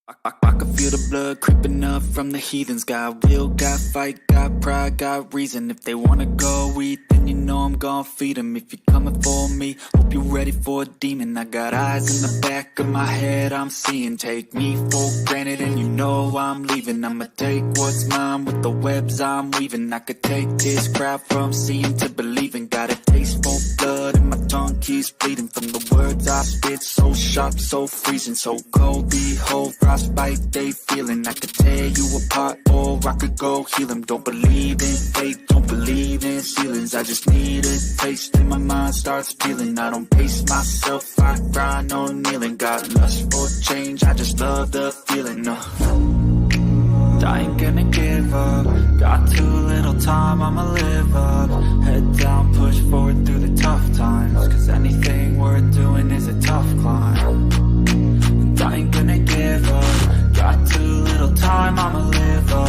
I can feel the blood creeping up from the heathens. Got will, got fight, got pride, got reason. If they wanna go eat, then you know I'm gon' feed them. If you're coming for me, hope you're ready for a demon. I got eyes in the back of my head, I'm seeing. Take me for granted and you know I'm leaving. I'ma take what's mine with the webs I'm weaving. I could take this crowd from seeing to believing. Got a taste for blood and my tongue keeps bleeding. From the words I spit, so sharp, so freezing, so cold. Behold, frostbite they feeling. I could tear you apart or I could go heal them. Don't believe in fate, don't believe in ceilings. I just need a taste and my mind starts peeling. I don't pace myself, I grind on kneeling. Got lust for change, I just love the feeling. I ain't gonna give up. Got too little time, I'ma live up. Head down, push forward through the tough times. Cause anything worth doing is a tough climb. And I ain't gonna give up. Got too little time, I'ma live up.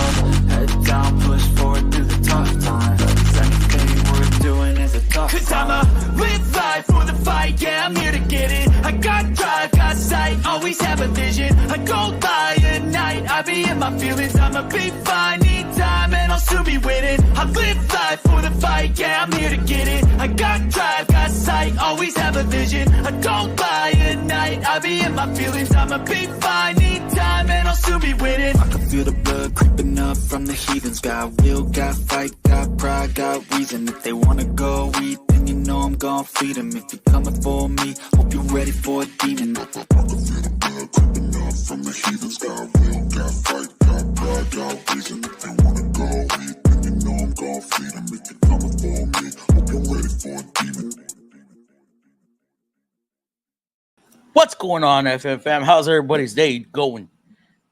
Head down, push forward through the tough times. Cause anything worth doing is a tough climb. Cause I'ma live life for the fight, yeah, I'm here to get it. I got drive, got sight, always have a vision. I go by at night, I be in my feelings. I'ma be fine, need time, and I'll soon be winning. I live life for the fight, yeah, I'm here to get it. I got drive, got sight, always have a vision. I go by at night, I be in my feelings. I'ma be fine, need time, and I'll soon be winning. I can feel the blood creeping up from the heathens. Got will, got fight, got pride, got reason. If they wanna go eat, then you know I'm gon' feed them. If you're coming for me, hope you're ready for a demon. I can feel the blood creeping up from the heathens. Got will, got fight, got pride, got reason. If they wanna go eat, then you know I'm gon' feed them. If you're coming for me, hope you're ready for a demon. What's going on, FM fam? How's everybody's day going?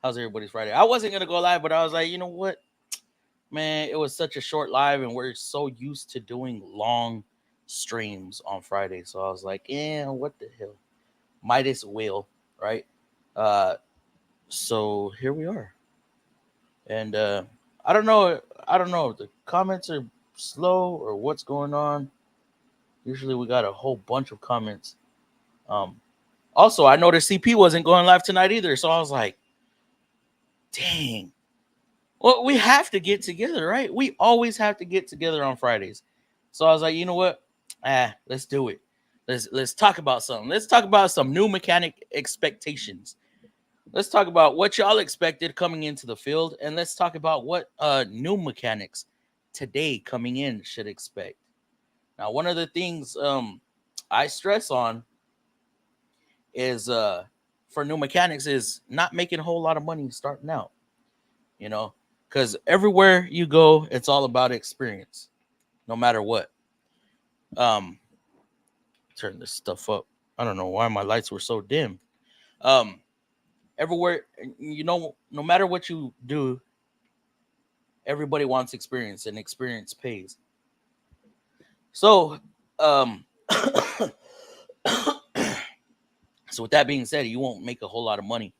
How's everybody's Friday? I wasn't going to go live, but I was like, you know what? Man, it was such a short live, and we're so used to doing long streams on Friday. So I was like, yeah, what the hell? Might as well, right? So here we are. And I don't know if the comments are slow or what's going on. Usually we got a whole bunch of comments. Also, I noticed CP wasn't going live tonight either. So I was like, dang. Well, we have to get together, right? We always have to get together on Fridays. So I was like, you know what? Let's do it. Let's talk about something. Let's talk about some new mechanic expectations. Let's talk about what y'all expected coming into the field. And let's talk about what new mechanics today coming in should expect. Now, one of the things I stress on is for new mechanics is not making a whole lot of money starting out, you know, because everywhere you go, it's all about experience, no matter what. Turn this stuff up. I don't know why my lights were so dim. Everywhere, you know, no matter what you do, everybody wants experience, and experience pays. So, so with that being said, you won't make a whole lot of money.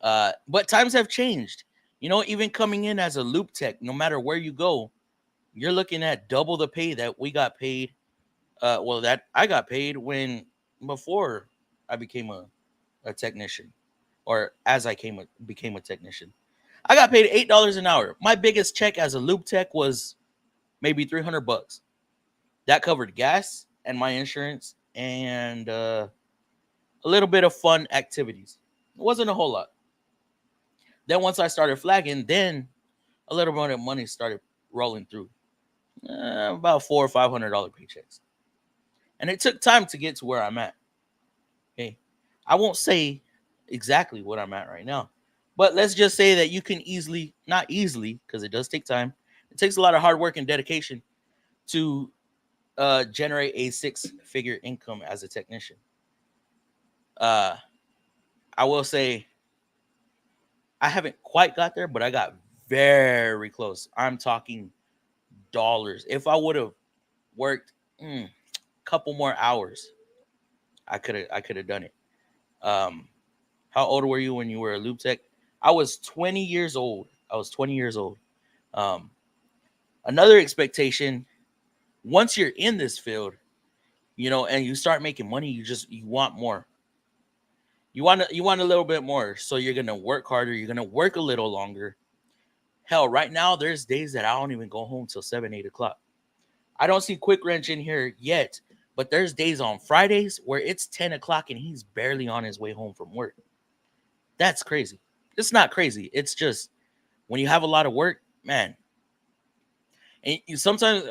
But times have changed. You know, even coming in as a loop tech, no matter where you go, you're looking at double the pay that we got paid. That I got paid before I became a technician, or as I became a technician. I got paid $8 an hour. My biggest check as a loop tech was maybe $300. That covered gas and my insurance and a little bit of fun activities. It wasn't a whole lot. Then once I started flagging, then a little bit of money started rolling through. About $400 or $500 paychecks. And it took time to get to where I'm at. Okay. I won't say exactly what I'm at right now, but let's just say that you can not easily, because it does take time. It takes a lot of hard work and dedication to generate a 6-figure income as a technician. I will say I haven't quite got there, but I got very close. I'm talking dollars. If I would have worked a couple more hours, I could have done it. How old were you when you were a loop tech? I was 20 years old. Another expectation, once you're in this field, you know, and you start making money, you want more. You want a little bit more, so you're gonna work harder. You're gonna work a little longer. Hell, right now there's days that I don't even go home till 7, 8 o'clock. I don't see Quick Wrench in here yet, but there's days on Fridays where it's 10 o'clock and he's barely on his way home from work. That's crazy. It's not crazy. It's just when you have a lot of work, man. And you sometimes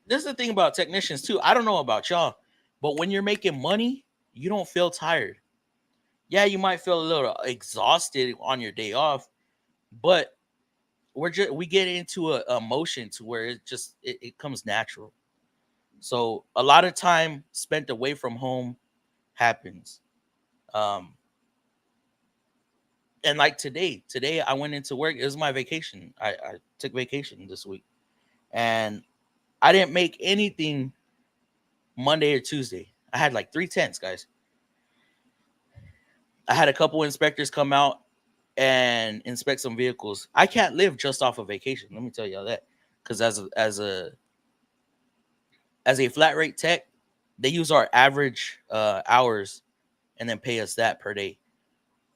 this is the thing about technicians too. I don't know about y'all, but when you're making money, you don't feel tired. Yeah, you might feel a little exhausted on your day off, but we get into a motion to where it comes natural. So a lot of time spent away from home happens. Um, and like today I went into work. It was my vacation. I took vacation this week, and I didn't make anything Monday or Tuesday. I had like 3 tents, guys. I had a couple inspectors come out and inspect some vehicles. I can't live just off of vacation. Let me tell y'all that, because as a flat rate tech, they use our average hours and then pay us that per day.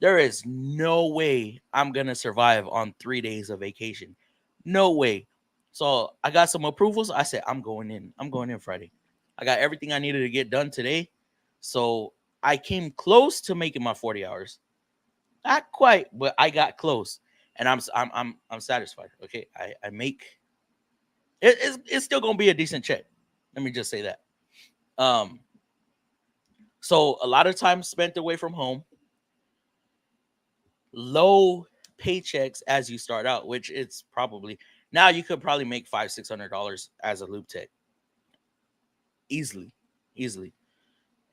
There is no way I'm gonna survive on 3 days of vacation. No way. So I got some approvals. I said I'm going in. I'm going in Friday. I got everything I needed to get done today. So I came close to making my 40 hours. Not quite, but I got close, and I'm satisfied. Okay, I make it's still gonna be a decent check. Let me just say that. Um, so a lot of time spent away from home, low paychecks as you start out, which it's probably now you could probably make $500-600 as a loop tech easily, easily.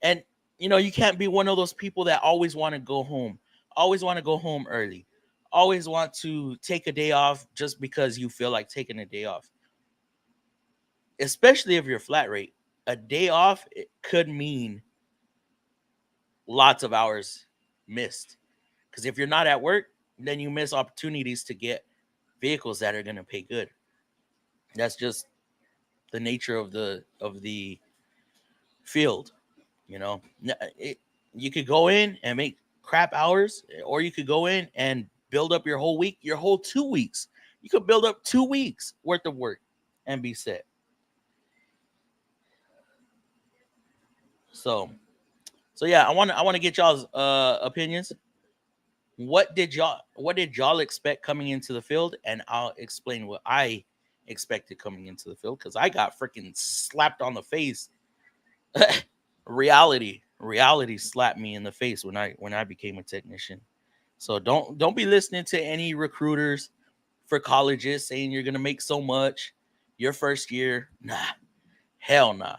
And you can't be one of those people that always want to go home, always want to go home early, always want to take a day off just because you feel like taking a day off. Especially if you're flat rate, a day off it could mean lots of hours missed. Because if you're not at work, then you miss opportunities to get vehicles that are going to pay good. That's just the nature of the field. You could go in and make crap hours, or you could go in and build up your whole week, your whole 2 weeks. You could build up 2 weeks worth of work and be set. So yeah, I want to get y'all's opinions. What did y'all expect coming into the field, and I'll explain what I expected coming into the field, because I got freaking slapped on the face. Reality slapped me in the face when I became a technician. So don't be listening to any recruiters for colleges saying you're gonna make so much your first year. Nah, hell nah.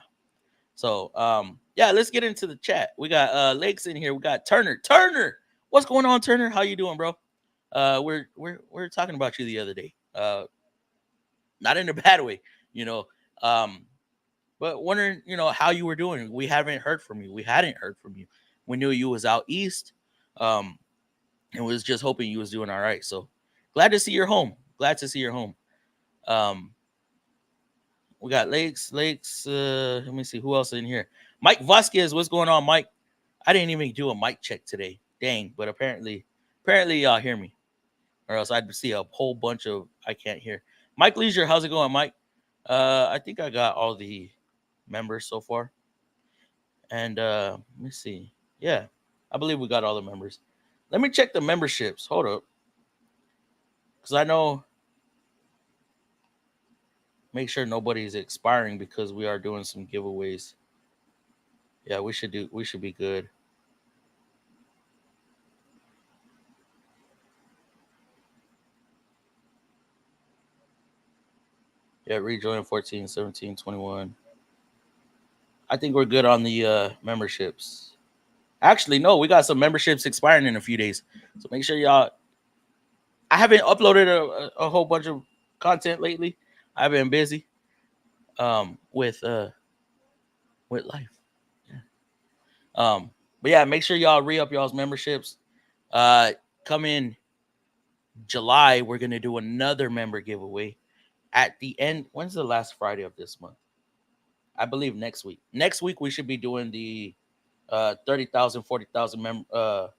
So yeah, let's get into the chat. We got Lakes in here. We got Turner. Turner, what's going on, Turner? How you doing, bro? We're talking about you the other day. Not in a bad way, you know. Um, but wondering, how you were doing. We haven't heard from you. We hadn't heard from you. We knew you was out east. Um, and was just hoping you was doing all right. So glad to see you're home. Glad to see you're home. Um, we got Lakes. Let me see who else in here. Mike Vasquez, what's going on, Mike? I didn't even do a mic check today. Dang, but apparently y'all hear me, or else I'd see a whole bunch of I can't hear. Mike Leisure, how's it going, Mike? I think I got all the members so far, and let me see. Yeah, I believe we got all the members. Let me check the memberships. Hold up, because I know. Make sure nobody's expiring, because we are doing some giveaways. Yeah, we should be good. Yeah, rejoin 14, 17, 21. I think we're good on the memberships. Actually, no, we got some memberships expiring in a few days. So make sure y'all. I haven't uploaded a whole bunch of content lately. I've been busy with life. Yeah. But yeah, make sure y'all re-up y'all's memberships. Come in July, we're gonna do another member giveaway at the end. When's the last Friday of this month? I believe next week. Next week we should be doing the 30,000, 40,000 member.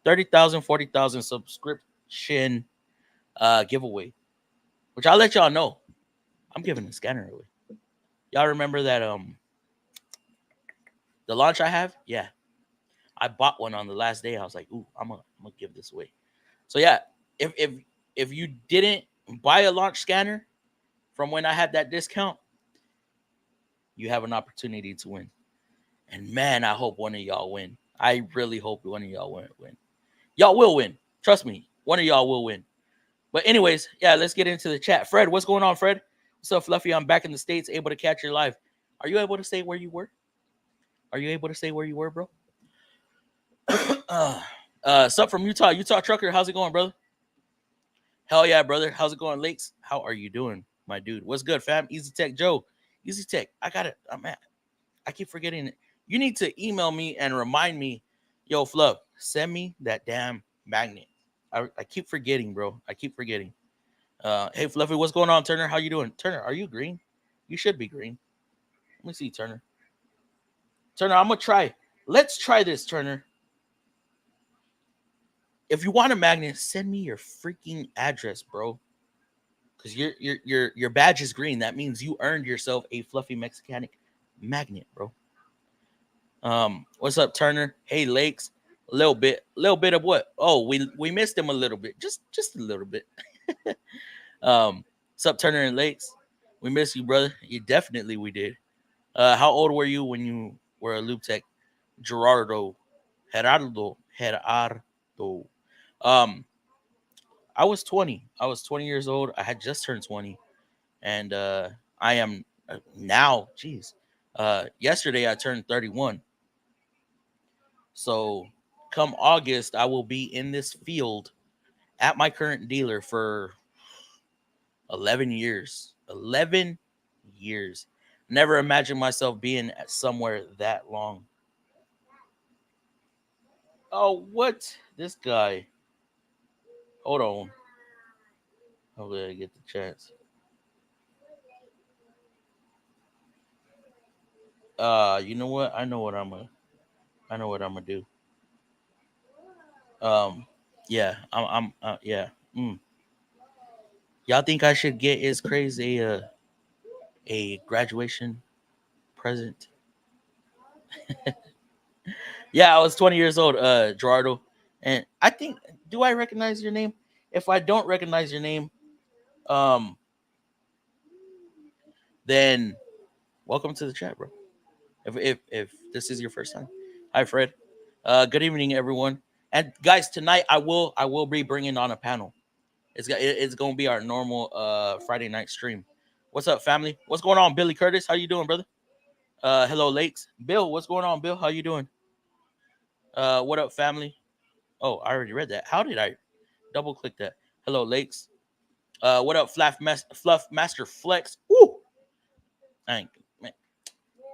30,000, 40,000 subscription giveaway, which I'll let y'all know. I'm giving the scanner away. Y'all remember that the launch I have? Yeah. I bought one on the last day. I was like, ooh, I'm gonna give this away. So yeah, if you didn't buy a launch scanner from when I had that discount, you have an opportunity to win. And man, I hope one of y'all win. I really hope one of y'all win. Y'all will win. Trust me, one of y'all will win. But anyways, yeah, let's get into the chat. Fred, what's going on, Fred? What's up, Fluffy? I'm back in the States, able to catch your live. Are you able to say where you were? Are you able to say where you were, bro? Sup from Utah. Utah Trucker, how's it going, brother? Hell yeah, brother. How's it going, Lakes? How are you doing, my dude? What's good, fam? Easy Tech Joe. Easy Tech. I got it. I keep forgetting it. You need to email me and remind me, yo, Fluff, send me that damn magnet. I keep forgetting, bro. I keep forgetting. Hey, Fluffy, what's going on, Turner? How you doing? Turner, are you green? You should be green. Let me see, Turner. Turner, I'm gonna try. Let's try this, Turner. If you want a magnet, send me your freaking address, bro. Because your badge is green. That means you earned yourself a Fluffy Mexicanic magnet, bro. What's up, Turner? Hey, Lakes. Little bit of what? Oh, we missed him a little bit, just a little bit. What's up, Turner and Lakes? We miss you, brother. You definitely we did. How old were you when you were a loop tech? Gerardo. Um, I was 20. I was 20 years old. I had just turned 20, and I am now. Jeez, yesterday I turned 31. So, come August, I will be in this field at my current dealer for 11 years. 11 years. Never imagined myself being at somewhere that long. Oh, what? This guy. Hold on. Hopefully I get the chance. You know what? I know what I'm gonna do. Yeah, yeah. Y'all think I should get his crazy a graduation present? Yeah, I was 20 years old, Gerardo. And I think, do I recognize your name? If I don't recognize your name, um, then welcome to the chat, bro. If this is your first time, hi Fred. Good evening, everyone. And guys, tonight I will be bringing on a panel. It's gonna be our normal Friday night stream. What's up, family? What's going on, Billy Curtis? How you doing, brother? Hello, Lakes. Bill, what's going on, Bill? How you doing? What up, family? Oh, I already read that. How did I double click that? Hello, Lakes. What up, Fluff Master Flex? Woo! I ain't, man,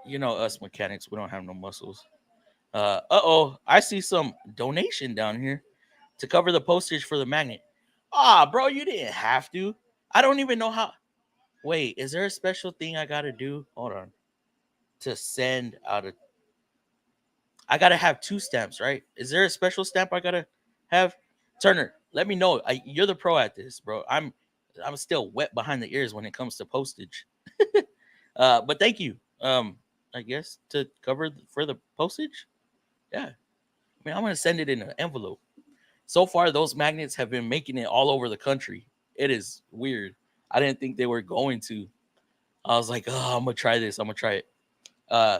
you know us mechanics, we don't have no muscles. Oh, I see some donation down here to cover the postage for the magnet. Ah, bro, you didn't have to. I don't even know how. Wait, is there a special thing I gotta do? Hold on. To send out a. I gotta have two stamps, right? Is there a special stamp I gotta have? Turner, let me know. You're the pro at this, bro. I'm still wet behind the ears when it comes to postage. But thank you. I guess to cover for the postage. Yeah, I mean I'm gonna send it in an envelope. So far, those magnets have been making it all over the country. It is weird. I didn't think they were going to. I was like, oh, I'm gonna try this. I'm gonna try it. Uh,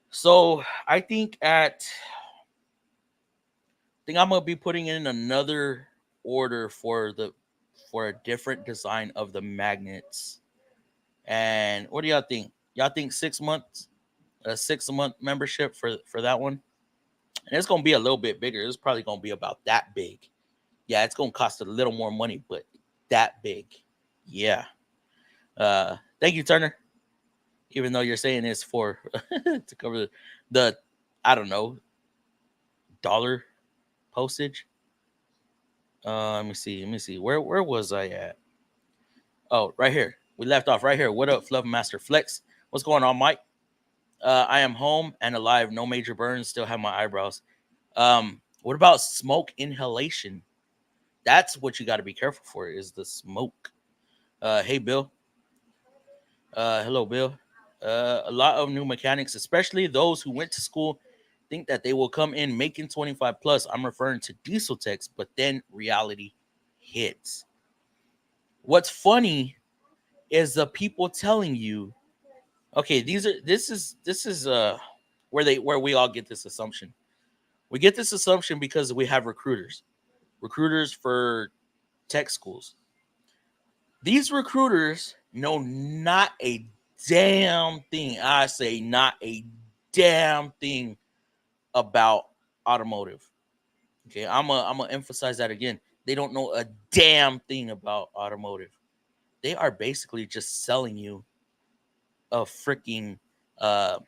so I think I'm gonna be putting in another order for a different design of the magnets. And what do y'all think? Y'all think 6 months, a 6 month membership for that one? And it's gonna be a little bit bigger. It's probably gonna be about that big. Yeah, it's gonna cost a little more money, but that big. Yeah. Thank you, Turner. Even though you're saying it's for to cover the I don't know dollar postage. Let me see. Let me see. Where was I at? Oh, right here. We left off right here. What up, Fluff Master Flex? What's going on, Mike? I am home and alive. No major burns. Still have my eyebrows. What about smoke inhalation? That's what you got to be careful for, is the smoke. Hey, Bill. Hello, Bill. A lot of new mechanics, especially those who went to school, think that they will come in making 25 plus. I'm referring to diesel techs, but then reality hits. What's funny is the people telling you, okay, this is where we all get this assumption. We get this assumption because we have recruiters for tech schools. These recruiters know not a damn thing. I say not a damn thing about automotive. Okay, I'm gonna emphasize that again. They don't know a damn thing about automotive. They are basically just selling you a freaking uh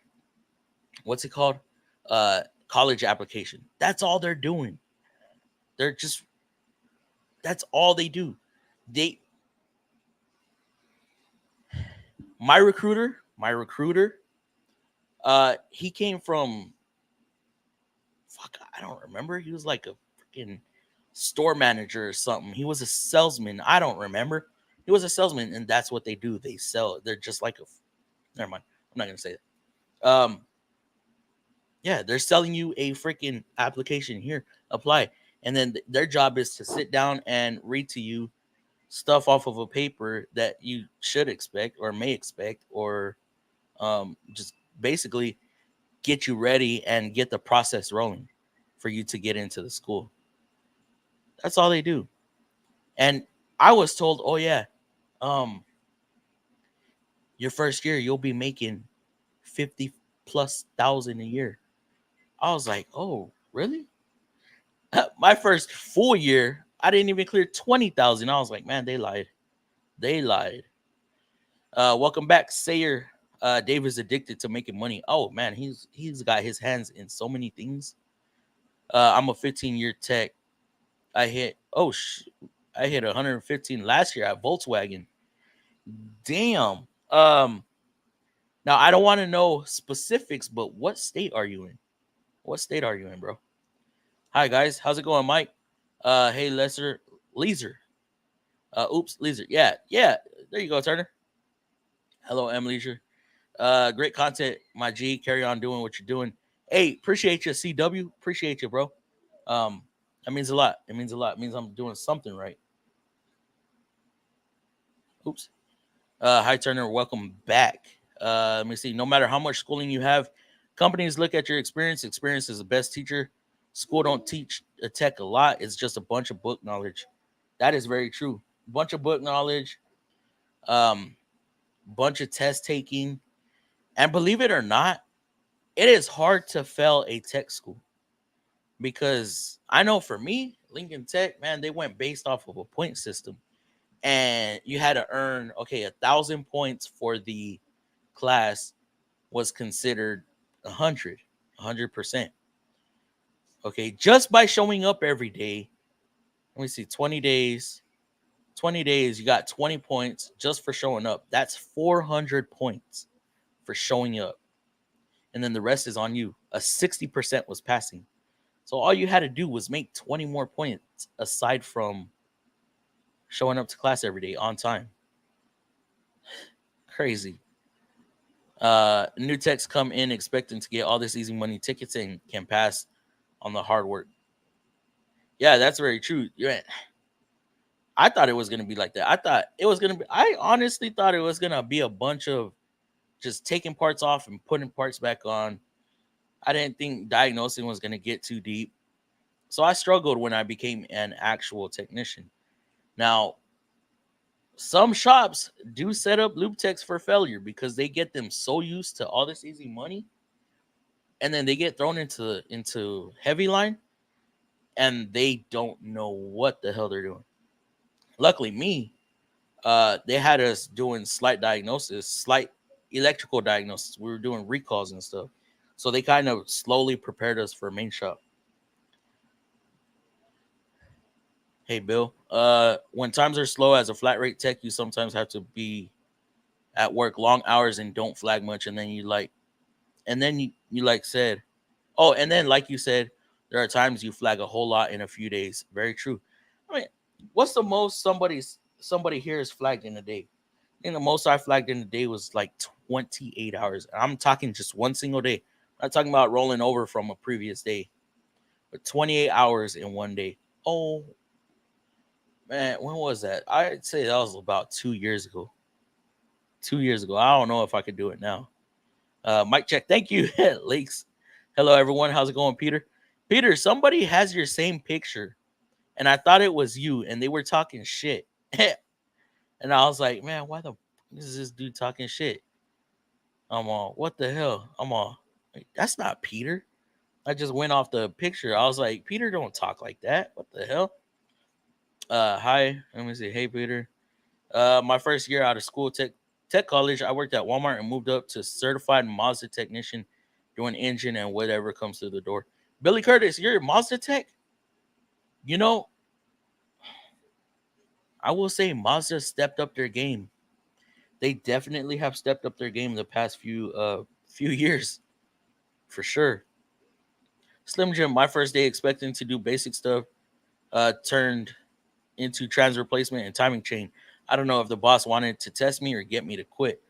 what's it called? Uh college application. That's all they're doing. They're just That's all they do. They my recruiter, he came from, fuck, I don't remember. He was like a freaking store manager or something. He was a salesman. I don't remember. He was a salesman, and that's what they do. They sell. They're just like a. Never mind. I'm not gonna say that. Yeah, they're selling you a freaking application here. Apply, and then their job is to sit down and read to you stuff off of a paper that you should expect or may expect, or just basically get you ready and get the process rolling for you to get into the school. That's all they do. And I was told, oh yeah, um, your first year you'll be making 50 plus thousand a year. I was like, oh, really? My first full year, I didn't even clear 20,000. I was like, man, they lied. They lied. Welcome back, Sayer. Dave is addicted to making money. Oh man, he's got his hands in so many things. I'm a 15-year tech. I hit I hit 115 last year at Volkswagen. Damn. Now I don't want to know specifics, but what state are you in? What state are you in, bro? Hi guys, how's it going, Mike? Hey Lesser Leeser. Oops, Leeser. Yeah, yeah. There you go, Turner. Hello, M Leisure. Great content, my G. Carry on doing what you're doing. Hey, appreciate you, CW. Appreciate you, bro. Um, that means a lot. It means a lot. It means I'm doing something right. Oops. Hi, Turner. Welcome back. Let me see. No matter how much schooling you have, companies look at your experience. Experience is the best teacher. School don't teach a tech a lot. It's just a bunch of book knowledge. That is very true. Bunch of book knowledge, um, bunch of test taking, and believe it or not, it is hard to fail a tech school because I know for me, Lincoln Tech, man, they went based off of a point system, and you had to earn 1,000 points for the class was considered 100%. Okay, just by showing up every day. Let me see, 20 days. 20 days, you got 20 points just for showing up. That's 400 points for showing up. And then the rest is on you. A 60% was passing. So all you had to do was make 20 more points aside from showing up to class every day on time. Crazy. New techs come in expecting to get all this easy money tickets and can pass on the hard work. Yeah, that's very true. Yeah, I thought it was gonna be like that. I honestly thought it was gonna be a bunch of just taking parts off and putting parts back on. I didn't think diagnosing was gonna get too deep. So I struggled when I became an actual technician. Now, some shops do set up loop techs for failure because they get them so used to all this easy money, and then they get thrown into heavy line, and they don't know what the hell they're doing. Luckily, they had us doing slight electrical diagnosis. We were doing recalls and stuff, so they kind of slowly prepared us for main shop. Hey, Bill. When times are slow as a flat rate tech, you sometimes have to be at work long hours and don't flag much, and then you like said, oh, and then like you said, There are times you flag a whole lot in a few days. Very true. I mean, what's the most somebody here is flagged in a day? I think the most I flagged in a day was like 28 hours. I'm talking just one single day. I'm not talking about rolling over from a previous day, but 28 hours in one day. Oh man, when was that? I'd say that was about 2 years ago. 2 years ago. I don't know if I could do it now. Mic check. Thank you, Lakes. Hello, everyone. How's it going, Peter? Peter, somebody has your same picture, and I thought it was you, and they were talking shit. And I was like, man, why the is this dude talking shit? I'm all, what the hell? I'm all, that's not Peter. I just went off the picture. I was like, Peter don't talk like that. What the hell? Hi. Let me see. Hey, Peter. My first year out of school, tech college, I worked at Walmart and moved up to certified Mazda technician, doing engine and whatever comes through the door. Billy Curtis, you're a Mazda tech? You know, I will say Mazda stepped up their game. They definitely have stepped up their game the past few years, for sure. Slim Jim, my first day expecting to do basic stuff, turned into trans replacement and timing chain. I don't know if the boss wanted to test me or get me to quit.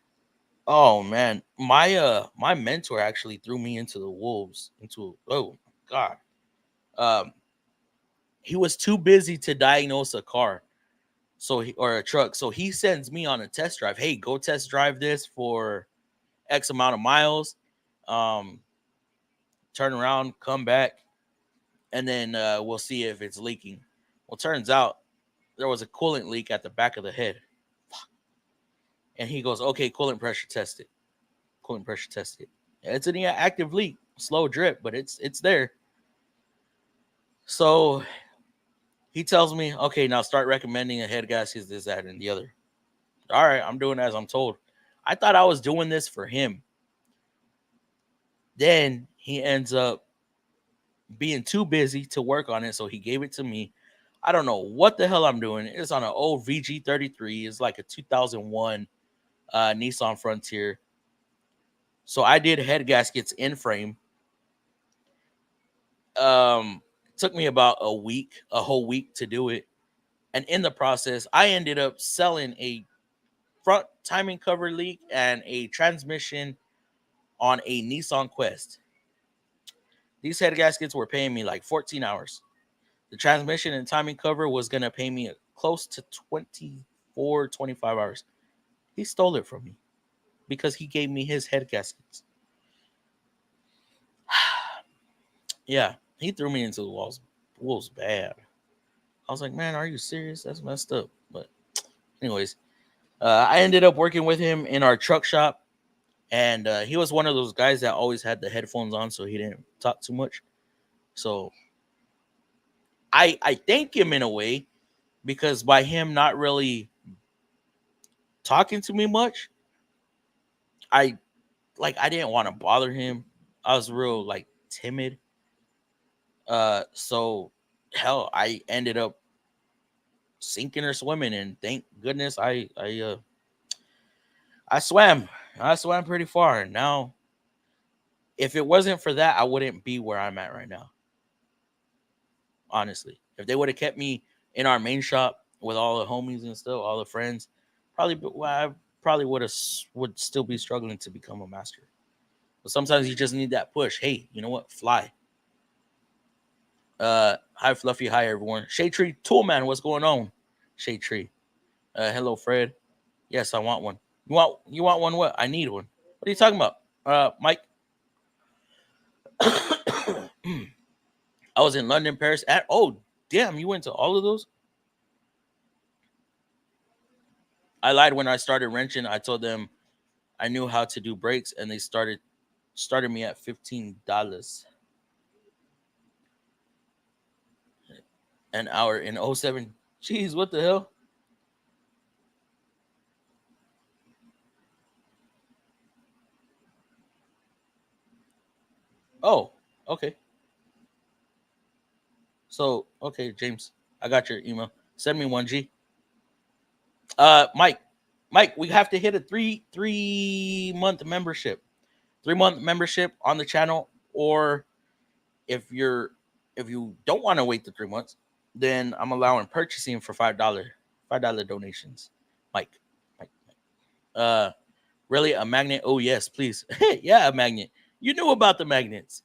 Oh man, my mentor actually threw me into the wolves. Into oh god, um, he was too busy to diagnose a car, or a truck. So he sends me on a test drive. Hey, go test drive this for X amount of miles. Um, Turn around, come back, and then we'll see if it's leaking. Well, turns out there was a coolant leak at the back of the head. And he goes, okay, coolant pressure tested. Coolant pressure tested. It's an active leak, slow drip, but it's there. So he tells me, okay, now start recommending a head gasket, this, that, and the other. All right, I'm doing as I'm told. I thought I was doing this for him. Then he ends up being too busy to work on it, so he gave it to me. I don't know what the hell I'm doing. It's on an old VG33. It's like a 2001 Nissan Frontier. So I did head gaskets in frame. Took me about a whole week to do it. And in the process, I ended up selling a front timing cover leak and a transmission on a Nissan Quest. These head gaskets were paying me like 14 hours. The transmission and timing cover was going to pay me close to 24, 25 hours. He stole it from me because he gave me his head gaskets. Yeah, he threw me into the wolves bad. I was like, man, are you serious? That's messed up. But anyways, I ended up working with him in our truck shop. And he was one of those guys that always had the headphones on, so he didn't talk too much. So I thank him in a way, because by him not really talking to me much, I didn't want to bother him. I was real like timid. So hell, I ended up sinking or swimming, and thank goodness I swam. I swam pretty far. And now, if it wasn't for that, I wouldn't be where I'm at right now. Honestly, if they would have kept me in our main shop with all the homies and stuff, all the friends, I probably would still be struggling to become a master. But sometimes you just need that push. Hey, you know what? Fly. Hi Fluffy. Hi everyone. Shade Tree Toolman. What's going on? Shade Tree. Hello Fred. Yes, I want one. You want one? What? I need one. What are you talking about? Mike. I was in London, Paris. Damn, you went to all of those? I lied when I started wrenching. I told them I knew how to do brakes, and they started me at $15 an hour in '07. Jeez, what the hell? Oh, okay. So, okay, James, I got your email. Send me one, G. Mike, we have to hit a three-month membership. 3-month membership on the channel, or if you're If you don't want to wait the 3 months, then I'm allowing purchasing for $5 donations. Mike, Mike, Mike. Really a magnet? Oh yes, please. Yeah, a magnet. You knew about the magnets.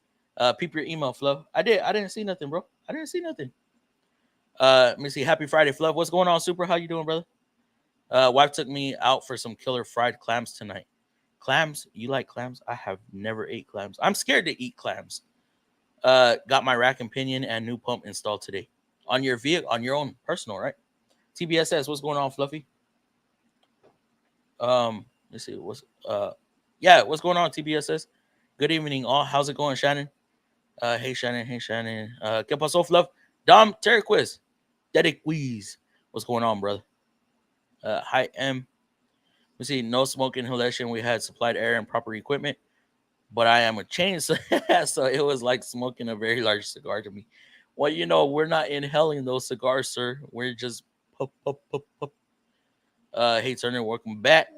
Peep your email, Fluff. I did. I didn't see nothing, bro. I didn't see nothing. Let me see. Happy Friday, Fluff. What's going on, Super? How you doing, brother? Wife took me out for some killer fried clams tonight. Clams? You like clams? I have never ate clams. I'm scared to eat clams. Got my rack and pinion and new pump installed today. On your vehicle, on your own personal, right? TBSS, what's going on, Fluffy? Let's see. Yeah, what's going on, TBSS? Good evening, all. How's it going, Shannon? Hey, Shannon. Hey, Shannon. ¿Qué pasó, Fluff? Dom Terquiz. Dedic Weeze. What's going on, brother? Hi, M. We see no smoke inhalation. We had supplied air and proper equipment, but I am a chainsaw, so it was like smoking a very large cigar to me. Well, we're not inhaling those cigars, sir. We're just puff, puff, puff, puff. Hey, Turner, welcome back.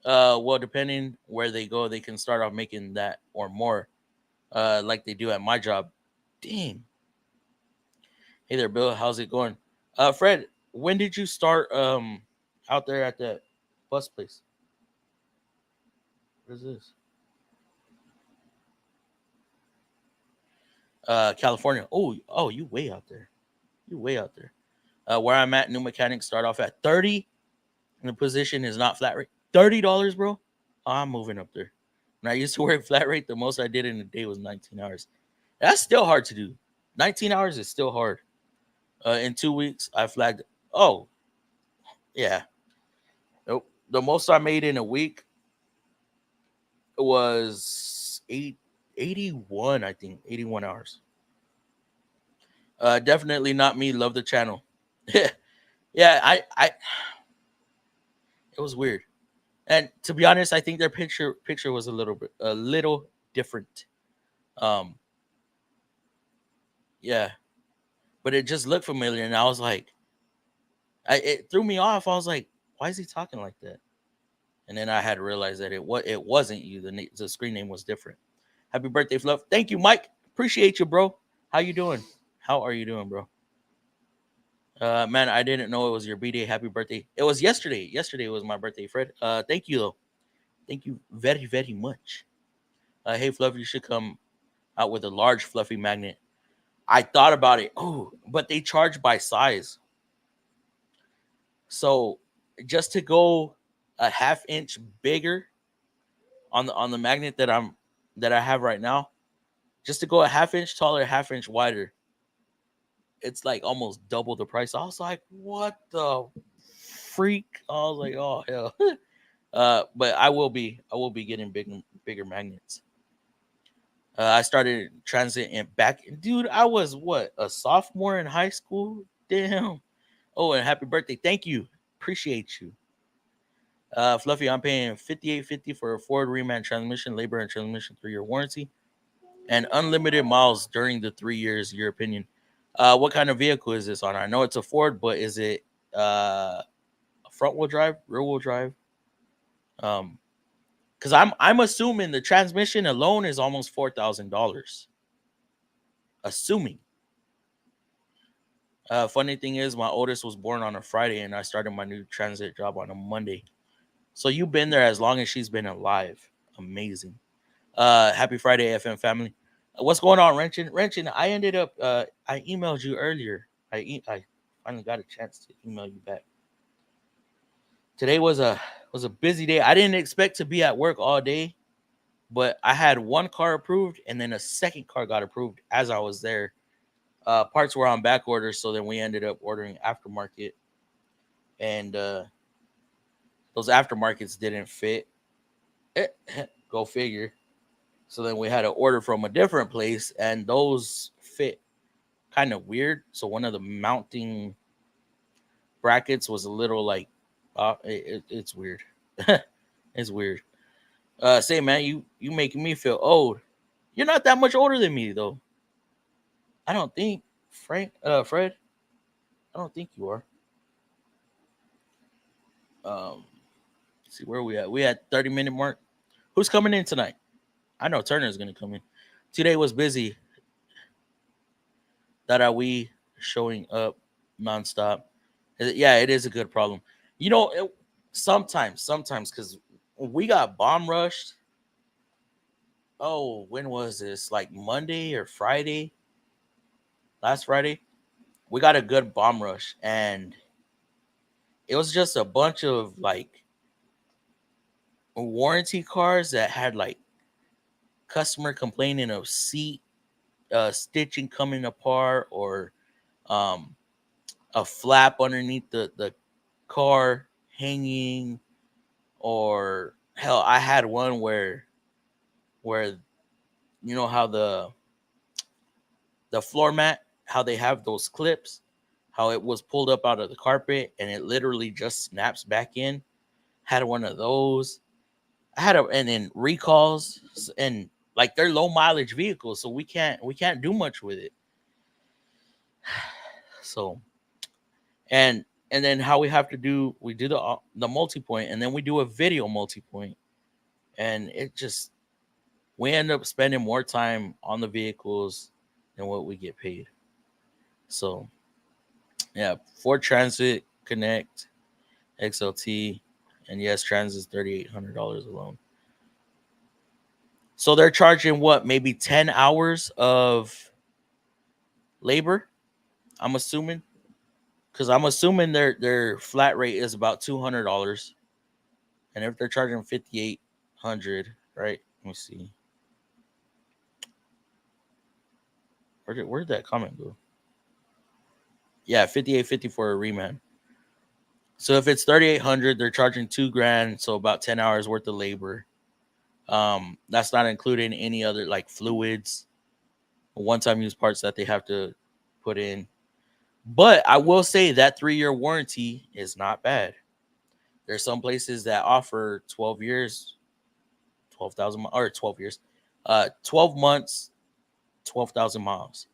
Well, depending where they go, they can start off making that or more, like they do at my job. Dang. Hey there, Bill. How's it going? Fred, when did you start out there at that bus place? What is this? California. Oh, you way out there. You way out there. Where I'm at, new mechanics start off at 30, and the position is not flat rate. $30, bro. I'm moving up there. When I used to work flat rate, the most I did in a day was 19 hours. That's still hard to do. 19 hours is still hard. In 2 weeks, I flagged. Oh, yeah. Nope. The most I made in a week was 81, I think. 81 hours. Definitely not me. Love the channel. Yeah, it was weird. And to be honest, I think their picture was a little different. Um, yeah, but it just looked familiar, and I was like, it threw me off. I was like, why is he talking like that? And then I had to realize that it wasn't you. The screen name was different. Happy birthday, Fluff! Thank you, Mike. Appreciate you, bro. How you doing? How are you doing, bro? Man, I didn't know it was your b-day. Happy birthday! It was yesterday. Yesterday was my birthday, Fred. Thank you though. Thank you very very much. Hey, Fluff, you should come out with a large fluffy magnet. I thought about it. Oh, but they charge by size. So just to go a half inch bigger on the magnet that I have right now, just to go a half inch taller, half inch wider, it's like almost double the price. I was like, what the freak? I was like, oh hell. But I will be getting bigger magnets. I started transit and back, dude. I was what, a sophomore in high school? Damn. Oh, and happy birthday! Thank you, appreciate you. Fluffy, I'm paying $58.50 for a Ford Reman transmission, labor and transmission 3-year warranty, and unlimited miles during the 3 years. Your opinion? What kind of vehicle is this on? I know it's a Ford, but is it a front wheel drive, rear wheel drive? Because I'm assuming the transmission alone is almost $4,000. Assuming. Funny thing is, my oldest was born on a Friday, and I started my new transit job on a Monday. So you've been there as long as she's been alive. Amazing. Happy Friday, FM family. What's going on, Wrenchin? Wrenchin, I ended up. I emailed you earlier. I finally got a chance to email you back. Today was a busy day. I didn't expect to be at work all day, but I had one car approved, and then a second car got approved as I was there. Parts were on back order, so then we ended up ordering aftermarket, and those aftermarkets didn't fit. Go figure. So then we had to order from a different place, and those fit kind of weird. So one of the mounting brackets was a little like, it's weird. It's weird. Say, man, you making me feel old. You're not that much older than me, though. I don't think, Fred. I don't think you are. See where we at. We at 30-minute mark. Who's coming in tonight? I know Turner's gonna come in. Today was busy. that are we showing up nonstop. Yeah, it is a good problem. You know, sometimes, because we got bomb rushed. Oh, when was this? Like Monday or Friday? Last Friday, we got a good bomb rush, and it was just a bunch of like warranty cars that had like customer complaining of seat stitching coming apart, or um, a flap underneath the car hanging, or hell, I had one where you know how the floor mat, how they have those clips, how it was pulled up out of the carpet and it literally just snaps back in. Had one of those. And then recalls, and like they're low mileage vehicles, so we can't do much with it. So and and then how we have to do, we do the multi point, and then we do a video multi point, and it just, we end up spending more time on the vehicles than what we get paid. So yeah, Ford Transit Connect XLT, and yes, Transit is $3,800 alone. So they're charging what, maybe 10 hours of labor, I'm assuming, because I'm assuming their flat rate is about $200, and if they're charging 5,800, right? Let me see. Where did that comment go? Yeah, 58.50 for a reman. So if it's 3,800, they're charging $2,000, so about 10 hours worth of labor. That's not including any other like fluids, one-time use parts that they have to put in. But I will say that 3-year warranty is not bad. There's some places that offer 12 years, 12,000 or 12 years, 12 months, 12,000 miles.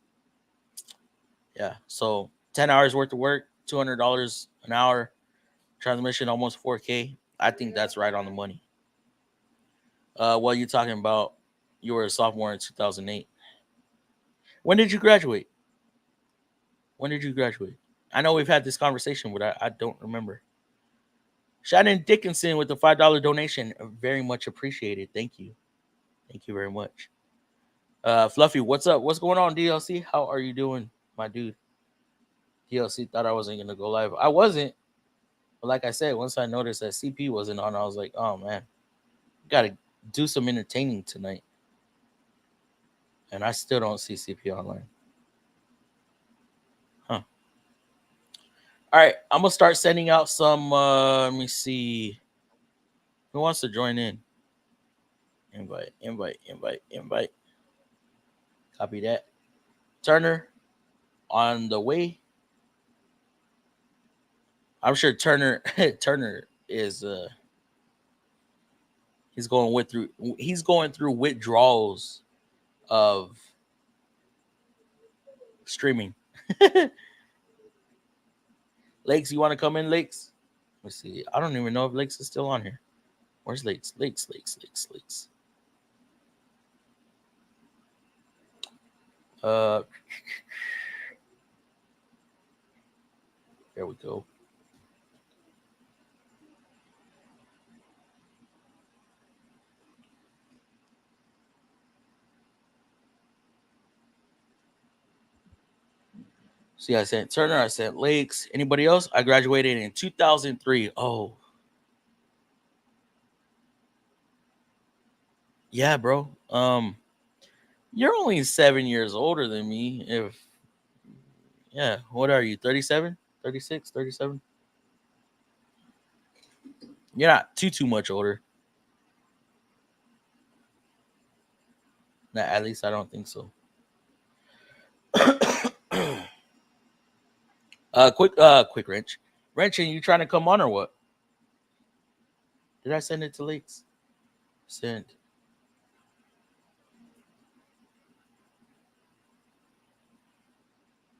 Yeah, so 10 hours worth of work, $200 an hour, transmission almost 4K. I think that's right on the money. What you talking about? You were a sophomore in 2008. When did you graduate? When did you graduate? I know we've had this conversation, but I don't remember. Shannon Dickinson with the $5 donation. Very much appreciated. Thank you. Thank you very much. Fluffy, what's up? What's going on, DLC? How are you doing, my dude? DLC thought I wasn't going to go live. I wasn't. But like I said, once I noticed that CP wasn't on, I was like, oh, man, got to do some entertaining tonight. And I still don't see CP online. Huh. All right, I'm going to start sending out some, let me see. Who wants to join in? Invite. Copy that. Turner on the way. I'm sure Turner is he's going through withdrawals of streaming. Lakes, you want to come in, Lakes? Let's see. I don't even know if Lakes is still on here. Where's Lakes? Lakes. There we go. See, I sent Turner. I sent Lakes. Anybody else? I graduated in 2003. Oh, yeah, bro. You're only 7 years older than me. Yeah, what are you? 37, 36, 37? You're not too much older. Nah, at least I don't think so. Quick wrench. Wrenching, you trying to come on or what? Did I send it to Lakes? Send.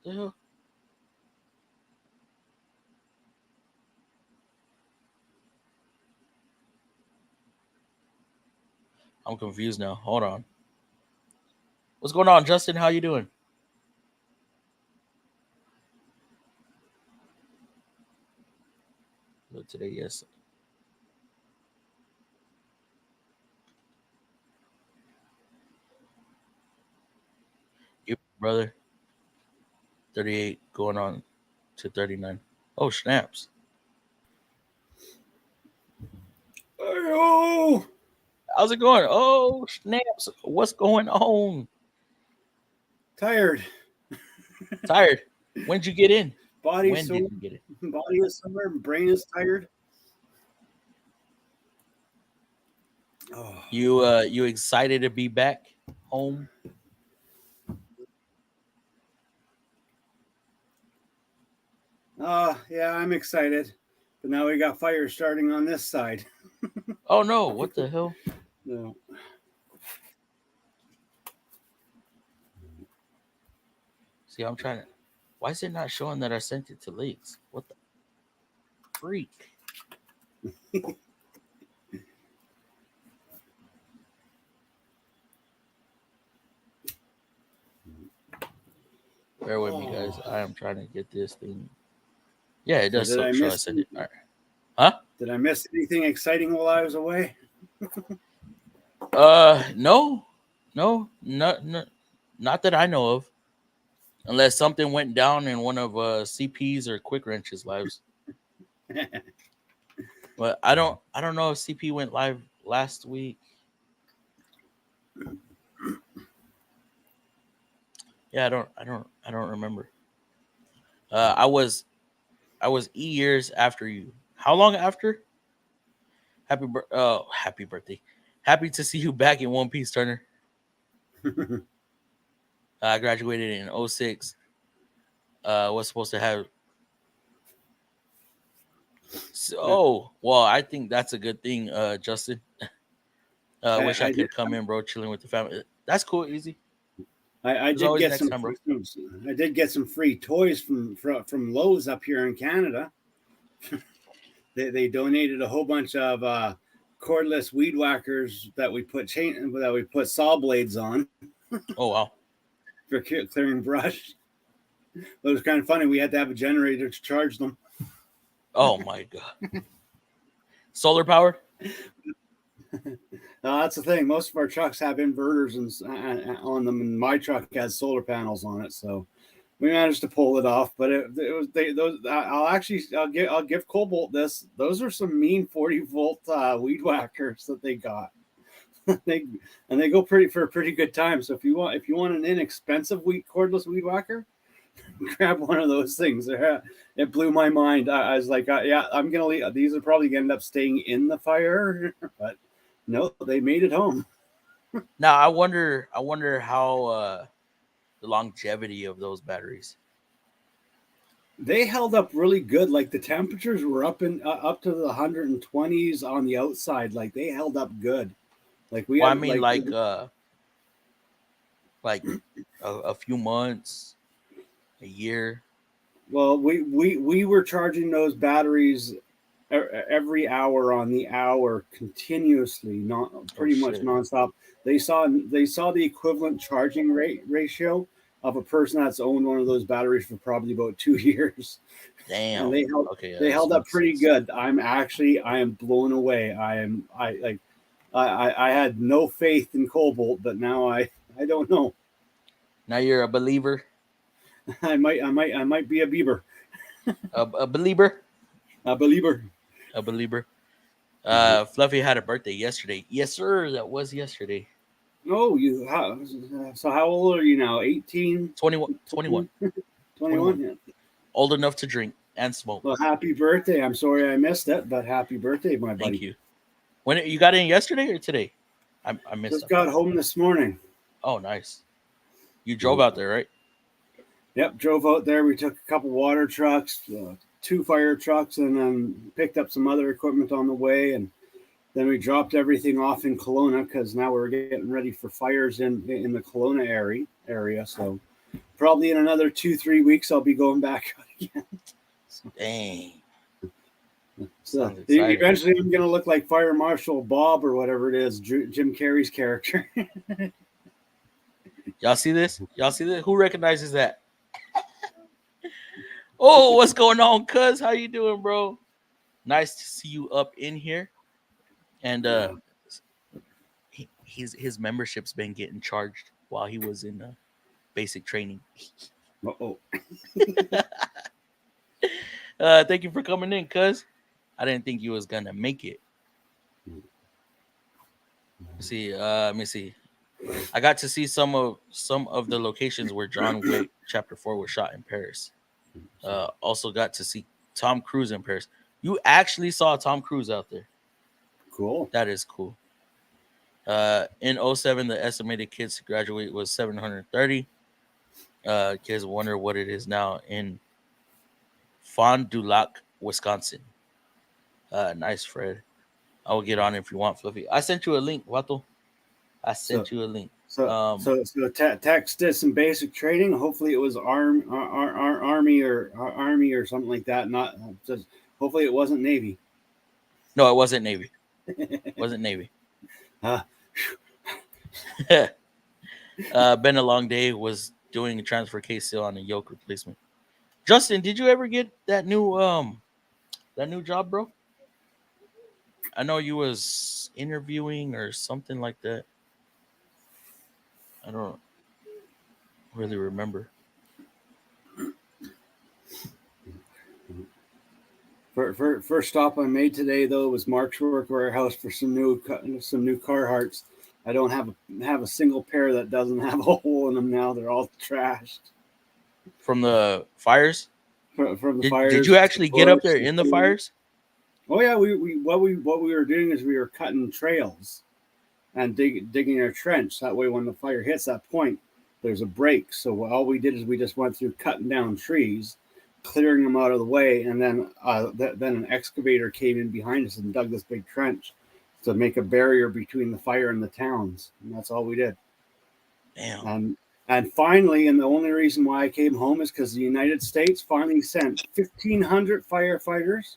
The hell? I'm confused now. Hold on. What's going on, Justin? How you doing? today. Yes. You brother. 38 going on to 39. Oh snaps! Oh, How's it going? Oh snaps! What's going on? tired. Tired. When'd you get in? Body's When sore. did you get in? Body is sore. Brain is tired. Oh, You excited to be back home? yeah, I'm excited. But now we got fire starting on this side. Oh no! What the hell? No. See, I'm trying to. Why is it not showing that I sent it to leaks? What the freak? Bear with me, guys. I am trying to get this thing. Yeah, it does did I show I miss? sent it. All right. Huh? Did I miss anything exciting while I was away? No, not that I know of. Unless something went down in one of CP's or Quick Wrench's lives. But I don't know if CP went live last week. Yeah, I don't remember. I was years after you. How long after? Happy birthday. Happy to see you back in One Piece, Turner. I graduated in 06. Was supposed to have. So, well, I think that's a good thing, Justin. Wish I could come in, bro, chilling with the family. That's cool, easy. I There's did always get next some. time, bro. I did get some free toys from Lowe's up here in Canada. They donated a whole bunch of cordless weed whackers that we put saw blades on Oh wow. for clearing brush. But it was kind of funny. We had to have a generator to charge them. Oh my god. Solar powered? That's the thing. Most of our trucks have inverters on them, and my truck has solar panels on it. So we managed to pull it off. But it was those. I'll give Cobalt this. Those are some mean 40-volt weed whackers that they got. they go for a pretty good time. So if you want an inexpensive cordless weed whacker, grab one of those things. It blew my mind. I was like, yeah, I'm gonna leave. These are probably gonna end up staying in the fire, but no, they made it home. Now I wonder how the longevity of those batteries. They held up really good. Like the temperatures were up to the 120s on the outside. Like they held up good. Like we. Well, had, I mean, like a few months, a year. Well, we were charging those batteries every hour on the hour continuously, not pretty much nonstop. They saw the equivalent charging ratio of a person that's owned one of those batteries for probably about 2 years. Damn. And they held up pretty good. I am blown away. I had no faith in Cobalt, but now I don't know. Now you're a believer. I might be a Bieber. A believer. A believer. A believer. Fluffy had a birthday yesterday. Yes, sir. That was yesterday. Oh, so how old are you now? 18? 21. 21? Yeah. Old enough to drink and smoke. Well, happy birthday. I'm sorry I missed it, but happy birthday, my buddy. Thank you. When you got in yesterday or today? I missed it. Just got home this morning. Oh, nice. You drove out there, right? Yep, drove out there. We took a couple water trucks, 2 fire trucks, and then picked up some other equipment on the way. And then we dropped everything off in Kelowna because now we're getting ready for fires in the Kelowna area. So probably in another 2-3 weeks, I'll be going back out again. So, dang. So eventually I'm going to look like Fire Marshal Bob or whatever it is, Jim Carrey's character. Y'all see this? Who recognizes that? Oh, what's going on, cuz? How you doing, bro? Nice to see you up in here. And his membership's been getting charged while he was in basic training. Uh-oh. Thank you for coming in, cuz I didn't think you was gonna make it. Let me see. I got to see some of the locations where John Wick Chapter 4 was shot in Paris. Also got to see Tom Cruise in Paris. You actually saw Tom Cruise out there. Cool. That is cool. In 07, the estimated kids to graduate was 730. Kids wonder what it is now in Fond du Lac, Wisconsin. Nice, Fred. I will get on if you want, Fluffy. I sent you a link, Wato. I sent you a link. So Tex did some basic training. Hopefully, it was army or something like that. Not just. Hopefully, it wasn't Navy. No, it wasn't Navy. It wasn't Navy. Been a long day. Was doing a transfer case still on a yoke replacement. Justin, did you ever get that new job, bro? I know you was interviewing or something like that. I don't really remember. First stop I made today though was Mark's Work Warehouse for some new Carhartts. I don't have a single pair that doesn't have a hole in them now. They're all trashed From the fires? From the fires. Did you actually get up there in the fires? Oh yeah, what we were doing is we were cutting trails and digging a trench. That way, when the fire hits that point, there's a break. So all we did is we just went through cutting down trees, clearing them out of the way, and then an excavator came in behind us and dug this big trench to make a barrier between the fire and the towns. And that's all we did. Damn. And finally, and the only reason why I came home is because the United States finally sent 1,500 firefighters,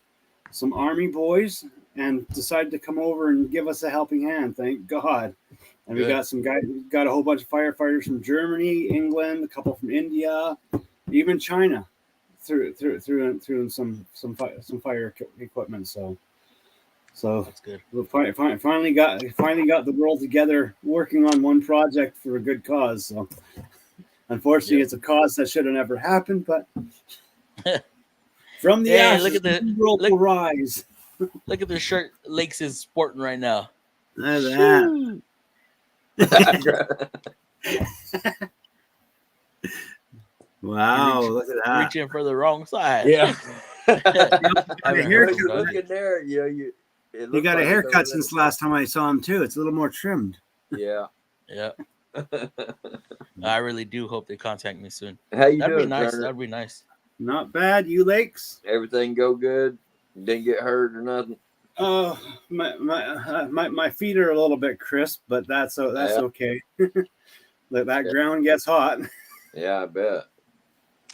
some Army boys, and decided to come over and give us a helping hand. Thank God. And we got some guys, got a whole bunch of firefighters from Germany, England, a couple from India, even China, through some fire equipment. So that's good. We finally got the world together working on one project for a good cause. So unfortunately, it's a cause that should have never happened, but from the ashes, look at the world will rise. Look at the shirt Lakes is sporting right now. Look at that. Wow, look at that. Reaching for the wrong side. Yeah. Look at there. Yeah, you got a haircut since last time I saw him too. It's a little more trimmed. Yeah. Yeah. I really do hope they contact me soon. How you That'd doing, be nice. Turner? That'd be nice. Not bad. You Lakes? Everything go good? Didn't get hurt or nothing? Oh, my feet are a little bit crisp, but that's okay. That ground gets hot. Yeah, I bet.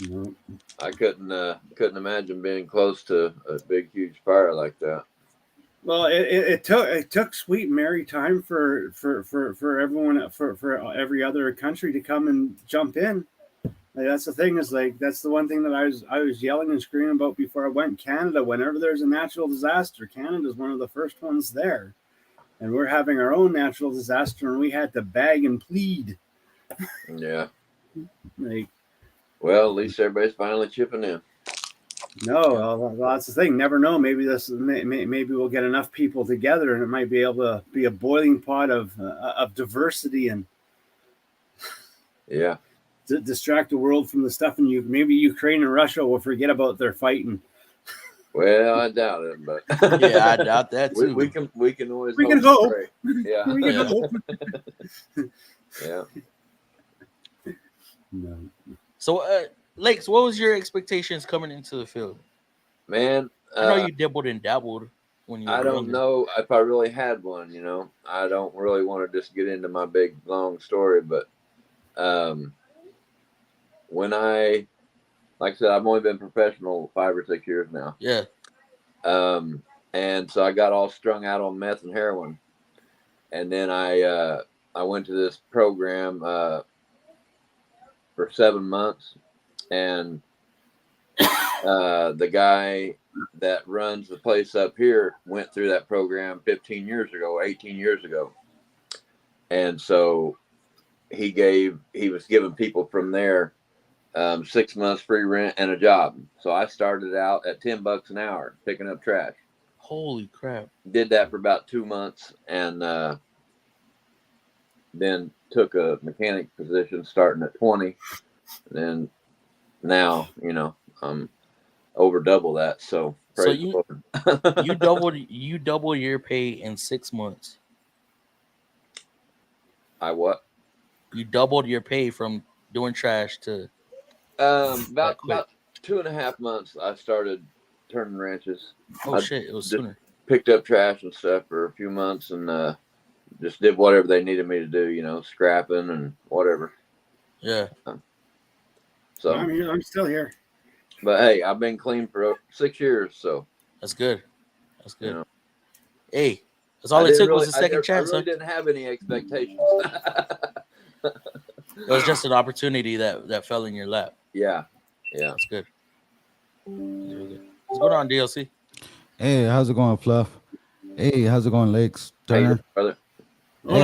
No. I couldn't imagine being close to a big, huge fire like that. Well, it took Sweet Mary time for everyone for every other country to come and jump in. Like, that's the thing is like that's the one thing that I was yelling and screaming about before I went. Canada, whenever there's a natural disaster, Canada's one of the first ones there, and we're having our own natural disaster, and we had to beg and plead. Yeah. Like, well, at least everybody's finally chipping in. No, well, that's the thing. Never know. Maybe maybe we'll get enough people together, and it might be able to be a boiling pot of diversity and distract the world from the stuff. And maybe Ukraine and Russia will forget about their fighting. Well, I doubt it, but yeah, I doubt that too. We can always hope. Yeah, we can hope. Yeah. No. So, Lakes, what was your expectations coming into the field? Man, I know you dibbled and dabbled when you were I don't younger. know if I really had one, I don't really want to just get into my big, long story, but when like I said, I've only been professional 5 or 6 years now. Yeah. And so I got all strung out on meth and heroin. And then I went to this program for 7 months, and The guy that runs the place up here went through that program 15 years ago, 18 years ago. And so he was giving people from there 6 months free rent and a job. So I started out at $10 an hour picking up trash. Holy crap! Did that for about 2 months, and then took a mechanic position starting at 20. And then now, I'm over double that. So So praise the Lord. you doubled your pay in 6 months. I what? You doubled your pay from doing trash to that quick. About 2.5 months I started turning wrenches. Oh I shit! It was just sooner. picked up trash and stuff for a few months, and just did whatever they needed me to do, scrapping and whatever. Yeah. So I'm here. I'm still here. but hey, I've been clean for 6 years, so That's good. That's good. you know. Hey, that's all it took was a I second chance. really Huh? didn't have any expectations. It was just an opportunity that fell in your lap. Yeah. That's good. That's really good. What's going on, DLC? Hey, how's it going, Fluff? Hey, how's it going, Lakes? How you Turner? doing, brother? Hey,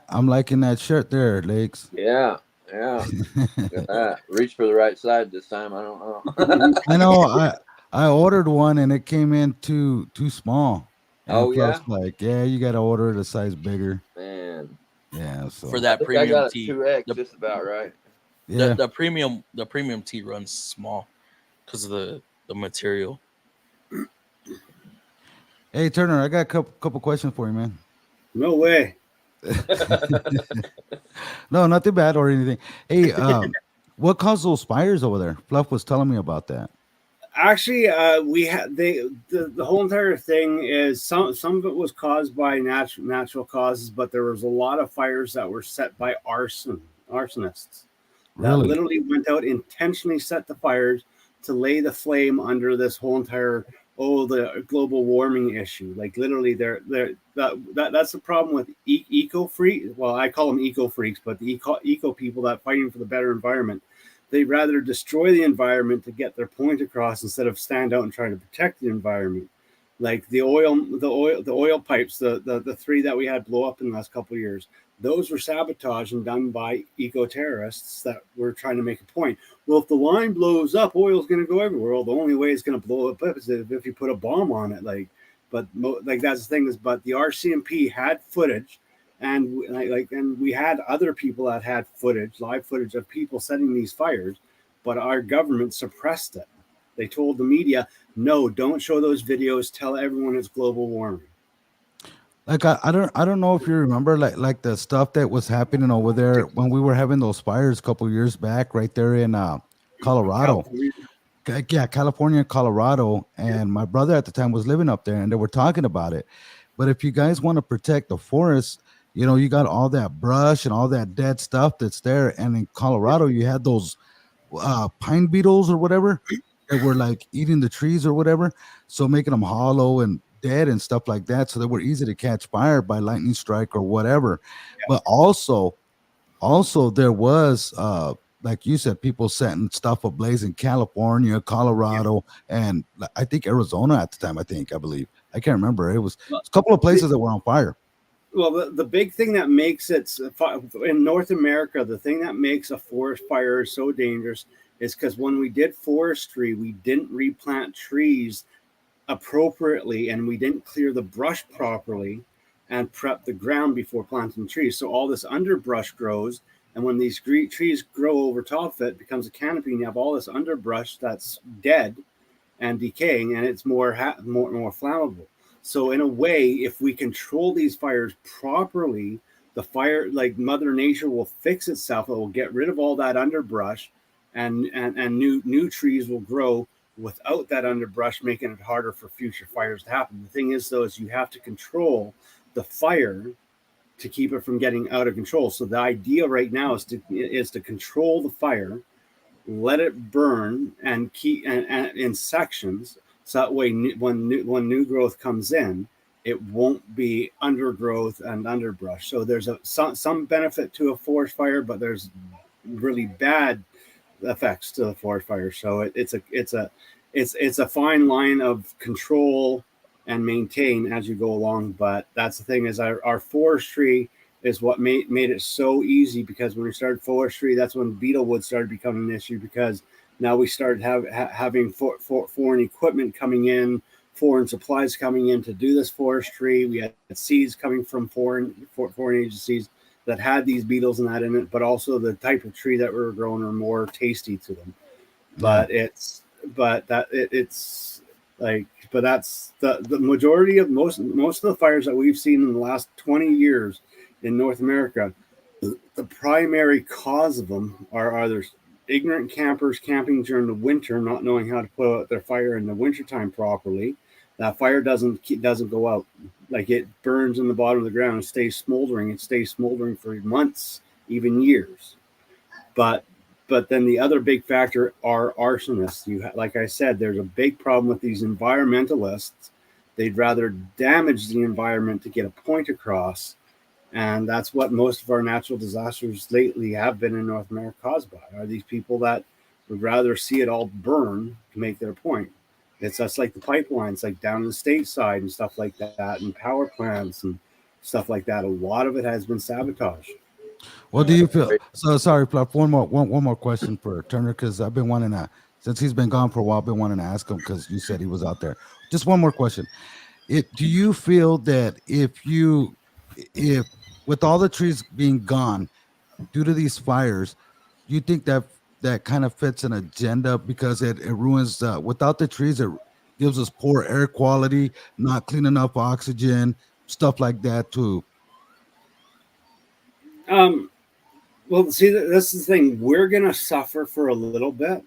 I'm liking that shirt there, Lakes. Yeah. Look at that. Reach for the right side this time. I don't know. I know I ordered one and it came in too small. And Oh, Fluff's yeah? like, yeah, you gotta order it a size bigger. Man. Yeah, so For I that think I premium got a tee. 2X just about right. yeah. The premium tee runs small because of the material. Hey Turner, I got a couple questions for you, man. No way. No, nothing bad or anything. Hey, what caused those fires over there? Fluff was telling me about that. Actually, we had the whole entire thing is some of it was caused by natural causes, but there was a lot of fires that were set by arsonists that Really? literally went out intentionally set the fires to lay the flame under this whole entire the global warming issue. Like literally, that's the problem with eco freak. Well, I call them eco freaks, but the eco people that fighting for the better environment. They'd rather destroy the environment to get their point across instead of stand out and try to protect the environment. Like the oil pipes, the three that we had blow up in the last couple of years, those were sabotaged and done by eco-terrorists that were trying to make a point. Well, if the line blows up, oil's going to go everywhere. Well, the only way it's going to blow up is if you put a bomb on it. But that's the thing is, but the RCMP had footage. And and we had other people that had live footage of people setting these fires, but our government suppressed it. They told the media, no, don't show those videos. Tell everyone it's global warming. Like I don't know if you remember like the stuff that was happening over there when we were having those fires a couple years back, right there in Colorado. California. Yeah, California, Colorado, and my brother at the time was living up there, and they were talking about it. But if you guys want to protect the forest, you got all that brush and all that dead stuff that's there, and in Colorado, you had those pine beetles or whatever that were like eating the trees or whatever, so making them hollow and dead and stuff like that, so they were easy to catch fire by lightning strike or whatever. But also there was like you said, people setting stuff ablaze in California, Colorado, and I think Arizona at the time. I believe, I can't remember. It was a couple of places that were on fire. Well, the big thing that makes it in North America, the thing that makes a forest fire so dangerous is because when we did forestry, we didn't replant trees appropriately, and we didn't clear the brush properly and prep the ground before planting trees. So all this underbrush grows, and when these trees grow over top of it, it becomes a canopy, and you have all this underbrush that's dead and decaying, and it's more flammable. So in a way, if we control these fires properly, the fire, like Mother Nature, will fix itself. It will get rid of all that underbrush, and new trees will grow without that underbrush, making it harder for future fires to happen. The thing is, though, is you have to control the fire to keep it from getting out of control. So the idea right now is to control the fire, let it burn, and keep and in sections. So that way, when new growth comes in, it won't be undergrowth and underbrush. So there's some benefit to a forest fire, but there's really bad effects to the forest fire. So it's a fine line of control and maintain as you go along. But that's the thing is our forestry is what made it so easy, because when we started forestry, that's when beetlewood started becoming an issue, because now we started having foreign equipment coming in, foreign supplies coming in to do this forestry. We had seeds coming from foreign agencies that had these beetles and that in it, but also the type of tree that we were growing are more tasty to them. But it's like, but that's the majority of most of the fires that we've seen in the last 20 years in North America. The primary cause of them are there's ignorant campers camping during the winter, not knowing how to put out their fire in the wintertime properly. That fire doesn't go out. Like, it burns in the bottom of the ground and stays smoldering. It stays smoldering for months, even years. But then the other big factor are arsonists. Like I said, there's a big problem with these environmentalists. They'd rather damage the environment to get a point across. And that's what most of our natural disasters lately have been in North America caused by, are these people that would rather see it all burn to make their point. It's just like the pipelines, like down in the state side and stuff like that, and power plants and stuff like that. A lot of it has been sabotaged. What do you feel? So sorry, Fluff. One more question for Turner, because I've been wanting to, since he's been gone for a while, I've been wanting to ask him, because you said he was out there. Just one more question. Do you feel that if with all the trees being gone due to these fires, you think that kind of fits an agenda, because it ruins without the trees, it gives us poor air quality, not clean enough oxygen, stuff like that too? Well, see, this is the thing. We're going to suffer for a little bit,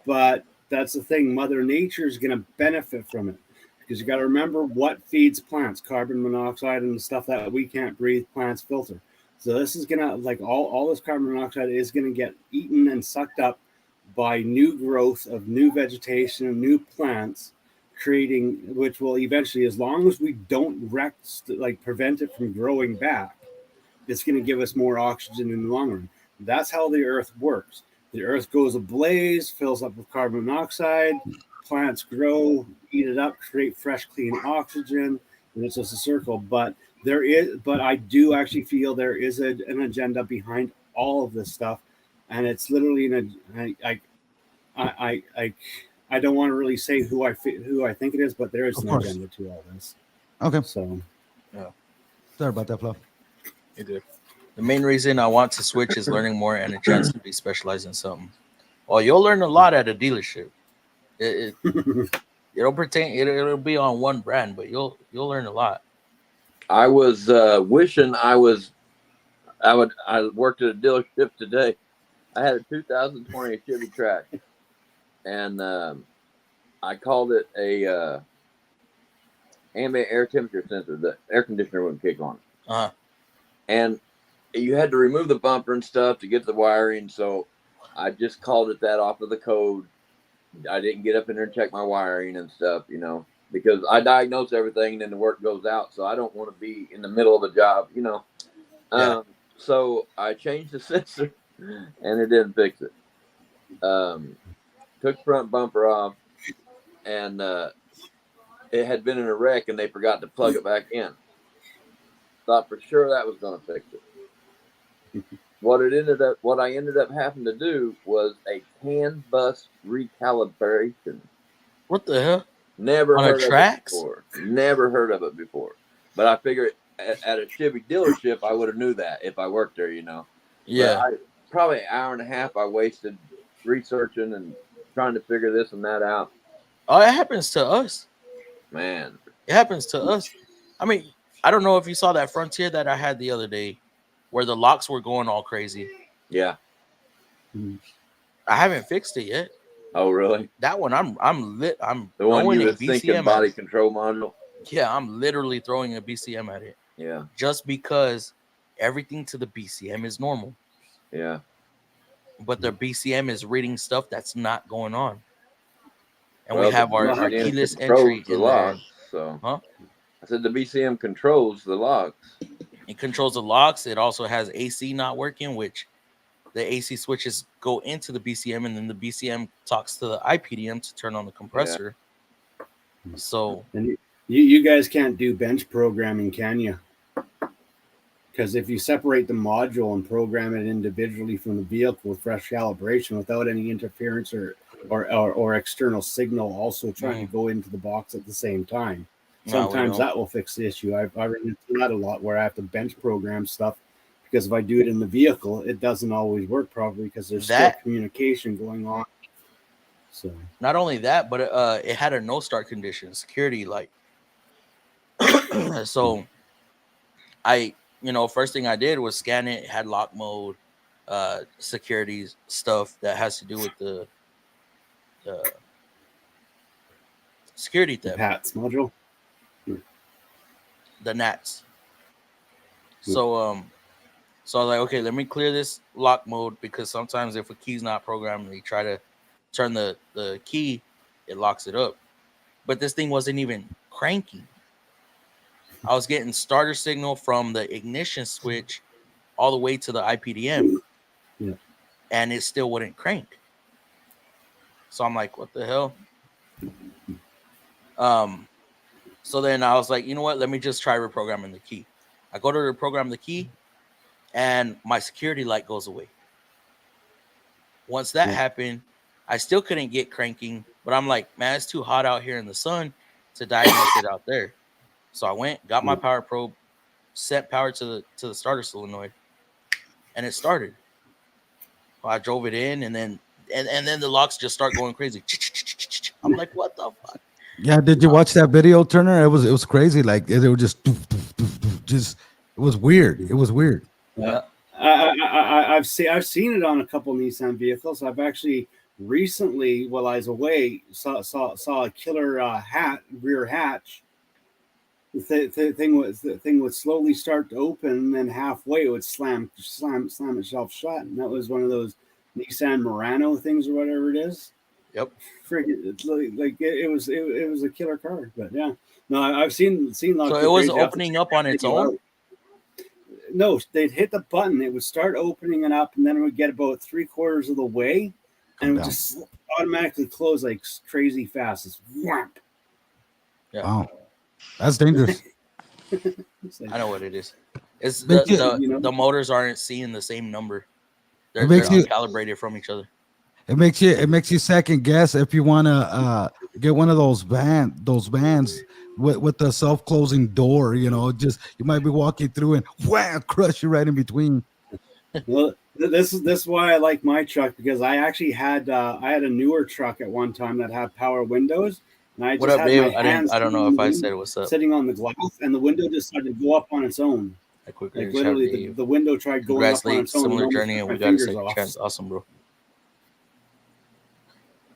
but that's the thing. Mother Nature is going to benefit from it, because you got to remember what feeds plants: carbon monoxide and the stuff that we can't breathe, plants filter. So this is going to, like, all this carbon monoxide is going to get eaten and sucked up by new growth of new vegetation and new plants, creating, which will eventually, as long as we don't prevent it from growing back, it's going to give us more oxygen in the long run. That's how the earth works. The earth goes ablaze, fills up with carbon monoxide, plants grow, eat it up, create fresh, clean oxygen, and it's just a circle. But I do actually feel there is an agenda behind all of this stuff, and it's literally I don't want to really say who I think it is, but there is an agenda to all this. Okay. So, yeah. Sorry about that, Fluff. You do. The main reason I want to switch is learning more and a chance to be specialized in something. Well, you'll learn a lot at a dealership. It'll pertain. It'll be on one brand, but you'll learn a lot. I was wishing I worked at a dealership today. I had a 2020 Chevy Trax, and I called it a ambient air temperature sensor. The air conditioner wouldn't kick on. And you had to remove the bumper and stuff to get the wiring. So I just called it that off of the code. I didn't get up in there and check my wiring and stuff, because I diagnose everything and then the work goes out. So I don't want to be in the middle of a job, Yeah. So I changed the sensor and it didn't fix it. Took front bumper off, and it had been in a wreck and they forgot to plug it back in. Thought for sure that was going to fix it. What I ended up having to do was a CAN bus recalibration. What the hell? Never on heard a of Trax? it before. Never heard of it before. But I figured at a Chevy dealership, I would have knew that if I worked there, Yeah. But probably an hour and a half I wasted researching and trying to figure this and that out. Oh, it happens to us. Man. It happens to us. I mean, I don't know if you saw that Frontier that I had the other day, where the locks were going all crazy. Yeah. I haven't fixed it yet. Oh, really? That one, I'm lit. I'm the one throwing you a was thinking BCM body at it. control module. Yeah, I'm literally throwing a BCM at it. Yeah. Just because everything to the BCM is normal. Yeah. But the BCM is reading stuff that's not going on. And well, we have our keyless entry in there. So, huh? I said the BCM controls the locks. It controls the locks. It also has AC not working, which the AC switches go into the BCM, and then the BCM talks to the IPDM to turn on the compressor. So, and you guys can't do bench programming, can you? Because if you separate the module and program it individually from the vehicle with fresh calibration without any interference or external signal also trying to go into the box at the same time, sometimes that will fix the issue. I've run into that a lot where I have to bench program stuff because if I do it in the vehicle, it doesn't always work properly because there's still communication going on. So not only that, but it had a no start condition, security light. So first thing I did was scan it. It had lock mode, security stuff that has to do with the security theft. The PATS module. The NATs. So I was like, okay, let me clear this lock mode because sometimes if a key's not programmed, they try to turn the key, it locks it up. But this thing wasn't even cranking. I was getting starter signal from the ignition switch all the way to the IPDM, and it still wouldn't crank. So I'm like, what the hell? So then I was like, you know what? Let me just try reprogramming the key. I go to reprogram the key, and my security light goes away. Once that happened, I still couldn't get cranking, but I'm like, man, it's too hot out here in the sun to diagnose it out there. So I went, got my power probe, set power to the starter solenoid, and it started. I drove it in, and then the locks just start going crazy. I'm like, what the fuck? Yeah, did you watch that video, Turner? It was crazy. Like they were just it was weird. It was weird. Yeah. I've seen it on a couple Nissan vehicles. I've actually recently, while I was away, saw a killer rear hatch. The thing would slowly start to open, and then halfway it would slam itself shut. And that was one of those Nissan Murano things or whatever it is. Yep. It's like it was a killer car. But yeah, no, I've seen lots. So it was opening up on its own. No, they'd hit the button, it would start opening it up, and then it would get about 3/4 of the way, and it would just automatically close like crazy fast. It's whap. Yeah. Wow, that's dangerous. I know what it is. It's the motors aren't seeing the same number. They're uncalibrated from each other. It makes you second guess if you want to get one of those vans with the self-closing door. Just you might be walking through and wham, crush you right in between. Well, this is why I like my truck, because I actually had a newer truck at one time that had power windows, and I just what up, had babe? my hands I don't know if I said what's up. Sitting on the glass, and the window just started to go up on its own. Like literally, the window tried going up on its own. Similar journey, and we got a second chance. Awesome, bro.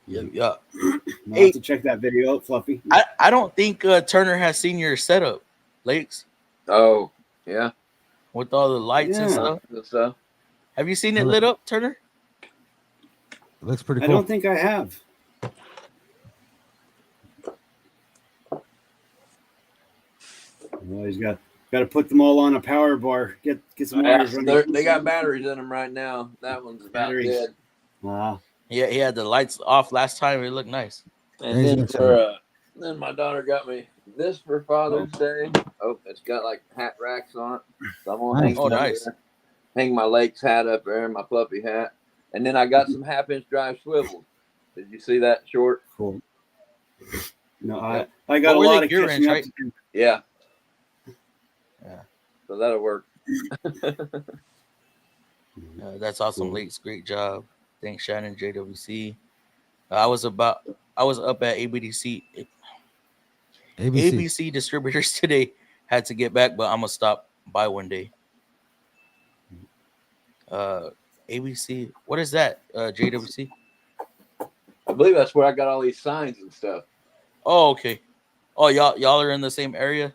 Yeah. I'll have to check that video out, Fluffy. I don't think Turner has seen your setup, Lakes. Oh, yeah. With all the lights and stuff. Have you seen it lit up, Turner? It looks pretty cool. I don't think I have. Well, he's got to put them all on a power bar. Get some wires running. They got batteries in them right now. That one's about dead. Wow. Yeah, he had the lights off last time. It looked nice. And then my daughter got me this for Father's Day. Oh, it's got like hat racks on it. So I'm gonna hang my Lakes hat up there, my Fluffy hat. And then I got some 1/2-inch drive swivels. Did you see that short? Cool. No, I got a lot of gear wrench, right? Yeah. Yeah. So that'll work. That's awesome, Lakes. Great job. Thanks, Shannon, JWC. I was up at ABC distributors today. Had to get back, but I'm gonna stop by one day. ABC, what is that? JWC. I believe that's where I got all these signs and stuff. Oh, okay. Oh, y'all are in the same area.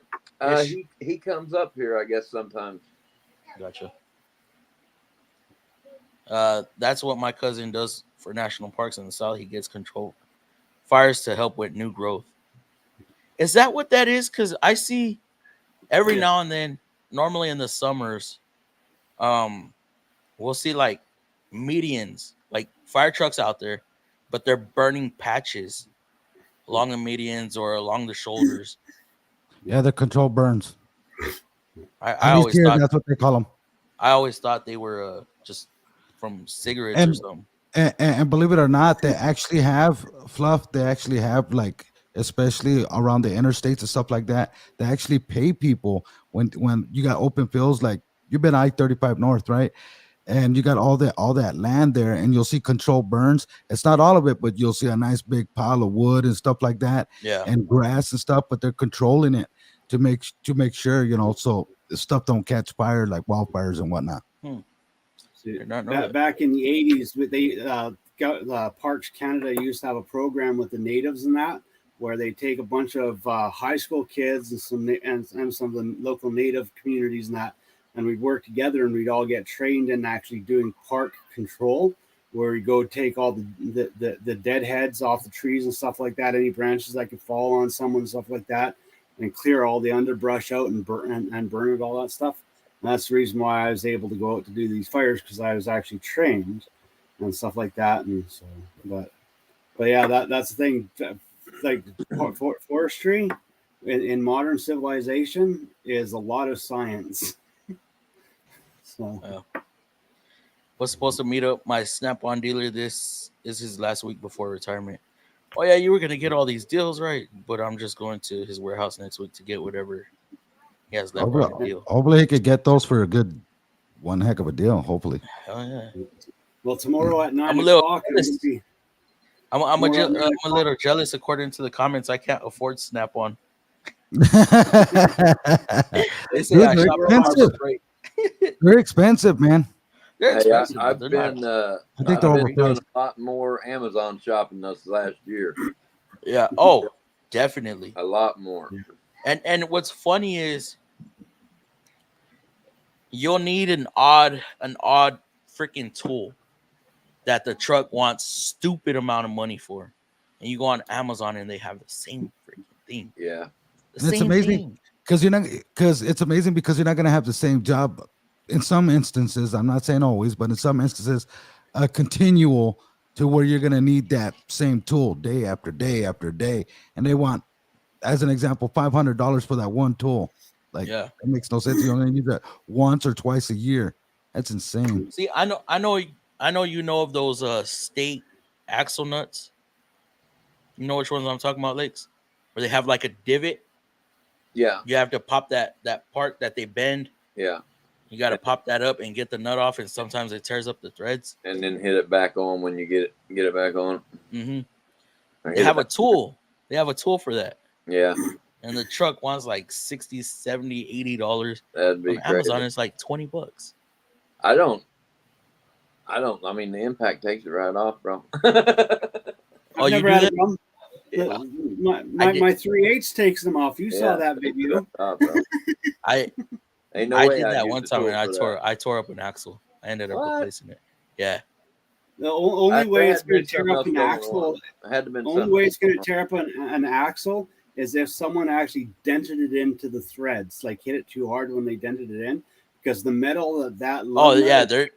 He comes up here, I guess, sometimes. Gotcha. That's what my cousin does for national parks in the South. He gets control fires to help with new growth. Is that what that is? Because I see every now and then, normally in the summers, we'll see like medians, like fire trucks out there, but they're burning patches along the medians or along the shoulders. Yeah, the controlled burns. I At least always here, thought that's what they call them. I always thought they were just from cigarettes or And, something. and believe it or not, they actually have fluff. They actually have, like, especially around the interstates and stuff like that. They actually pay people when you got open fields, like you've been I-35 North, right? And you got all that land there, and you'll see controlled burns. It's not all of it, but you'll see a nice big pile of wood and stuff like that, Yeah. and grass and stuff. But they're controlling it to make sure, so the stuff don't catch fire like wildfires and whatnot. Did not know that. Back in the 80s, they Parks Canada used to have a program with the natives and that, where they take a bunch of high school kids and some of the local native communities and that, and we'd work together and we'd all get trained in actually doing park control, where we go take all the dead heads off the trees and stuff like that, any branches that could fall on someone, stuff like that, and clear all the underbrush out and burn it, all that stuff. And that's the reason why I was able to go out to do these fires, because I was actually trained and stuff like that. And so, but yeah, that's the thing. Like forestry in modern civilization is a lot of science. So, was supposed to meet up my Snap-on dealer. This is his last week before retirement. Oh yeah, you were gonna get all these deals, right? But I'm just going to his warehouse next week to get whatever he has left on the deal. Hopefully he could get those for a good one heck of a deal. Hopefully. Hell yeah. Well, tomorrow at 9 I'm a little o'clock, I'm a little jealous. According to the comments, I can't afford Snap-on. They say Dude, I they're shop at expensive. Harbor Freight. They're expensive, man. They're Hey, expensive. I've but been they're not. I think they're I've been doing overpriced. a lot more Amazon shopping this last year. Yeah. Oh, definitely. A lot more. And what's funny is you'll need an odd freaking tool that the truck wants stupid amount of money for, and you go on Amazon and they have the same freaking thing. Yeah. And it's amazing because it's amazing because you're not going to have the same job in some instances. I'm not saying always, but in some instances, a continual to where you're going to need that same tool day after day after day. And they want, as an example, $500 for that one tool. Like, Yeah. it makes no sense. You only need that once or twice a year. That's insane. See, I know you know of those state axle nuts. You know which ones I'm talking about, Lakes? Where they have like a divot. Yeah. You have to pop that part that they bend. Yeah. You got to pop that up and get the nut off, and sometimes it tears up the threads. And then hit it back on when you get it back on. Mm-hmm. They have a tool. They have a tool for that. Yeah. And the truck wants like $60, $70, $80. That'd be On Amazon, crazy. it's like $20. I mean, the impact takes it right off, bro. Oh, you never do had that? a problem. Yeah. My 3/8 takes them off. You saw that video. Oh, bro. I Ain't no I way did I'd that use one the time, tool and for I tore up an axle. I ended up What? replacing it. Yeah. The only way it's going to tear up an axle, Had to been the only something way it's going to else tear up an axle is if someone actually dented it into the threads, like hit it too hard when they dented it in, because the metal of that. Oh yeah, they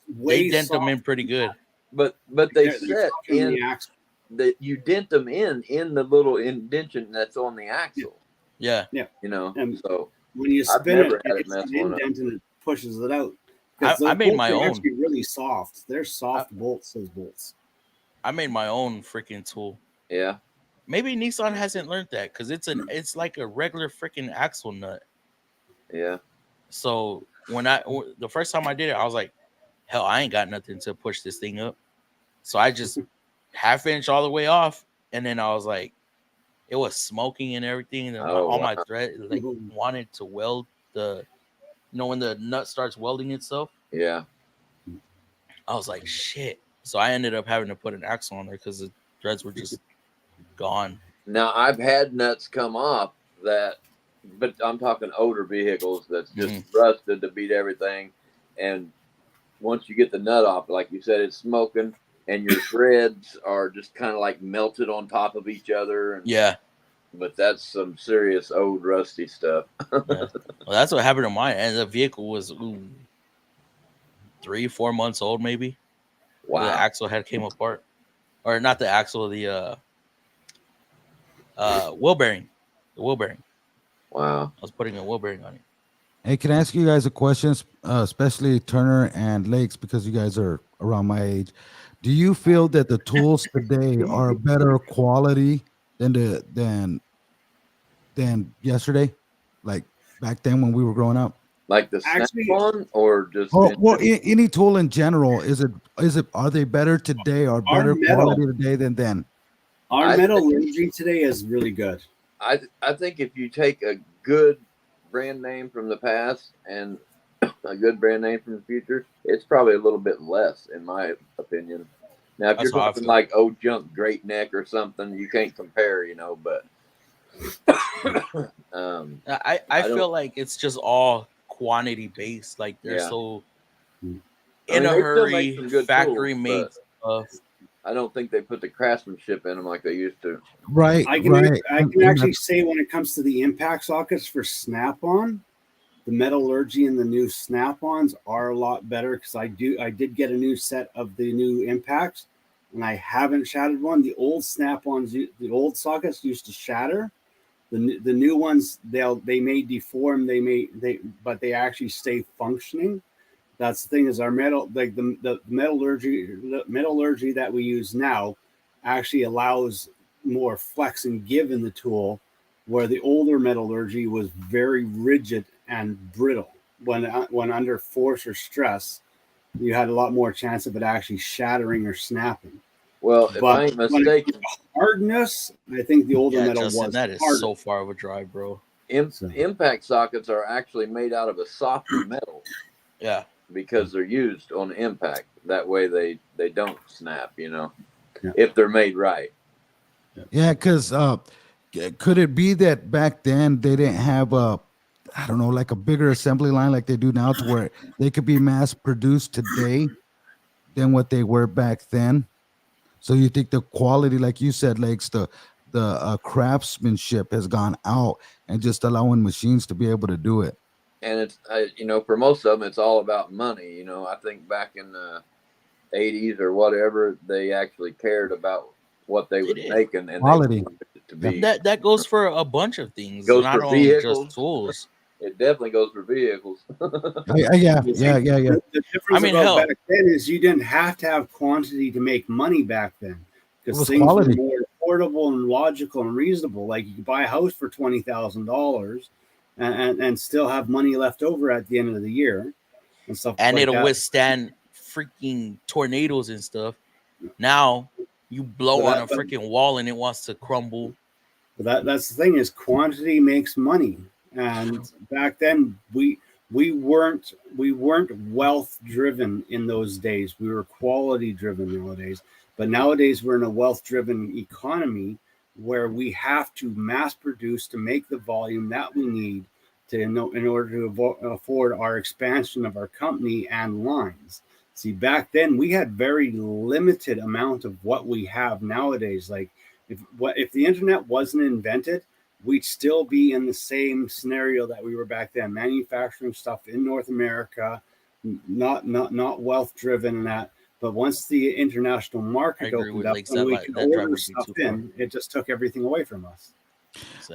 they dent them in pretty good. But they They're set softer than in the axle. that you dent them in the little indention that's on the axle. Yeah. You know, And so when you I've spin never it, had it it's mess an one up. indent and it pushes it out. I Those made bolts my are own. actually really soft. They're soft bolts. Those bolts. I made my own freaking tool. Yeah. Maybe Nissan hasn't learned that because it's like a regular freaking axle nut. Yeah. So the first time I did it, I was like, hell, I ain't got nothing to push this thing up. So I just half inch all the way off, and then I was like, it was smoking and everything, and all my thread like wanted to weld the, when the nut starts welding itself. Yeah. I was like, shit. So I ended up having to put an axle on there because the threads were just gone. Now I've had nuts come off but I'm talking older vehicles that's just rusted to beat everything. And once you get the nut off, like you said, it's smoking and your threads are just kind of like melted on top of each other. And, yeah. But that's some serious old rusty stuff. Yeah. Well, that's what happened to mine. And the vehicle was 3-4 months old, maybe. where the Wow. axle head came apart, or not the axle, the wheel bearing, the wheel bearing. Wow. I was putting a wheel bearing on it. Hey, can I ask you guys a question, especially Turner and Lakes, because you guys are around my age? Do you feel that the tools today are better quality than than yesterday, like back then when we were growing up? Like the Actually, snap-on, or just Oh, in well, any tool in general, are they better today or our better metal, quality today than then? our I think metallurgy today is really good. I think if you take a good brand name from the past and a good brand name from the future, it's probably a little bit less, in my opinion. Now, if That's you're how I talking feel. like old junk Great Neck or something, you can't compare, but I I feel don't. like it's just all quantity based. Like they're Yeah, so I in mean a they still make hurry, some good tools, factory made but stuff. I don't think they put the craftsmanship in them like they used to. Right, I can right. I can actually say when it comes to the impact sockets for Snap-on, the metallurgy and the new Snap-ons are a lot better because I did get a new set of the new impacts, and I haven't shattered one. The old Snap-ons, the old sockets used to shatter. The new ones they may deform, but they actually stay functioning. That's the thing is our metal, like the metallurgy that we use now actually allows more flex and give in the tool, where the older metallurgy was very rigid and brittle. When under force or stress, you had a lot more chance of it actually shattering or snapping. Well, if But I ain't when it comes mistaken, to hardness, I think the older Yeah, metal Justin, was that is harder. so far of a drive, bro. So, impact sockets are actually made out of a softer metal Yeah, because they're used on impact. That way they don't snap, yeah. if they're made right. Yeah, because could it be that back then they didn't have I don't know, like a bigger assembly line like they do now, to where they could be mass produced today than what they were back then? So you think the quality, like you said, Lakes, the craftsmanship has gone out and just allowing machines to be able to do it. And it's for most of them it's all about money. I think back in the 80s or whatever, they actually cared about what they they was did. making, and they Quality. wanted it to Yep. be. That goes for a bunch of things, Goes not for only just vehicles. tools. It definitely goes for vehicles. Yeah. The I difference mean, about back hell, then is you didn't have to have quantity to make money back then, It because was things were quality. more affordable and logical and reasonable. Like you could buy a house for $20,000 and still have money left over at the end of the year and stuff and like it'll that. withstand freaking tornadoes and stuff. Now you blow But on a that, but, freaking wall and it wants to crumble. but that's the thing is quantity makes money. And back then we weren't wealth driven in those days. We were quality driven nowadays. But nowadays we're in a wealth driven economy where we have to mass produce to make the volume that we need to in order to afford our expansion of our company and lines. See, back then we had very limited amount of what we have nowadays. Like if the internet wasn't invented, we'd still be in the same scenario that we were back then, manufacturing stuff in North America, not wealth driven and that. But once the international I market agree opened with up Lakes and we that could that drive order would be stuff too far. in, it just took everything away from us.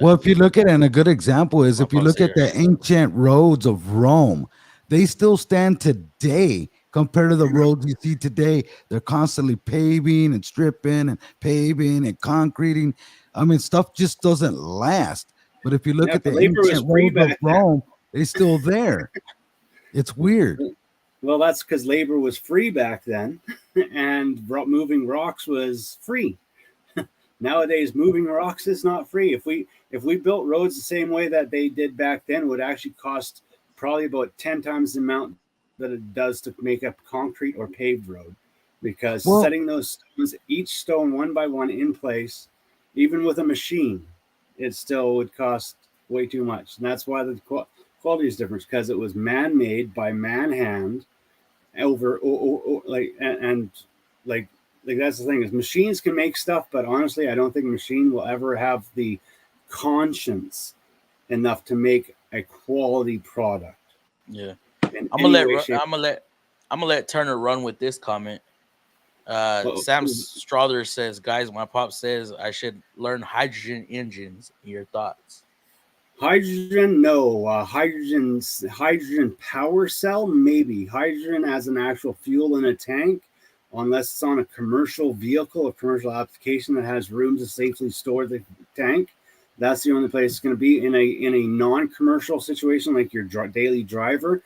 Well, if Exactly. you look at it, and a good example is My if you pops look at here. the ancient roads of Rome, they still stand today compared to the roads you see today. They're constantly paving and stripping and paving and concreting. I mean, stuff just doesn't last. But if you look Yeah, at but the labor was ancient free roads of back then. Rome, they're still there. It's weird. Well, that's because labor was free back then, and moving rocks was free. Nowadays, moving rocks is not free. If we built roads the same way that they did back then, it would actually cost probably about 10 times the amount that it does to make a concrete or paved road, because Well, setting those stones, each stone one by one in place, even with a machine, it still would cost way too much. And that's why the quality is different, because it was man-made by man hand over like and like that's the thing is machines can make stuff, but honestly I don't think a machine will ever have the conscience enough to make a quality product Yeah. in I'm gonna any let way, Ru- shape. I'm gonna let Turner run with this comment. Sam Strother says, guys, my pop says I should learn hydrogen engines. Your thoughts? Hydrogen, no. Hydrogen power cell, maybe. Hydrogen as an actual fuel in a tank, unless it's on a commercial vehicle, a commercial application that has room to safely store the tank. That's the only place it's going to be. In a non-commercial situation like your daily driver,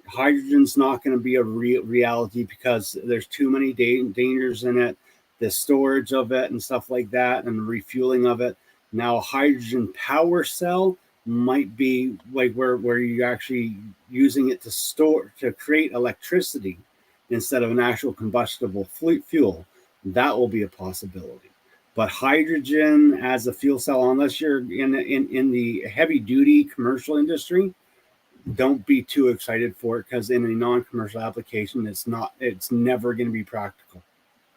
hydrogen's not going to be a reality because there's too many dangers in it, the storage of it and stuff like that, and the refueling of it. Now, a hydrogen power cell might be like where you're actually using it to create electricity instead of an actual combustible fuel. That will be a possibility. But hydrogen as a fuel cell, unless you're in the heavy duty commercial industry, don't be too excited for it, because in a non-commercial application, it's never going to be practical.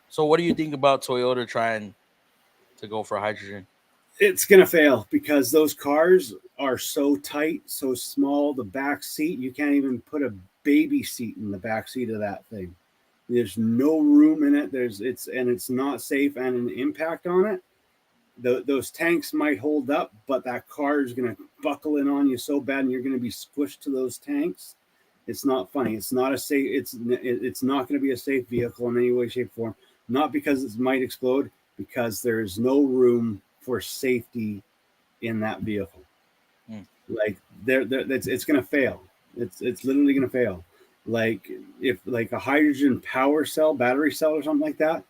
So what do you think about Toyota trying to go for hydrogen? It's going to fail because those cars are so tight, so small. The back seat, you can't even put a baby seat in the back seat of that thing. There's no room in it. It's not safe, and an impact on it. Those tanks might hold up, but that car is going to buckle in on you so bad, and you're going to be squished to those tanks. It's not funny. It's not a safe. It's not going to be a safe vehicle in any way, shape, or form. Not because it might explode, because there is no room for safety in that vehicle. Like it's going to fail. It's literally going to fail. Like if a hydrogen power cell, battery cell, or something like that.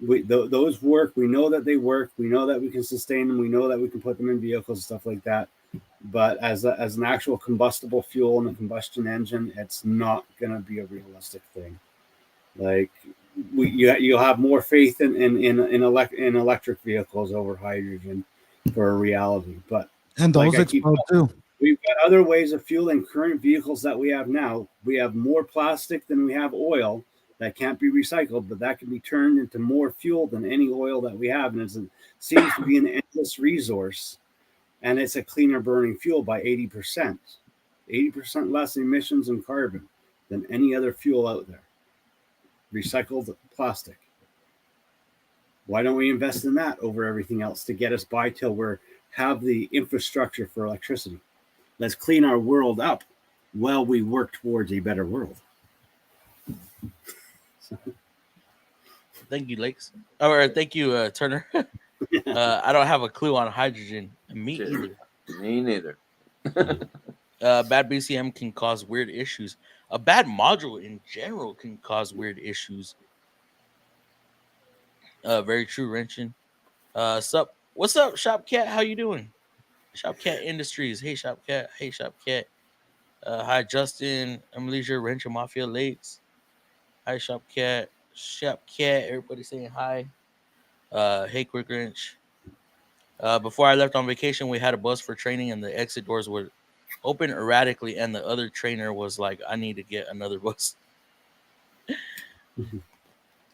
Those work. We know that they work. We know that we can sustain them. We know that we can put them in vehicles and stuff like that. But as an actual combustible fuel in a combustion engine, it's not going to be a realistic thing. Like you'll have more faith in electric vehicles over hydrogen for a reality. But and those explode too. We've got other ways of fueling current vehicles that we have now. We have more plastic than we have oil. That can't be recycled, but that can be turned into more fuel than any oil that we have. And it seems to be an endless resource. And it's a cleaner burning fuel by 80%. 80% less emissions and carbon than any other fuel out there. Recycled plastic. Why don't we invest in that over everything else to get us by till we have the infrastructure for electricity? Let's clean our world up while we work towards a better world. Thank you, Lakes. Or thank you, Turner. I don't have a clue on hydrogen. Me either. Me neither. Bad BCM can cause weird issues. A bad module in general can cause weird issues. Very true, Wrenching. What's up, Shopcat? How you doing? Shopcat Industries. Hey, Shopcat. Hey, Shopcat. Hi, Justin. Amnesia, Wrench and Mafia Lakes. Hi, Shopcat. Shopcat. Everybody saying hi. Hey, Quick Wrench. Before I left on vacation, we had a bus for training, and the exit doors were open erratically, and the other trainer was like, I need to get another bus.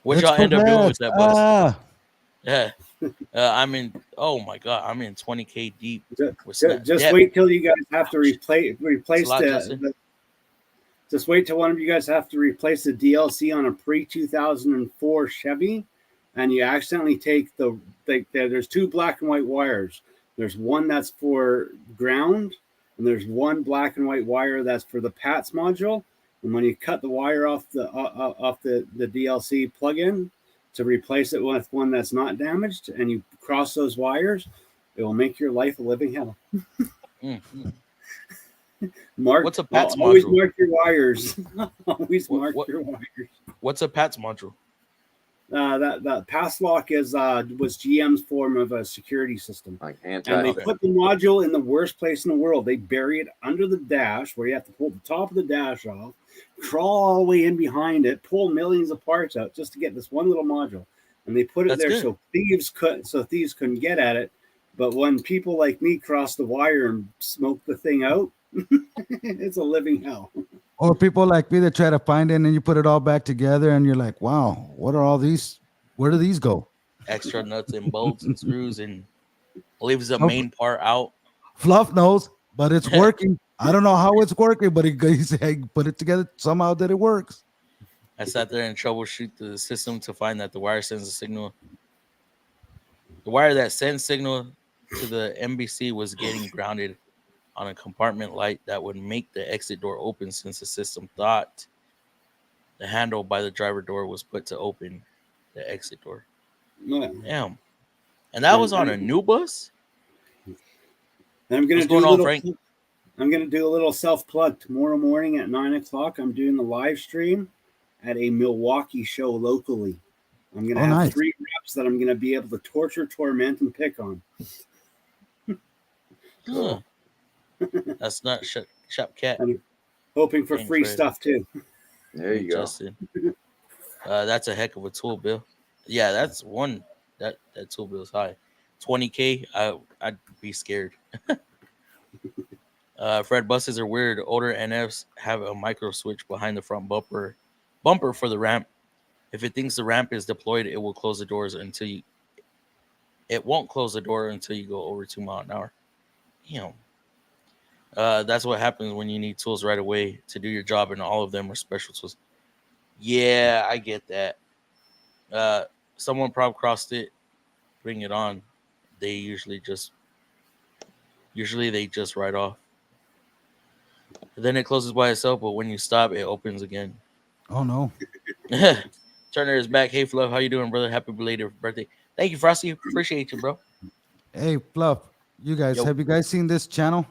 What y'all end up doing with that bus? Yeah. I'm in 20K deep. Just wait till you guys have to replace just wait till one of you guys have to replace the DLC on a pre-2004 Chevy, and you accidentally take there's two black and white wires. There's one that's for ground, and there's one black and white wire that's for the PATS module. And when you cut the wire off the DLC plug-in to replace it with one that's not damaged, and you cross those wires, it will make your life a living hell. Mm-hmm. What's a PATS module? Always mark your wires. Always mark your wires. What's a PATS module? That pass lock was GM's form of a security system. And they put the module in the worst place in the world. They bury it under the dash, where you have to pull the top of the dash off, crawl all the way in behind it, pull millions of parts out just to get this one little module. And they put it there so thieves couldn't get at it. But when people like me cross the wire and smoke the thing out, it's a living hell. Or people like me that try to find it, and then you put it all back together, and you're like, wow, what are all these? Where do these go? Extra nuts and bolts and screws, and leaves the main part out. Fluff knows, but it's working. I don't know how it's working, but he said, hey, put it together somehow that it works. I sat there and troubleshoot the system to find that the wire sends a signal. The wire that sends signal to the MBC was getting grounded on a compartment light that would make the exit door open, since the system thought the handle by the driver door was put to open the exit door. No. Damn. And that was on a new bus? And I'm gonna What's do going a on, little. Frank? I'm gonna do a little self plug tomorrow morning at 9:00. I'm doing the live stream at a Milwaukee show locally. I'm gonna have nice. 3 reps that I'm gonna be able to torture, torment, and pick on. Huh. That's not Shop Cat. I'm hoping for Thanks, free Fred. stuff too. There you go. Justin. That's a heck of a tool bill. Yeah, that's one. That tool bill is high. $20K. I'd be scared. Fred, buses are weird. Older NFs have a micro switch behind the front bumper for the ramp. If it thinks the ramp is deployed, it will close the doors until you. It won't close the door until you go over 2 miles an hour. That's what happens when you need tools right away to do your job, and all of them are special tools. Yeah, I get that. Someone prop crossed it, bring it on. They usually just write off. Then it closes by itself, but when you stop, it opens again. Oh no. Turner is back. Hey, Fluff, how you doing, brother? Happy belated birthday. Thank you, Frosty. Appreciate you, bro. Hey, Fluff, you guys, Yo. have you guys seen this channel?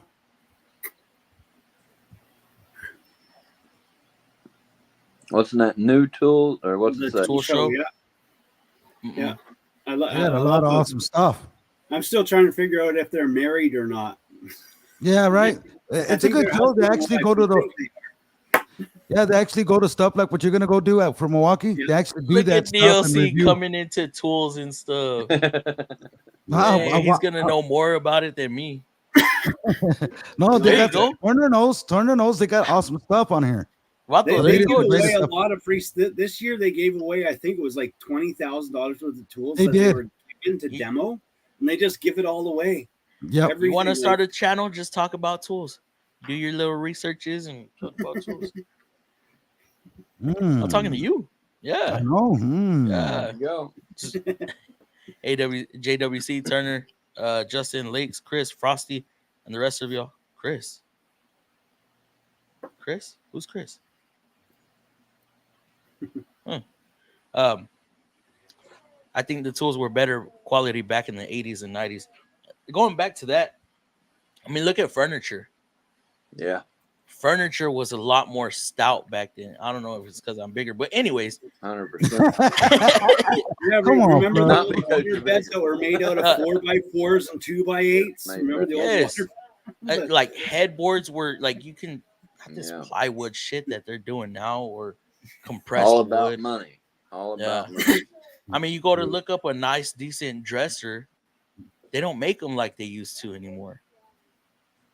What's that new tool or what's The that? Tool show? Yeah, Mm-mm. yeah. I They had a lot of awesome stuff. I'm still trying to figure out if they're married or not. Yeah, right. I It's a think good they're show. They husband actually and go to wife. the they actually go to stuff like what you're gonna go do out for Milwaukee. Yeah. They actually do Look that at stuff and DLC review. coming into tools and stuff. Wow, Man, he's gonna know more about it than me. No, they There you got Turner knows. They got awesome stuff on here. Vato, there They you gave go. great away a stuff. lot of free. This year they gave away, I think it was like $20,000 worth of tools They that did. they were given to demo, and they just give it all away. Yep. You want to Everything, start a channel? Just talk about tools. Do your little researches and talk about tools. I'm talking to you. I Yeah. know. Yeah. There you go. Just JWC, Turner, Justin, Lakes, Chris, Frosty, and the rest of y'all. Chris? Who's Chris? I think the tools were better quality back in the 80s and 90s. Going back to that, I mean, look at furniture. Yeah. Furniture was a lot more stout back then. I don't know if it's because I'm bigger, but anyways, 100%. Yeah, Come on, remember bro. those water beds that were made out of 4x4s and 2x8s? Remember the old Yes. water? like headboards were like you can have this Yeah. plywood shit that they're doing now, or compressed All about wood. money. All Yeah. about money. I mean, you go to look up a nice, decent dresser, they don't make them like they used to anymore.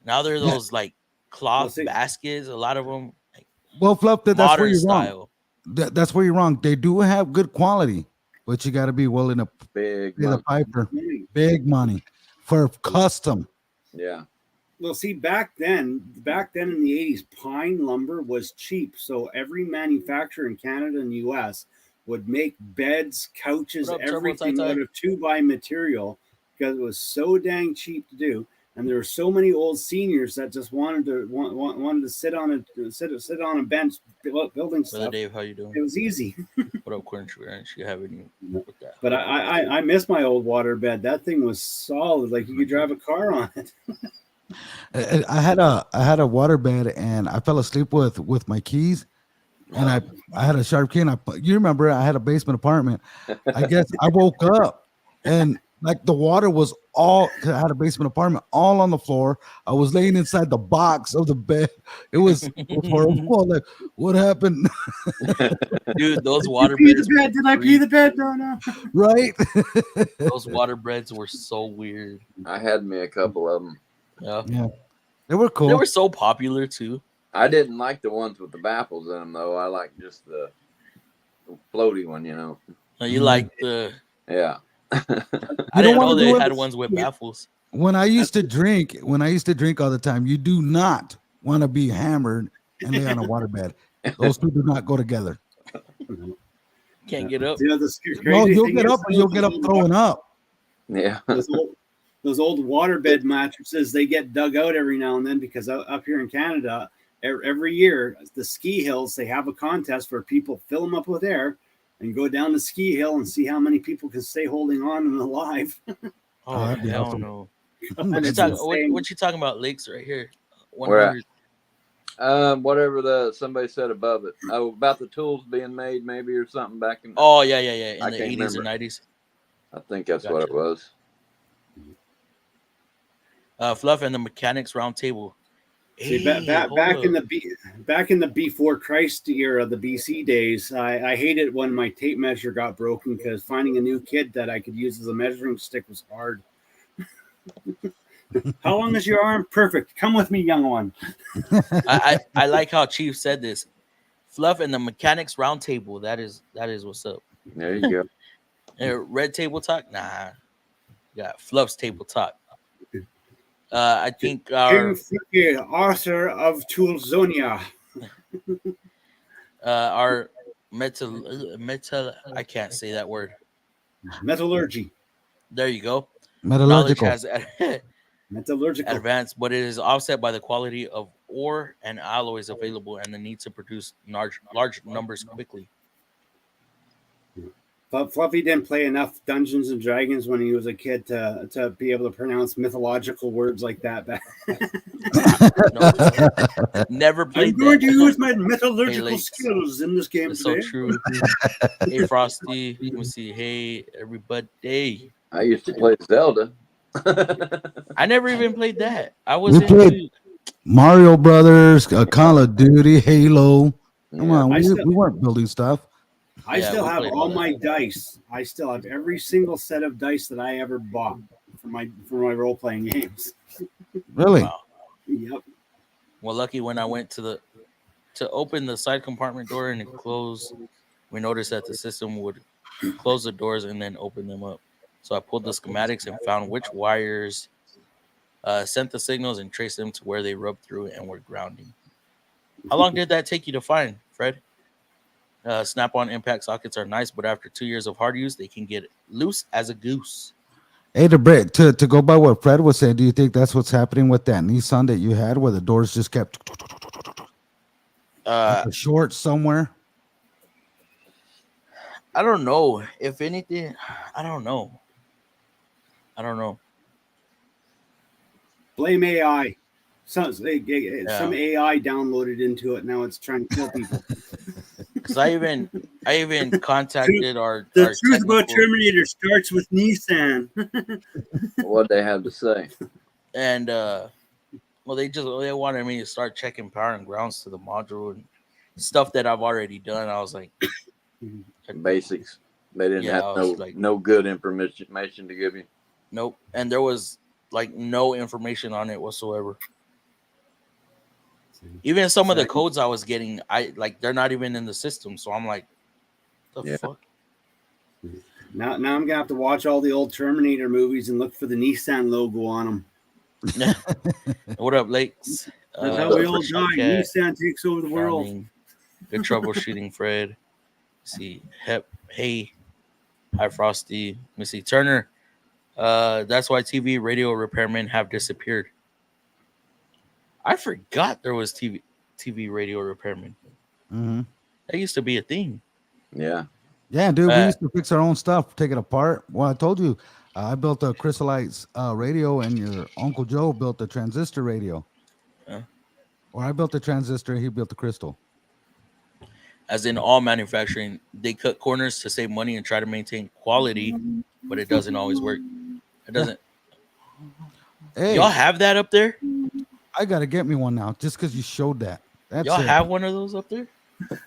Now they're those like cloth Well, see- baskets. A lot of them like, Well, Fluff, that's where modern you're wrong. style. That's where you're wrong. They do have good quality, but you got to be willing to Big pay the money. piper big money for custom. Yeah. Well, see, back then in the 80s, pine lumber was cheap. So every manufacturer in Canada and US would make beds, couches, What up, Turbo everything Tai Tai? out of 2x material because it was so dang cheap to do. And there were so many old seniors that just wanted to sit on a bench building Brother stuff. Dave, how you It doing? was easy. What up, Quentin? Aren't you having with that? But I miss my old water bed. That thing was solid. Like you could drive a car on it. I had a water bed and I fell asleep with my keys, and I had a sharp key. And you remember I had a basement apartment. I guess I woke up and like the water was all. I had a basement apartment all on the floor. I was laying inside the box of the bed. It was horrible. Like, what happened? Dude, those water Pee beds, the bed? Did I pee the bed? No. Right? those water beds were so weird. I had me a couple of them. Yeah. Yeah, they were cool. They were so popular too. I didn't like the ones with the baffles in them though. I like just the floaty one, you know. You like the? Yeah. I don't didn't know wanna they do had it- ones with baffles. When I used to drink all the time, you do not want to be hammered and lay on a waterbed. Those two do not go together. Can't get up. You know, the No, crazy you'll thing get is, up, but you'll get up throwing up. Yeah. Those old waterbed mattresses, they get dug out every now and then because up here in Canada, every year, the ski hills, they have a contest where people fill them up with air and go down the ski hill and see how many people can stay holding on and alive. Oh, that'd be hell awesome. no. And it's What insane. you talking about? Lakes right here. Where at? 100. Whatever somebody said above it. Oh, about the tools being made, maybe, or something back in. Oh, yeah. In I the can't 80s remember. and 90s. I think that's what it Gotcha. was. Fluff and the Mechanics Roundtable. See, Hey, back in the before Christ era, the BC days, I hated when my tape measure got broken because finding a new kid that I could use as a measuring stick was hard. How long is your arm? Perfect. Come with me, young one. I like how Chief said this. Fluff and the Mechanics Roundtable. That is what's up. There you go. Red Table Talk? Nah. Yeah, Fluff's Table Talk. I think our King author of Toolzonia. our metal I can't say that word. Metallurgy. There you go. Knowledge Metallurgical. has Metallurgical. advanced, but it is offset by the quality of ore and alloys available and the need to produce large numbers quickly. But Fluffy didn't play enough Dungeons and Dragons when he was a kid to be able to pronounce mythological words like that. Never played I'm going that. to use my metallurgical Lakes. skills in this game It's today. so true. Hey, Frosty. Let me see. Hey, everybody. I used to play Zelda. I never even played that. I was We played into Mario Brothers, Call of Duty, Halo. Come Yeah. on, we weren't building stuff. I Yeah, still we have played all all that. my dice. I still have every single set of dice that I ever bought for my role playing games. Really? Wow. Yep. Well, lucky when I went to open the side compartment door and it closed, we noticed that the system would close the doors and then open them up. So I pulled the schematics and found which wires sent the signals and traced them to where they rubbed through and were grounding. How long did that take you to find, Fred? Snap-on impact sockets are nice, but after 2 years of hard use, they can get loose as a goose. Hey, to go by what Fred was saying, do you think that's what's happening with that Nissan that you had, where the doors just kept like a short somewhere? I don't know. If anything, I don't know. Blame AI. Some AI downloaded into it. Now it's trying to kill people. Because I even contacted our The truth about technical- Terminator starts with Nissan. What'd they have to say? and well, they wanted me to start checking power and grounds to the module and stuff that I've already done. I was like, Basics. They didn't Yeah, I was have like- no good information to give you. nope. And there was like no information on it whatsoever. Even some of the codes I was getting, they're not even in the system. So I'm like, the Yeah. fuck? Now I'm gonna have to watch all the old Terminator movies and look for the Nissan logo on them. What up, Lakes? That's how we all Fresh die. Cat, Nissan takes over the world. Founding, good troubleshooting, Fred. Let's see, hey, hi, Frosty. Let me see, Turner. That's why TV radio repairmen have disappeared. I forgot there was TV radio repairmen. Mm-hmm. That used to be a thing. Yeah. Yeah, dude, we used to fix our own stuff, take it apart. Well, I told you, I built a Chrysolite radio, and your Uncle Joe built a transistor radio. Yeah. Or I built the transistor, he built the crystal. As in all manufacturing, they cut corners to save money and try to maintain quality, but it doesn't always work. It doesn't. Hey, Y'all have that up there? I gotta get me one now, just because you showed that. That's Y'all it. have one of those up there?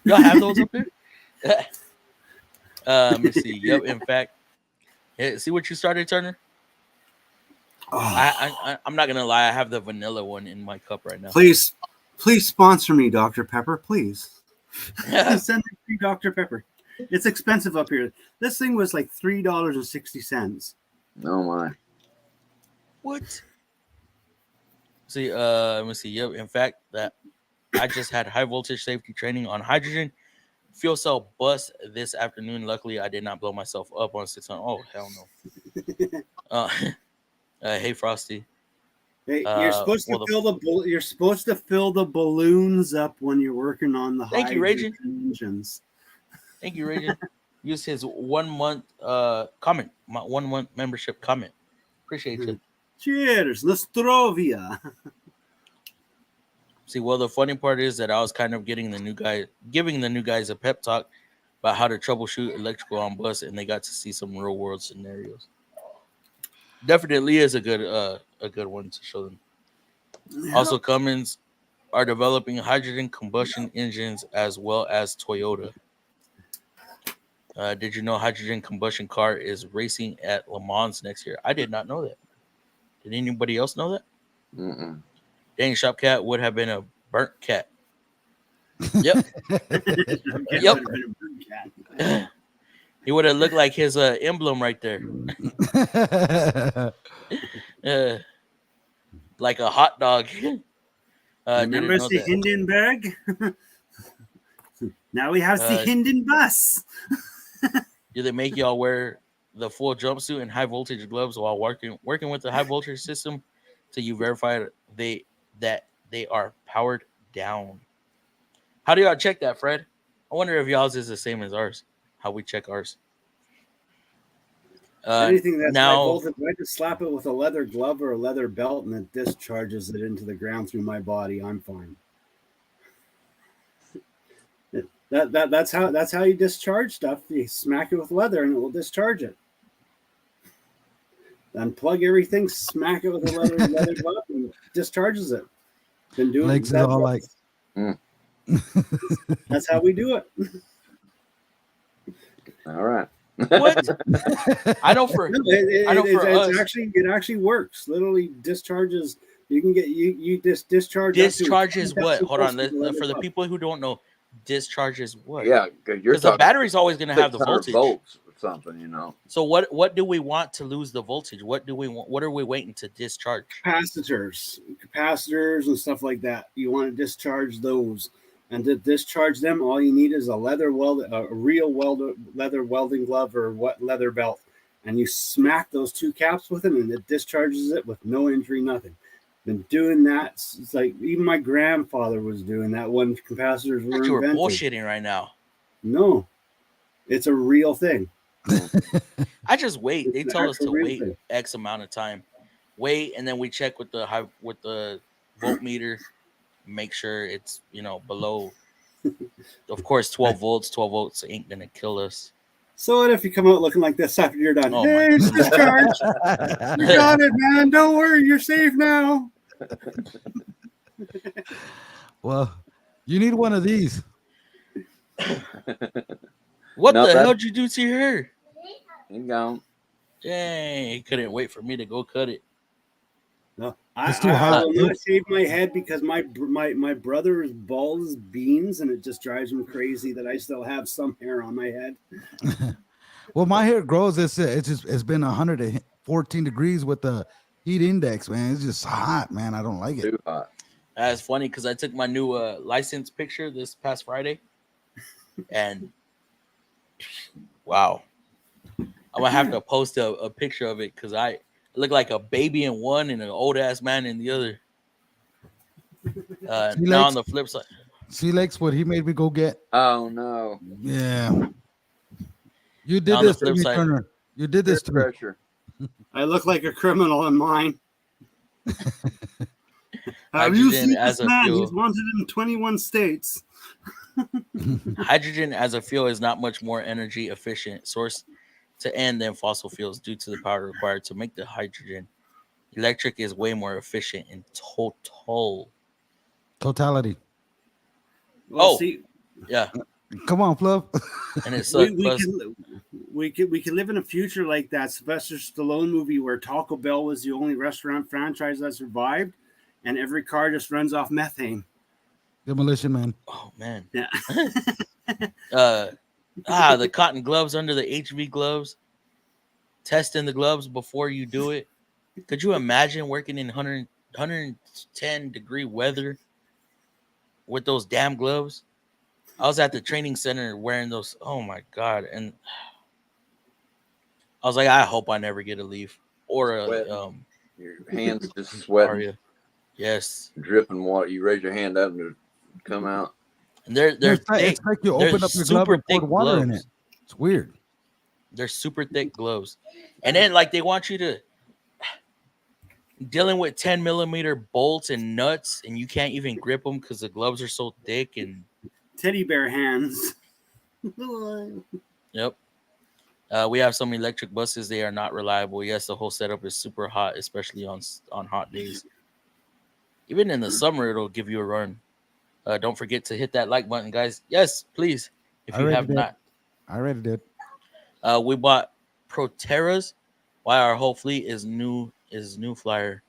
Y'all have those up there? Let me see. Yep, in fact. See what you started, Turner? Oh, I'm not gonna lie, I have the vanilla one in my cup right now. please sponsor me, Dr. Pepper. Please send me free Dr. Pepper. It's expensive up here. This thing was like $3.60. Oh my. What? See, let me see. Yep, in fact, that I just had high voltage safety training on hydrogen fuel cell bust this afternoon. Luckily, I did not blow myself up on 600. Oh, hell no. Hey, Frosty. Hey, you're supposed to you're supposed to fill the balloons up when you're working on the Thank you, hydrogen Raging. engines. Thank you, Raging. Use his 1 month comment, my 1 month membership comment. Appreciate you. Cheers, Nostrovia. See, well, the funny part is that I was kind of giving the new guys a pep talk about how to troubleshoot electrical on bus, and they got to see some real world scenarios. Definitely is a good one to show them. Yeah. Also, Cummins are developing hydrogen combustion engines as well as Toyota. Did you know hydrogen combustion car is racing at Le Mans next year? I did not know that. Did anybody else know that? Mm-mm. Dang, Shop Cat would have been a burnt cat. Yep. Yep. He would have looked like his emblem right there. Like a hot dog. Remember the Hindenburg? Now we have the Hinden bus. Do they make y'all wear the full jumpsuit and high voltage gloves while working with the high voltage system till you verify that they are powered down? How do y'all check that, Fred? I wonder if y'all's is the same as ours. How we check ours. Anything that's high voltage, I just slap it with a leather glove or a leather belt, and it discharges it into the ground through my body. I'm fine. That's how you discharge stuff. You smack it with leather, and it will discharge it. Unplug everything, smack it with a leather glove, and discharges it. Been doing Legs is all like. That's how we do it. All right. What? I know for us. It actually works. Literally discharges. You can get you discharge. Discharges what? Hold on. For the people who don't know, discharges what? Yeah, because the battery's always going to have the voltage. Volts or something, you know. So what do we want to lose the voltage? What do we want? What are we waiting to discharge? Capacitors and stuff like that. You want to discharge those. And to discharge them, all you need is a leather leather welding glove or leather belt, and you smack those two caps with it, and it discharges it with no injury, nothing. Been doing that. It's like even my grandfather was doing that when capacitors were invented. You were bullshitting right now. No, it's a real thing. I just wait. They tell us to wait X amount of time. Wait, and then we check with the voltmeter. Make sure it's below. Of course, 12 volts. 12 volts ain't gonna kill us. So what if you come out looking like this after you're done? Hey, it's discharged. You got it, man. Don't worry, you're safe now. Well, you need one of these. What the hell did you do to her? He's gone. Dang, he couldn't wait for me to go cut it. No, it's too hot. I will not shave my head because my brother is bald as beans, and it just drives him crazy that I still have some hair on my head. Well, my hair grows. It's been 114 degrees with the heat index, man. It's just hot, man. I don't like it. Too hot. That's funny because I took my new license picture this past Friday, and wow, I'm gonna have to post a picture of it because I look like a baby in one and an old ass man in the other. Now on the flip side, see, Lex, what he made me go get. Oh no! Yeah, you did this to me, Turner. You did this to me. I look like a criminal in mine. Have you seen this man? He's wanted in 21 states. Hydrogen as a fuel is not much more energy efficient source to end than fossil fuels due to the power required to make the hydrogen. Electric is way more efficient in totality. Well, see, yeah. Come on, Fluff. And it's we could live in a future like that Sylvester Stallone movie where Taco Bell was the only restaurant franchise that survived, and every car just runs off methane. Demolition Man. Oh man. Yeah. The cotton gloves under the HV gloves. Testing the gloves before you do it. Could you imagine working in 110 degree weather with those damn gloves? I was at the training center wearing those. Oh my god! And I was like, I hope I never get a leaf or Sweating. a Your hands just sweating, aria. Yes, dripping water. You raise your hand up and it come out. and they're It's like, thick. it's like you They're opened up your glove super and poured thick water in it. gloves. It's weird. They're super thick gloves, and then like they want you to dealing with 10 millimeter bolts and nuts, and you can't even grip them because the gloves are so thick. And Teddy bear hands. yep. We have some electric buses. They are not reliable. Yes, the whole setup is super hot, especially on hot days. Even in the summer, it'll give you a run. Don't forget to hit that like button, guys. Yes, please. If I you already have did. not, I already did. we bought Proterras. Why our whole fleet is new flyer.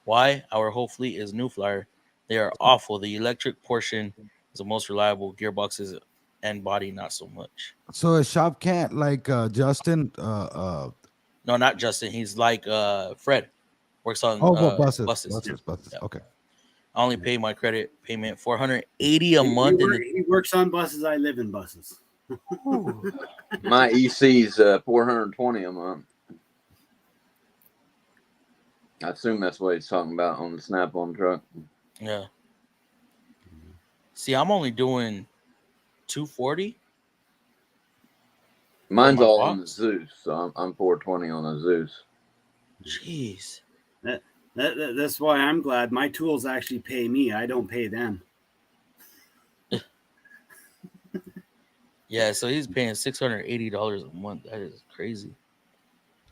Why our whole fleet is new flyer. They are awful. The electric portion is the most reliable. Gearboxes and body not so much. So a shop cat like Justin. No, not Justin. He's like Fred. Works on Buses. Yeah. Okay. I only pay my credit payment $480 a month. He works on buses. I live in buses. My EC's $420 a month. I assume that's what he's talking about on the Snap-on truck. Yeah. See, I'm only doing $240. Mine's my all box? on the Zeus, so I'm $420 on a Zeus. Jeez. That's why I'm glad my tools actually pay me. I don't pay them. Yeah, so he's paying $680 a month. That is crazy.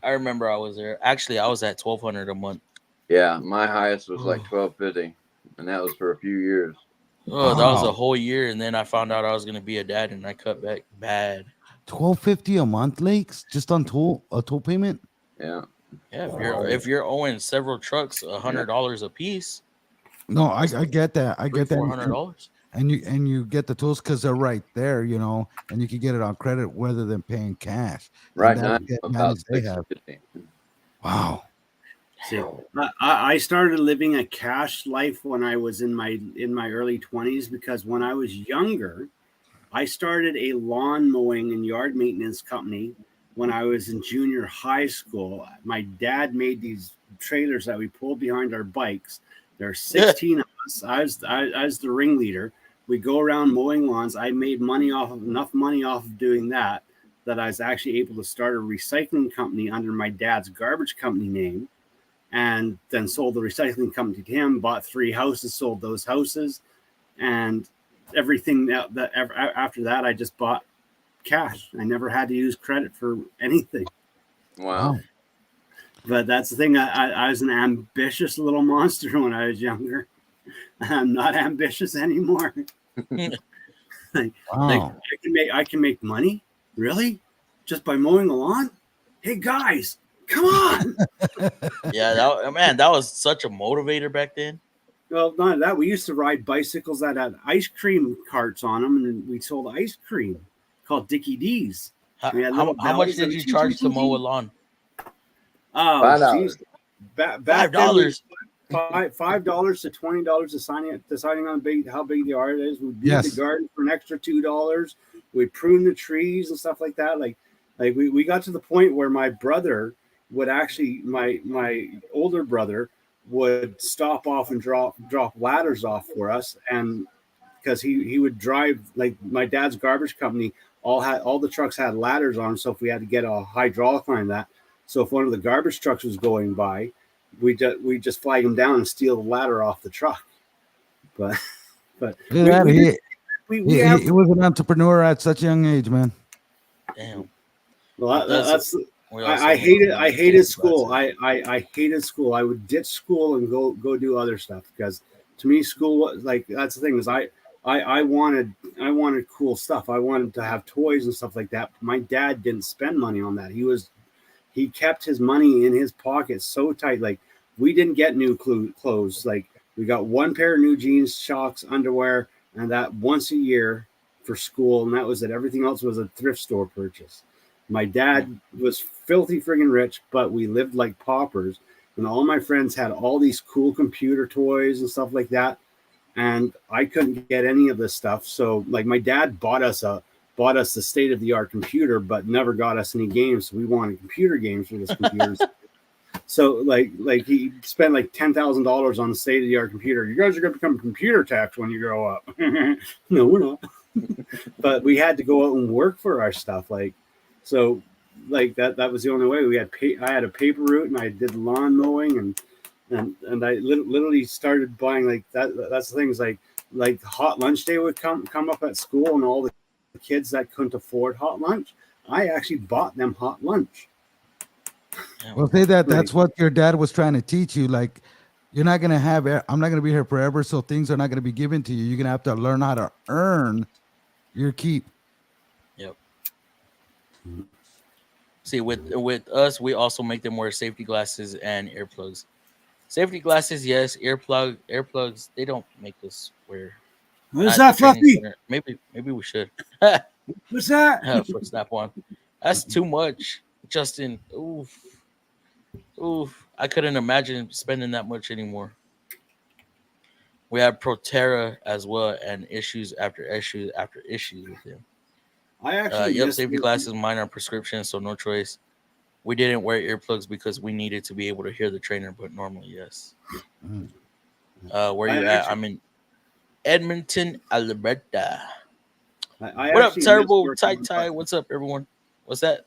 I remember I was there. Actually, I was at $1,200 a month. Yeah, my highest was like $1,250, and that was for a few years. Oh, that was a whole year, and then I found out I was gonna be a dad, and I cut back bad. $1,250 a month, Lakes, just on tool payment. Yeah. Yeah, if you're owing several trucks $100 a piece. No, I get that. I get that. $400. And you get the tools because they're right there, and you can get it on credit rather than paying cash. Right And now, that's the about advantage they have. $650. Wow. See, I started living a cash life when I was in my early 20s, because when I was younger, I started a lawn mowing and yard maintenance company when I was in junior high school. My dad made these trailers that we pulled behind our bikes. There are 16 of us. I was the ringleader. We go around mowing lawns. I made enough money off of doing that I was actually able to start a recycling company under my dad's garbage company name, and then sold the recycling company to him, bought 3 houses, sold those houses, and everything that after that, I just bought cash. I never had to use credit for anything. Wow. But that's the thing. I was an ambitious little monster when I was younger. I'm not ambitious anymore. Wow. I can make money, really, just by mowing the lawn. Hey guys, come on. Yeah, that was such a motivator back then. Well, none of that. We used to ride bicycles that had ice cream carts on them, and we sold ice cream called Dickie D's. How much did you charge to mow a lawn? Oh, $5. $5. $5 to $20 deciding on how big the yard is. We weed the garden for an extra $2. We prune the trees and stuff like that. Like we got to the point where my brother would actually, my older brother would stop off and drop ladders off for us, and because he would drive, like my dad's garbage company all the trucks had ladders on them, so if we had to get a hydraulic line that, so if one of the garbage trucks was going by, we just flag him down and steal the ladder off the truck. But he was an entrepreneur at such a young age, man. Damn. Well, I hated school. I hated school. I would ditch school and go do other stuff, because to me school was like, that's the thing, is I wanted cool stuff. I wanted to have toys and stuff like that. My dad didn't spend money on that. He kept his money in his pocket so tight. Like, we didn't get new clothes. Like, we got one pair of new jeans, socks, underwear, and that once a year for school, and that was it. Everything else was a thrift store purchase. My dad was filthy friggin' rich, but we lived like paupers, and all my friends had all these cool computer toys and stuff like that. and I couldn't get any of this stuff. So like my dad bought us the state of the art computer, but never got us any games. So we wanted computer games for this computer. So like he spent like $10,000 on the state of the art computer. You guys are going to become computer techs when you grow up. No, we're not. But we had to go out and work for our stuff. Like that was the only way. I had a paper route, and I did lawn mowing, and I literally started buying like that. That's the things like hot lunch day would come up at school, and all the kids that couldn't afford hot lunch, I actually bought them hot lunch. Well, say that's what your dad was trying to teach you. Like, you're not gonna have. I'm not gonna be here forever, so things are not gonna be given to you. You're gonna have to learn how to earn your keep. Yep. See, with us, we also make them wear safety glasses and earplugs. Safety glasses, yes. Earplugs, they don't make us wear. What's that, Fluffy? Maybe we should. What's that? Foot snap on. That's too much, Justin. Oof. I couldn't imagine spending that much anymore. We have Proterra as well, and issues after issues with him. I actually safety glasses. Mine are prescription, so no choice. We didn't wear earplugs because we needed to be able to hear the trainer, but normally, yes. Where you at? I'm in Edmonton, Alberta. What up, Terrible Ty? What's up, everyone? What's that?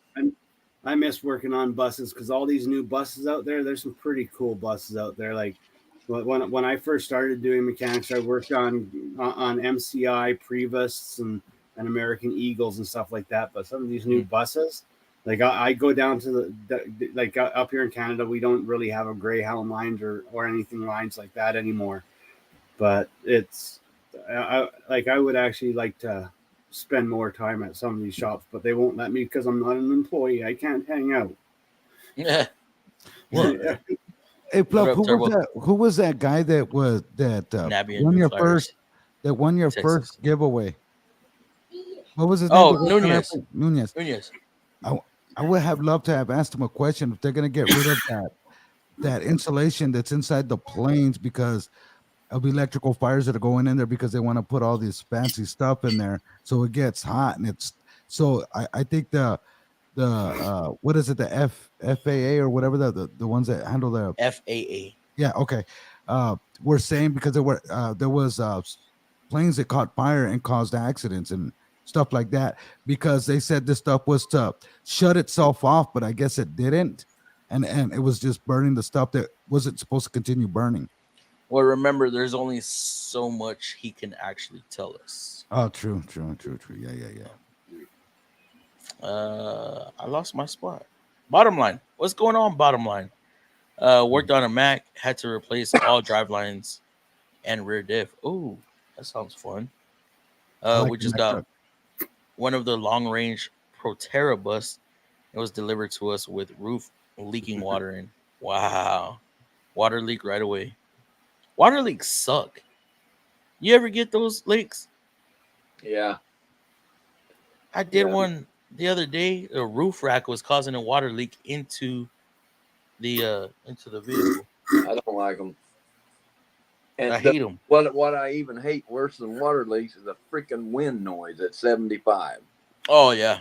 I miss working on buses because all these new buses out there, there's some pretty cool buses out there. Like when I first started doing mechanics, I worked on MCI, Prevosts, and American Eagles and stuff like that. But some of these new buses, like I go down to the like up here in Canada, we don't really have a Greyhound lines or anything lines like that anymore. But it's I would actually like to spend more time at some of these shops, but they won't let me because I'm not an employee. I can't hang out. Yeah. Well, hey, Fluff, who was that guy that won your first giveaway? What was his name? Oh, Nunez. I would have loved to have asked him a question if they're going to get rid of that insulation that's inside the planes because of electrical fires that are going in there because they want to put all this fancy stuff in there so it gets hot. And it's so I think the what is it, the FAA or whatever, the ones that handle the FAA. Yeah, okay. We're saying because there was planes that caught fire and caused accidents and stuff like that because they said this stuff was to shut itself off, but I guess it didn't, and it was just burning the stuff that wasn't supposed to continue burning. Well, remember, there's only so much he can actually tell us. Oh, true. Yeah. I lost my spot. Bottom line. What's going on, bottom line? Worked on a Mac, had to replace all drive lines and rear diff. Oh, that sounds fun. We just got one of the long-range Proterra bus. It was delivered to us with roof leaking water in. Wow. Water leak right away. Water leaks suck. You ever get those leaks? Yeah. I did one the other day. A roof rack was causing a water leak into the vehicle. I don't like them. And I hate them. What I even hate worse than water leaks is a freaking wind noise at 75. Oh yeah.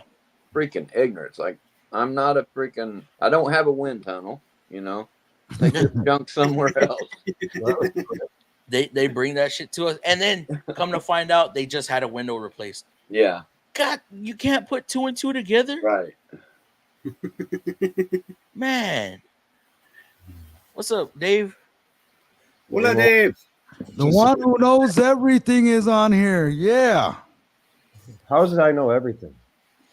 Freaking ignorance. Like I don't have a wind tunnel, Take your junk somewhere else. They bring that shit to us, and then come to find out they just had a window replaced. Yeah. God, you can't put two and two together, right? Man, what's up, Dave? What up, Dave? The one who knows everything is on here. Yeah. How did I know everything?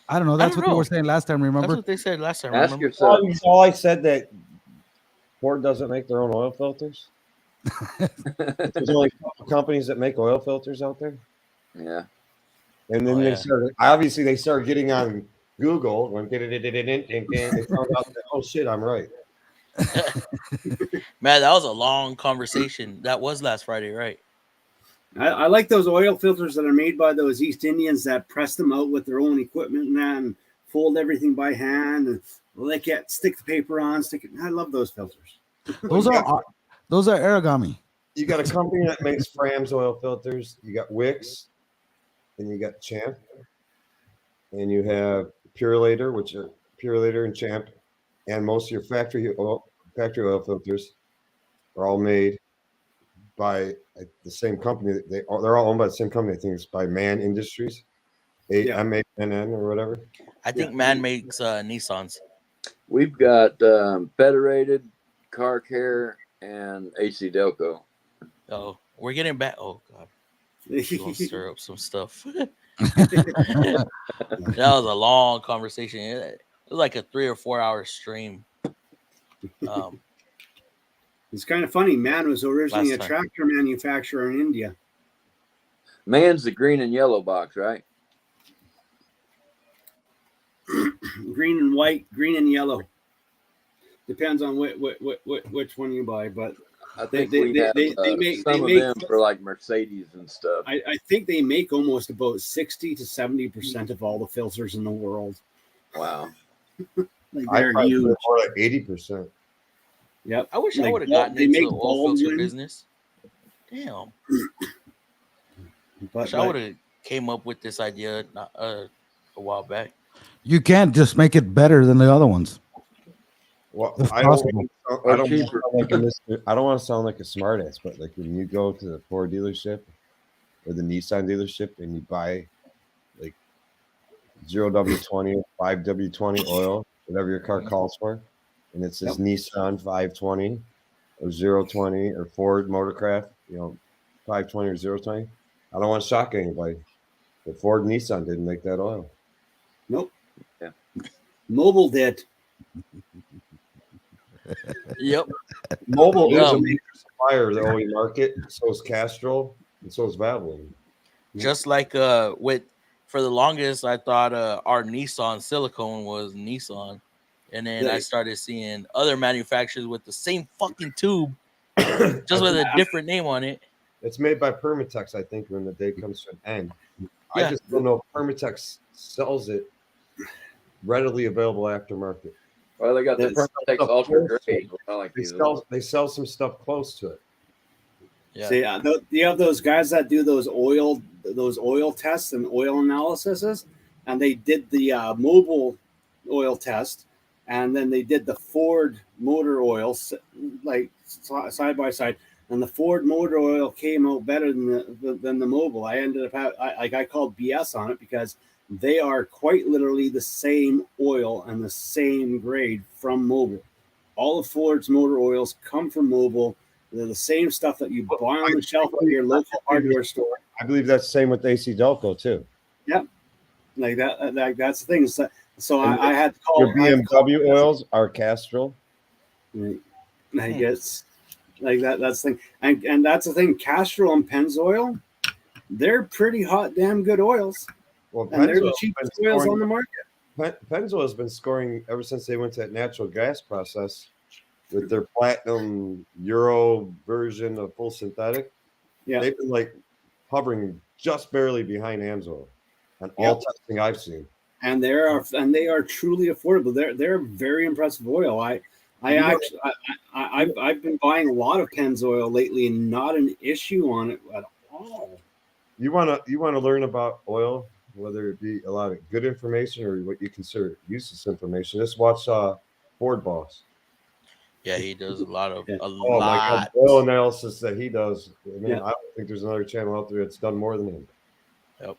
I don't know. That's what they were saying last time. Remember? That's what they said last time. Ask yourself. All I said that Ford doesn't make their own oil filters. There's only a couple companies that make oil filters out there. Yeah. And then they started getting on Google and they found out that, oh shit, I'm right. Man, that was a long conversation. That was last Friday, right? I like those oil filters that are made by those East Indians that press them out with their own equipment and fold everything by hand and lick it, stick the paper on, stick it. I love those filters. Those are origami. You got a company that makes Fram's oil filters. You got Wix, and you got Champ, and you have Purelator, which are Purelator and Champ, and most of your factory oil filters are all made by the same company. They're all owned by the same company. I think it's by Man Industries, MANN or whatever. I think Man makes Nissans. We've got Federated, Car Care, and AC Delco. Oh, we're getting back. Oh God, we're gonna stir up some stuff. That was a long conversation. It was like a 3 or 4 hour stream. It's kind of funny. Man was originally a Last time. tractor manufacturer in India. Man's the green and yellow box, right? Green and white, green and yellow. Depends on which one you buy, but I think They make some of them for like Mercedes and stuff. I think they make almost about 60 to 70% of all the filters in the world. Wow. Like I they're probably huge. put more like 80%. Yep. I wish I Like, would have gotten they into make the oil filter Baldwin. business. Damn. But Wish I would have came up with this idea a while back. You can't just make it better than the other ones. Well, If I don't possible. want to sound like a smartass, but like when you go to the Ford dealership or the Nissan dealership and you buy like 0W20 or 5W20 oil, whatever your car calls for, and it says Nissan 520 or 020 or Ford Motorcraft, 520 or 020, I don't want to shock anybody, but Ford and Nissan didn't make that oil. Nope. Yeah. Mobile did. Yep. Mobile is a Um, major supplier of the OE market. So is Castrol, and so is Valvoline. Just like for the longest, I thought our Nissan silicone was Nissan, and then I started seeing other manufacturers with the same fucking tube, just with a different name on it. It's made by Permatex, I think, when the day comes to an end. Yeah. I just don't know if Permatex sells it readily available aftermarket. Well, they got the Permatex Ultra Grade. I like They these. they sell some stuff close to it. Yeah. See, you have those guys that do those oil tests and oil analyses, and they did the mobile oil test, and then they did the Ford motor oil like side by side, and the Ford motor oil came out better than the mobile. I ended up I called BS on it because they are quite literally the same oil and the same grade from mobile. All of Ford's motor oils come from mobile. They're the same stuff that you buy on the shelf at your local hardware store. I believe that's the same with AC Delco too. Yep, like that. That's the thing. So I had to call. Your BMW oils are Castrol. I guess like that. That's the thing, and that's the thing. Castrol and Pennzoil, they're pretty hot, damn good oils. Well, and they're the cheapest oils on the market. Pennzoil has been scoring ever since they went to that natural gas process with their platinum Euro version of full synthetic. Yeah, they've been like hovering just barely behind Amsoil on all testing I've seen. And they are truly affordable. They're very impressive oil. I've been buying a lot of Pennzoil lately, and not an issue on it at all. You wanna learn about oil, whether it be a lot of good information or what you consider useless information. Just watch Ford Boss. Yeah, he does a lot. My God, oil analysis that he does. I don't think there's another channel out there that's done more than him. Yep.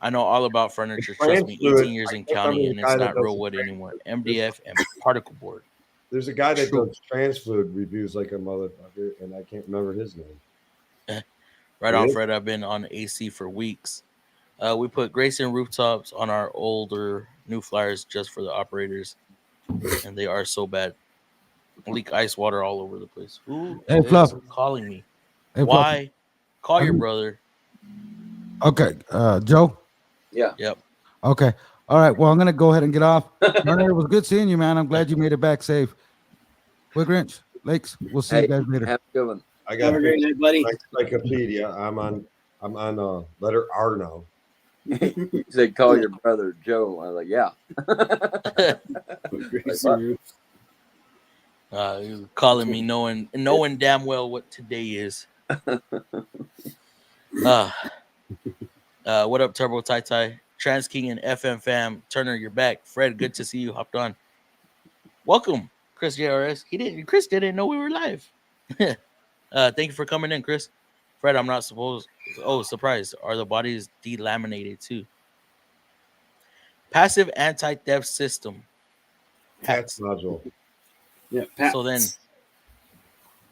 I know all about furniture. Trust me, 18 years in county, and it's not real wood anymore. MDF and particle board. There's a guy that does TransFluid reviews like a motherfucker, and I can't remember his name. Right on, Fred. I've been on AC for weeks. We put Grayson rooftops on our older new flyers just for the operators, and they are so bad. Leak ice water all over the place. Who is calling me? Hey, why? Call your brother. Okay, Joe. Yeah. Yep. Okay. All right. Well, I'm gonna go ahead and get off. Turner, it was good seeing you, man. I'm glad you made it back safe. Quick Grinch, Lakes. We'll see you guys later. Have a good one. I got Have a great night, buddy. Encyclopedia. I'm on letter R now. He said, "Call your brother Joe." I was like, "Yeah." You calling me knowing damn well what today is. What up, Turbo Tai Tai, Trans King and FM Fam, Turner, you're back. Fred, good to see you. Hopped on. Welcome, Chris JRS. Chris didn't know we were live. Thank you for coming in, Chris. Fred, I'm not supposed. Oh, surprise! Are the bodies delaminated too? Passive anti-theft system. Patch module. Yeah. So then,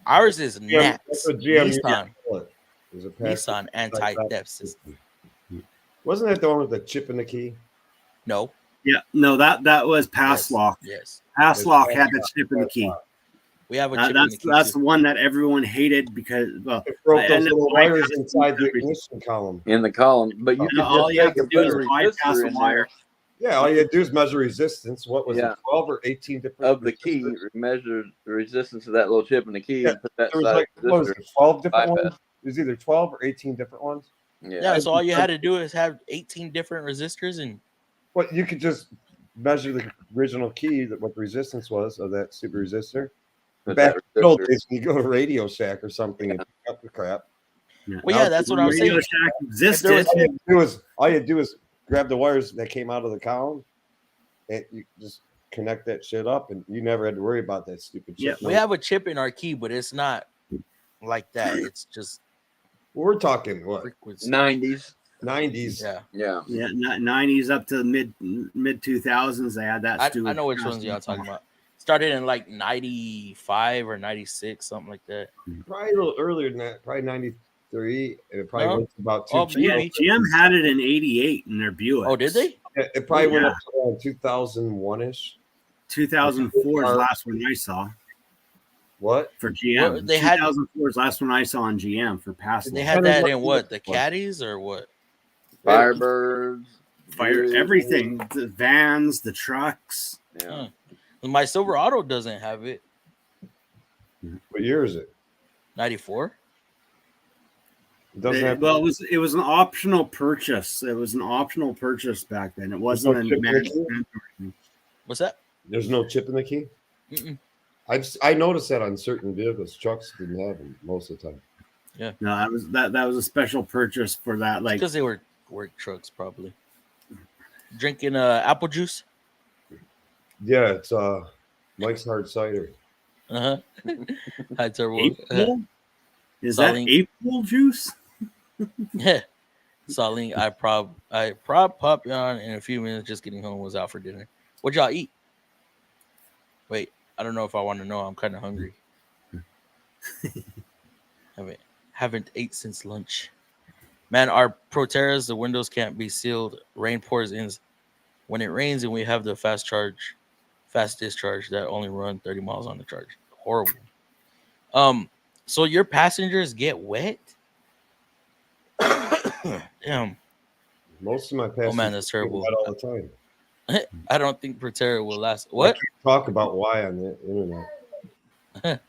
ours is That's NATS. what GM used to Nissan. call it. It was a passive Nissan anti-theft system. Wasn't that the one with the chip in the key? No. Yeah. No, that was pass Yes. lock. Yes. Pass lock had the chip in the key. We have a chip in the key That's too. the one that everyone hated because It broke those and little the wires bypass inside the everything. ignition column. in the column, but you And could all just you have take to a do is put a bypass resistor a in wire. there Yeah, all you had to do is measure resistance. What was Yeah. it, 12 or 18 different of the key, resistors? measure the resistance of that little chip in the key, Yeah, and put that There was side like, what was resistor. it, 12 different bypass. ones? It was either 12 or 18 different ones. Yeah, so all you had to do is have 18 different resistors and But you could just measure the original key, that what the resistance was of that super resistor. Put Back that in the old resistor. days, when you go to Radio Shack or something and pick up the crap. well, yeah, that's what I'm Radio saying. Shack If there existed. was- All you had to do is grab the wires that came out of the column and you just connect that shit up, and you never had to worry about that stupid Yeah, shit. we have a chip in our key, but it's not like that. It's just We're talking what, frequency. 90s. 90s? Yeah, Yeah. Yeah, 90s up to mid 2000s. They had that. I stupid know which ones y'all talking about. Started in like 95 or 96, something like that. Probably a little earlier than that, probably 93. And it probably No. went to about Oh, two. Yeah, maybe. GM had it in '88 in their Buick. Oh, did they? It probably went Yeah. up to around 2001 ish. 2004 is the last one I saw What? for GM. Well, they had- 2004 is the last one I saw on GM for pass Did they lock. had Kind of that like in what? The this one. caddies or what? Firebirds. Fire Buick. everything, the vans, the trucks. Yeah. My Silverado doesn't have it. What year is it? 94. It doesn't have. Well, it was an optional purchase. It was an optional purchase back then. It wasn't no a chip in the mandatory. What's that? There's no chip in the key. Mm-mm. I noticed that on certain vehicles. Trucks didn't have them most of the time. No, that was a special purchase for that. Like, Because they were work trucks, probably. Drinking apple juice. Yeah, it's Mike's Hard Cider. Uh huh. High turbo. April? Is Saline. that April juice? Yeah. Saline. I prob pop on in a few minutes. Just getting home. Was out for dinner. What y'all eat? Wait, I don't know if I want to know. I'm kind of hungry. Haven't ate since lunch. Man, our Proteras, the windows can't be sealed. Rain pours in when it rains, and we have the fast discharge that only run 30 miles on the charge. Horrible. So your passengers get wet? Damn. Most of my passengers. Oh man, that's terrible. All the time. I don't think Protera will last. What? Talk about why on the internet.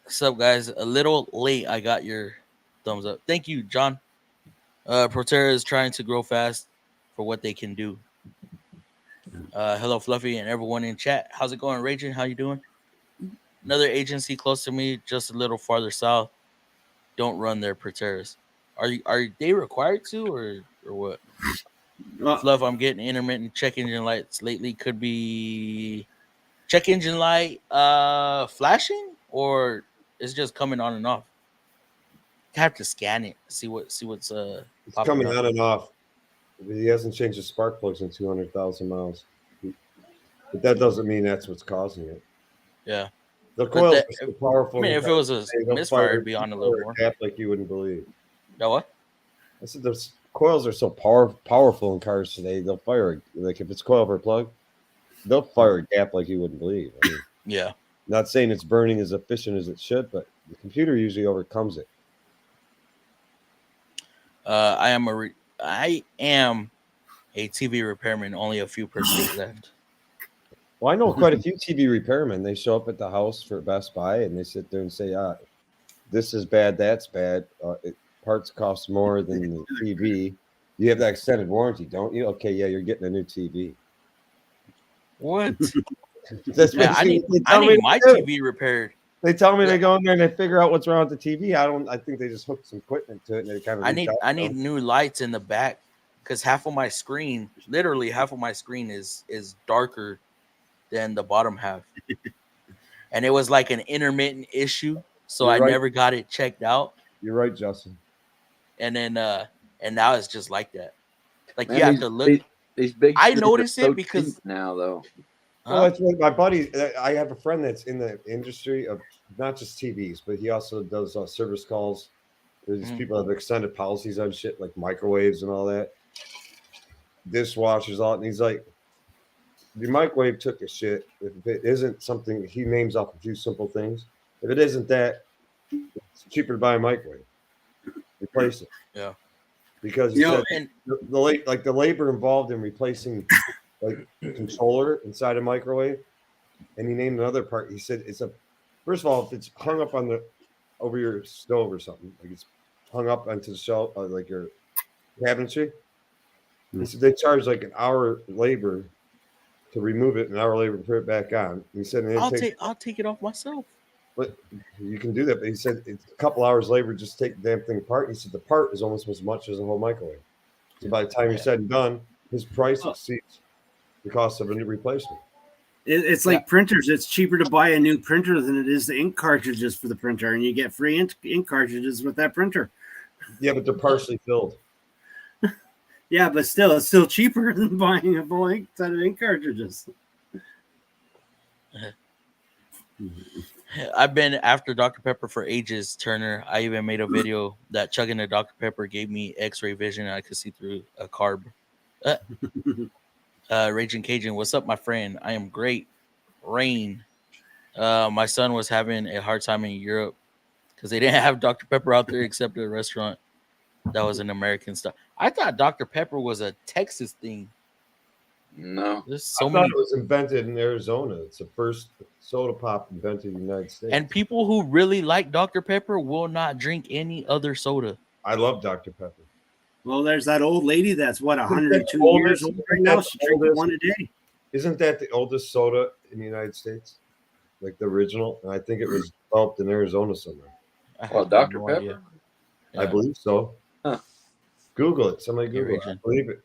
What's up, guys? A little late. I got your thumbs up. Thank you, John. Protera is trying to grow fast for what they can do. Hello, Fluffy, and everyone in chat. How's it going, Raging? How you doing? Another agency close to me, just a little farther south. Don't run their Proteras. Are they required to, or what? Fluff, I'm getting intermittent check engine lights lately. Could be check engine light flashing, or it's just coming on and off. You have to scan it, see what's It's popping coming up. on and off. He hasn't changed the spark plugs in 200,000 miles. But that doesn't mean that's what's causing it. Yeah. The coils that- are so powerful. I mean, if it was a They'll misfire, fire it'd be on a little more. gap like you wouldn't believe. That what? I said those coils are so powerful in cars today. They'll fire, like if it's coil over plug, they'll fire a gap like you wouldn't believe. I mean, Yeah. not saying it's burning as efficient as it should, but the computer usually overcomes it. I am a TV repairman. Only a few per state left. Well, I know quite a few TV repairmen. They show up at the house for Best Buy and they sit there and say, this is bad, that's bad. Parts cost more than the TV. You have that extended warranty, don't you? Okay, yeah, you're getting a new TV. What? That's Yeah, I basically need what they tell me my to do. TV repaired. They tell me Yeah. they go in there and they figure out what's wrong with the TV. I think they just hook some equipment to it and they kind of I need new lights in the back because literally half of my screen is darker than the bottom half. And it was like an intermittent issue, so You're I right. never got it checked out. You're right, Justin. And then and now it's just like that. Like Man, you have to look. these big I screens are notice so it because cheap now, though. Well, that's what my buddy. I have a friend that's in the industry of not just TVs, but he also does service calls. There's these people that have extended policies on shit like microwaves and all that, dishwashers, all. And he's like, the microwave took a shit. If it isn't something, he names off a few simple things. If it isn't that, it's cheaper to buy a microwave. Replace it. Yeah. Because he said the labor involved in replacing like controller inside a microwave, and he named another part. He said first of all, if it's hung up over your stove or something, like it's hung up onto the shelf, like your cabinetry. He said they charge like an hour labor to remove it, an hour labor to put it back on. He said I'll take it off myself. But you can do that. But he said it's a couple hours labor just to take the damn thing apart. He said the part is almost as much as a whole microwave. So by the time you're said and done, his price exceeds the cost of a new replacement. It's like printers. It's cheaper to buy a new printer than it is the ink cartridges for the printer, and you get free ink cartridges with that printer. Yeah, but they're partially filled. Yeah, but still, it's still cheaper than buying a full set of ink cartridges. I've been after Dr. Pepper for ages, Turner. I even made a video that chugging a Dr. Pepper gave me X-ray vision and I could see through a carb. Raging Cajun, what's up, my friend? I am great. Rain. My son was having a hard time in Europe because they didn't have Dr. Pepper out there except at a restaurant that was an American stuff. I thought Dr. Pepper was a Texas thing. No, There's so I many. thought it was invented in Arizona. It's the first soda pop invented in the United States. And people who really like Dr. Pepper will not drink any other soda. I love Dr. Pepper. Well, there's that old lady that's 102 years old right now. She drinks one a day. Isn't that the oldest soda in the United States? Like the original? And I think it was developed in Arizona somewhere. Well, Dr. Pepper? I believe so. Huh. Google it. Somebody Google it. I believe it.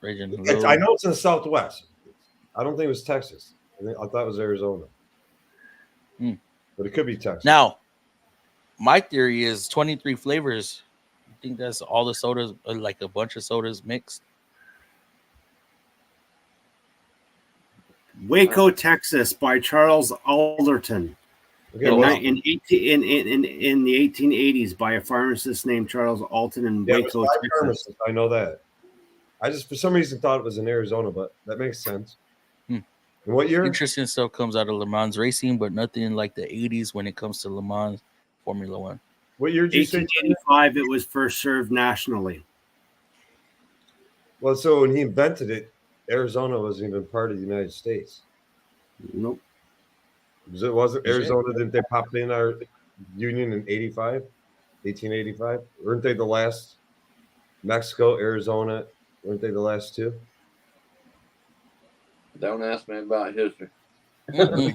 I know it's in the Southwest. I don't think it was Texas. I thought it was Arizona. But it could be Texas. Now, my theory is 23 flavors. I think that's all the sodas, like a bunch of sodas mixed. Waco, Texas, by Charles Alderton. Okay, in the 1880s, by a pharmacist named Charles Alton in Waco, Texas. I know that. I just for some reason thought it was in Arizona, but that makes sense. And what year? Interesting stuff comes out of Le Mans racing, but nothing like the 80s when it comes to Le Mans Formula One. What year did you say? 1885, it was first served nationally. Well, so when he invented it, Arizona wasn't even part of the United States. Nope. Wasn't Arizona? Didn't they pop in our union in 1885? Weren't they the last? Mexico, Arizona, weren't they the last two? Don't ask me about history. I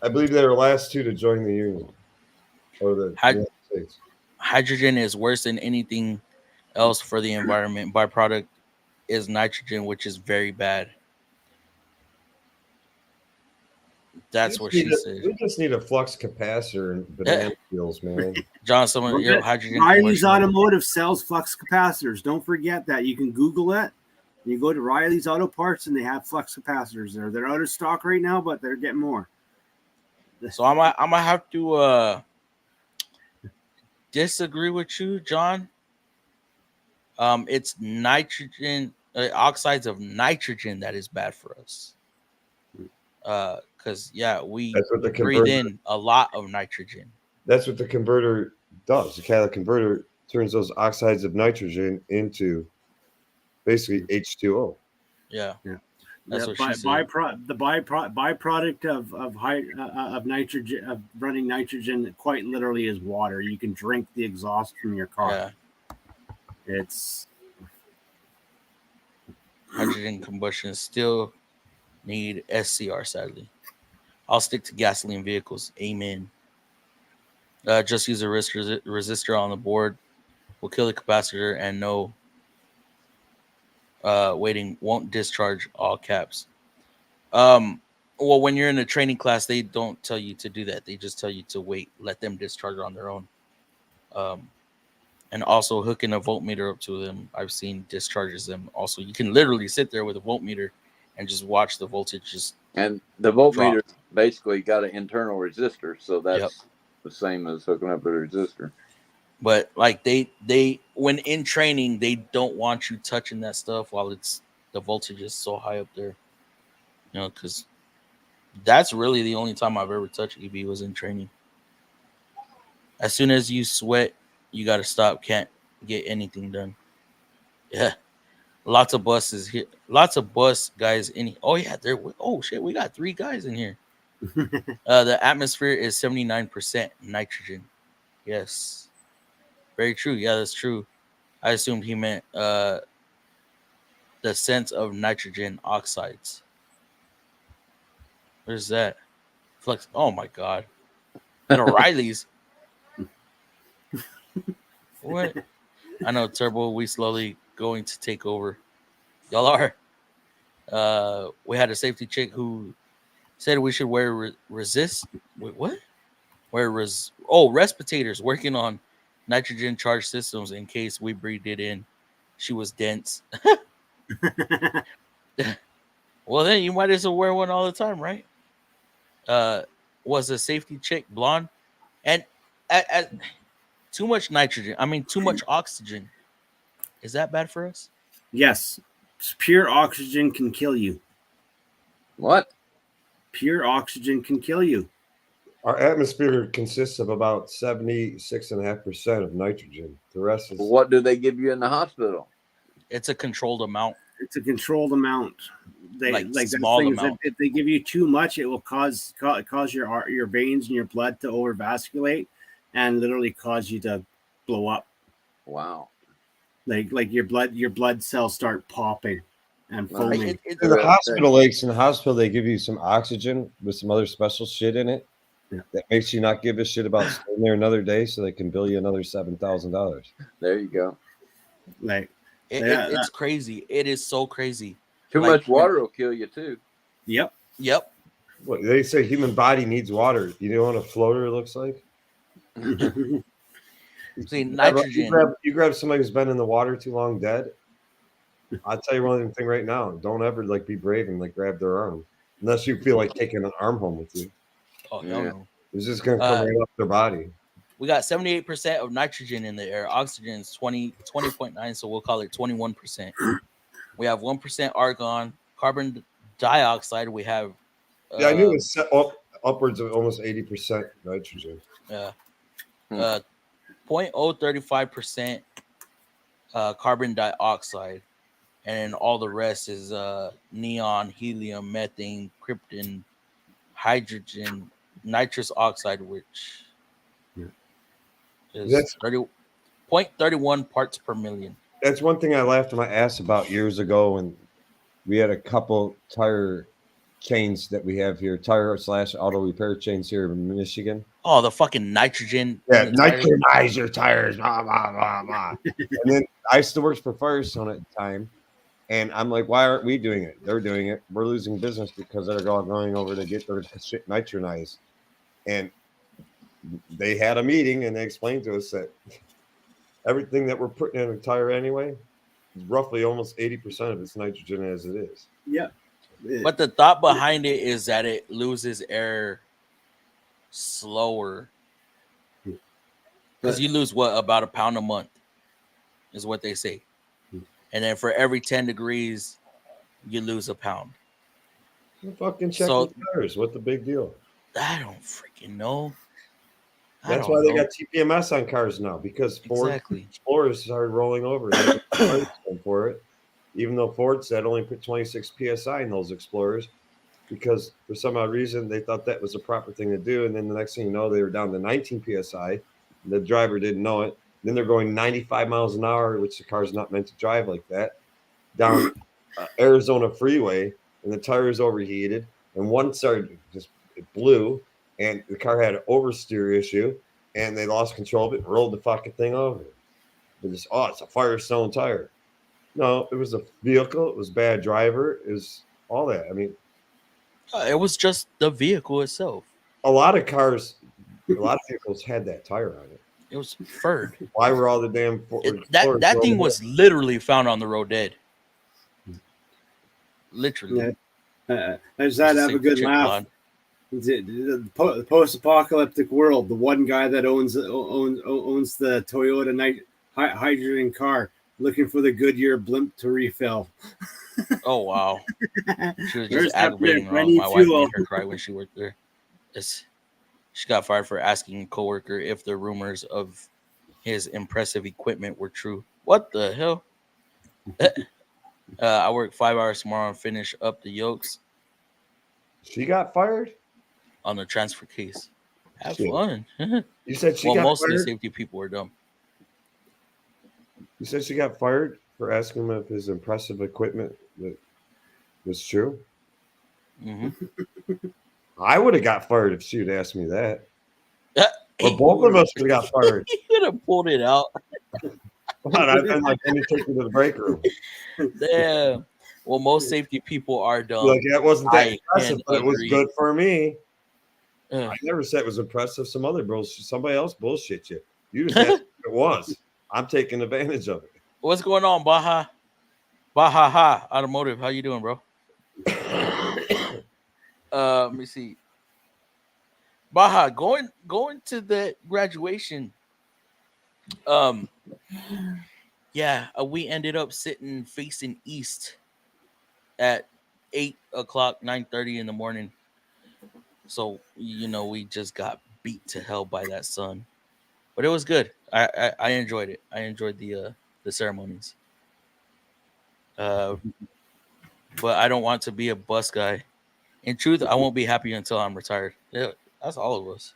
believe they were the last two to join the union or the United States. Hydrogen is worse than anything else for the environment. Byproduct is nitrogen, which is very bad. That's what she said. We just need a flux capacitor and banana peels, man. John, hydrogen. Riley's Automotive sells flux capacitors. Don't forget that. You can Google it. You go to Riley's Auto Parts and they have flux capacitors there. They're out of stock right now, but they're getting more. So I'm gonna have to disagree with you, John. It's nitrogen, oxides of nitrogen that is bad for us. Because we breathe in a lot of nitrogen. That's what the converter does. The catalytic converter turns those oxides of nitrogen into basically H2O. Yeah. That's what she said. The byproduct of nitrogen, of running nitrogen, quite literally is water. You can drink the exhaust from your car. Yeah. It's hydrogen combustion is still Need SCR, sadly. I'll stick to gasoline vehicles. Amen. Just use a resistor on the board. Will kill the capacitor and no waiting won't discharge, all caps. Well, when you're in a training class, they don't tell you to do that. They just tell you to wait, let them discharge on their own. And also hooking a voltmeter up to them, I've seen discharges them. Also, you can literally sit there with a voltmeter and just watch the voltage just. And the voltmeter drop. basically got an internal resistor, so that's Yep. the same as hooking up a resistor. But like they when in training, they don't want you touching that stuff while the voltage is so high up there. You know, because that's really the only time I've ever touched EV was in training. As soon as you sweat, you got to stop. Can't get anything done. Yeah. Lots of buses here. Lots of bus guys in. Oh, yeah. Oh, shit. We got 3 guys in here. The atmosphere is 79% nitrogen. Yes. Very true. Yeah, that's true. I assumed he meant the sense of nitrogen oxides. What is that? Flex. Oh, my God. And O'Reilly's. What? I know, Turbo. We slowly going to take over. Y'all are. We had a safety chick who said we should wear resist. Wait, what? Respirators. Working on nitrogen charged systems in case we breathed it in. She was dense. Well, then you might as well wear one all the time, right? Was a safety chick blonde, and at too much nitrogen. I mean, too much oxygen. Is that bad for us? Yes. Pure oxygen can kill you. What? Pure oxygen can kill you. Our atmosphere consists of about 76.5% of nitrogen. The rest is What do they give you in the hospital? It's a controlled amount. It's a controlled amount. They Like that small thing is amount. if they give you too much, it will cause your veins and your blood to overvasculate and literally cause you to blow up. Wow. Like your blood cells start popping and Well, foaming. in the hospital. Lakes in the hospital, they give you some oxygen with some other special shit in it that makes you not give a shit about staying there another day, so they can bill you another $7,000. There you go. Like It's crazy. It is so crazy. Too Like, much water will kill you too. Yep. What they say, human body needs water. You know what a floater looks like? See, nitrogen. You grab somebody who's been in the water too long, dead. I'll tell you one thing right now: don't ever be brave and grab their arm, unless you feel like taking an arm home with you. Oh, no. It's just gonna come right off their body. We got 78% of nitrogen in the air. Oxygen is 20.9, so we'll call it 21%. We have 1% argon. Carbon dioxide, we have. I knew it was upwards of almost 80% nitrogen. 0.035% carbon dioxide. And then all the rest is neon, helium, methane, krypton, hydrogen, nitrous oxide, which is 0.31 parts per million. That's one thing I laughed my ass about years ago when we had a couple tire chains that we have here, tire/auto repair chains here in Michigan. Oh, the fucking nitrogen. Yeah, nitrogenized your tires, blah, blah, blah, blah. And then I still worked for Firestone at the time. And I'm like, why aren't we doing it? They're doing it. We're losing business because they're going over to get their shit nitronized. And they had a meeting and they explained to us that everything that we're putting in a tire anyway, roughly almost 80% of it's nitrogen as it is. Yeah. But the thought behind it is that it loses air slower. Because you lose about a pound a month, is what they say. And then for every 10 degrees, you lose a pound. You fucking check the tires. What the big deal? I don't freaking know. That's why they got TPMS on cars now, because Ford Explorers started rolling over for it. Even though Ford said only put 26 PSI in those Explorers, because for some odd reason they thought that was the proper thing to do. And then the next thing you know, they were down to 19 PSI. The driver didn't know it. Then they're going 95 miles an hour, which the car's not meant to drive like that, down Arizona freeway and the tires overheated, and one started just it blew, and the car had an oversteer issue, and they lost control of it and rolled the fucking thing over. But just it's a Firestone tire. No, it was a vehicle. It was bad driver. It was all that. I mean, It was just the vehicle itself. a lot of vehicles had that tire on it. It was furred. Why were all the damn That thing was literally found on the road dead. Literally. I just had to have a good laugh. The post-apocalyptic world. The one guy that owns the Toyota hydrogen car, looking for the Goodyear blimp to refill. Oh wow! She was just aggravating my wife, made her cry when she worked there. She got fired for asking a coworker if the rumors of his impressive equipment were true. What the hell? I work 5 hours tomorrow and finish up the yokes. She got fired on the transfer case. Have fun. You said she got most fired? of the safety people are dumb. You said she got fired for asking him if his impressive equipment was true? Mm-hmm. I would have got fired if she had asked me that. Or both of us would have got fired. He could have pulled it out. I've been like, can you take me to the break room? Yeah. Well, most safety people are dumb. Like, that wasn't that impressive, but it was good for me. I never said it was impressive. Somebody else bullshit you. You just asked if it was. I'm taking advantage of it. What's going on, Baja? Baja Automotive. How you doing, bro? Let me see. Baja, going to the graduation. Yeah, we ended up sitting facing east at 8:00, 9:30 in the morning. So, we just got beat to hell by that sun. But it was good. I enjoyed it. I enjoyed the ceremonies. But I don't want to be a bus guy. In truth, I won't be happy until I'm retired. Yeah, that's all of us.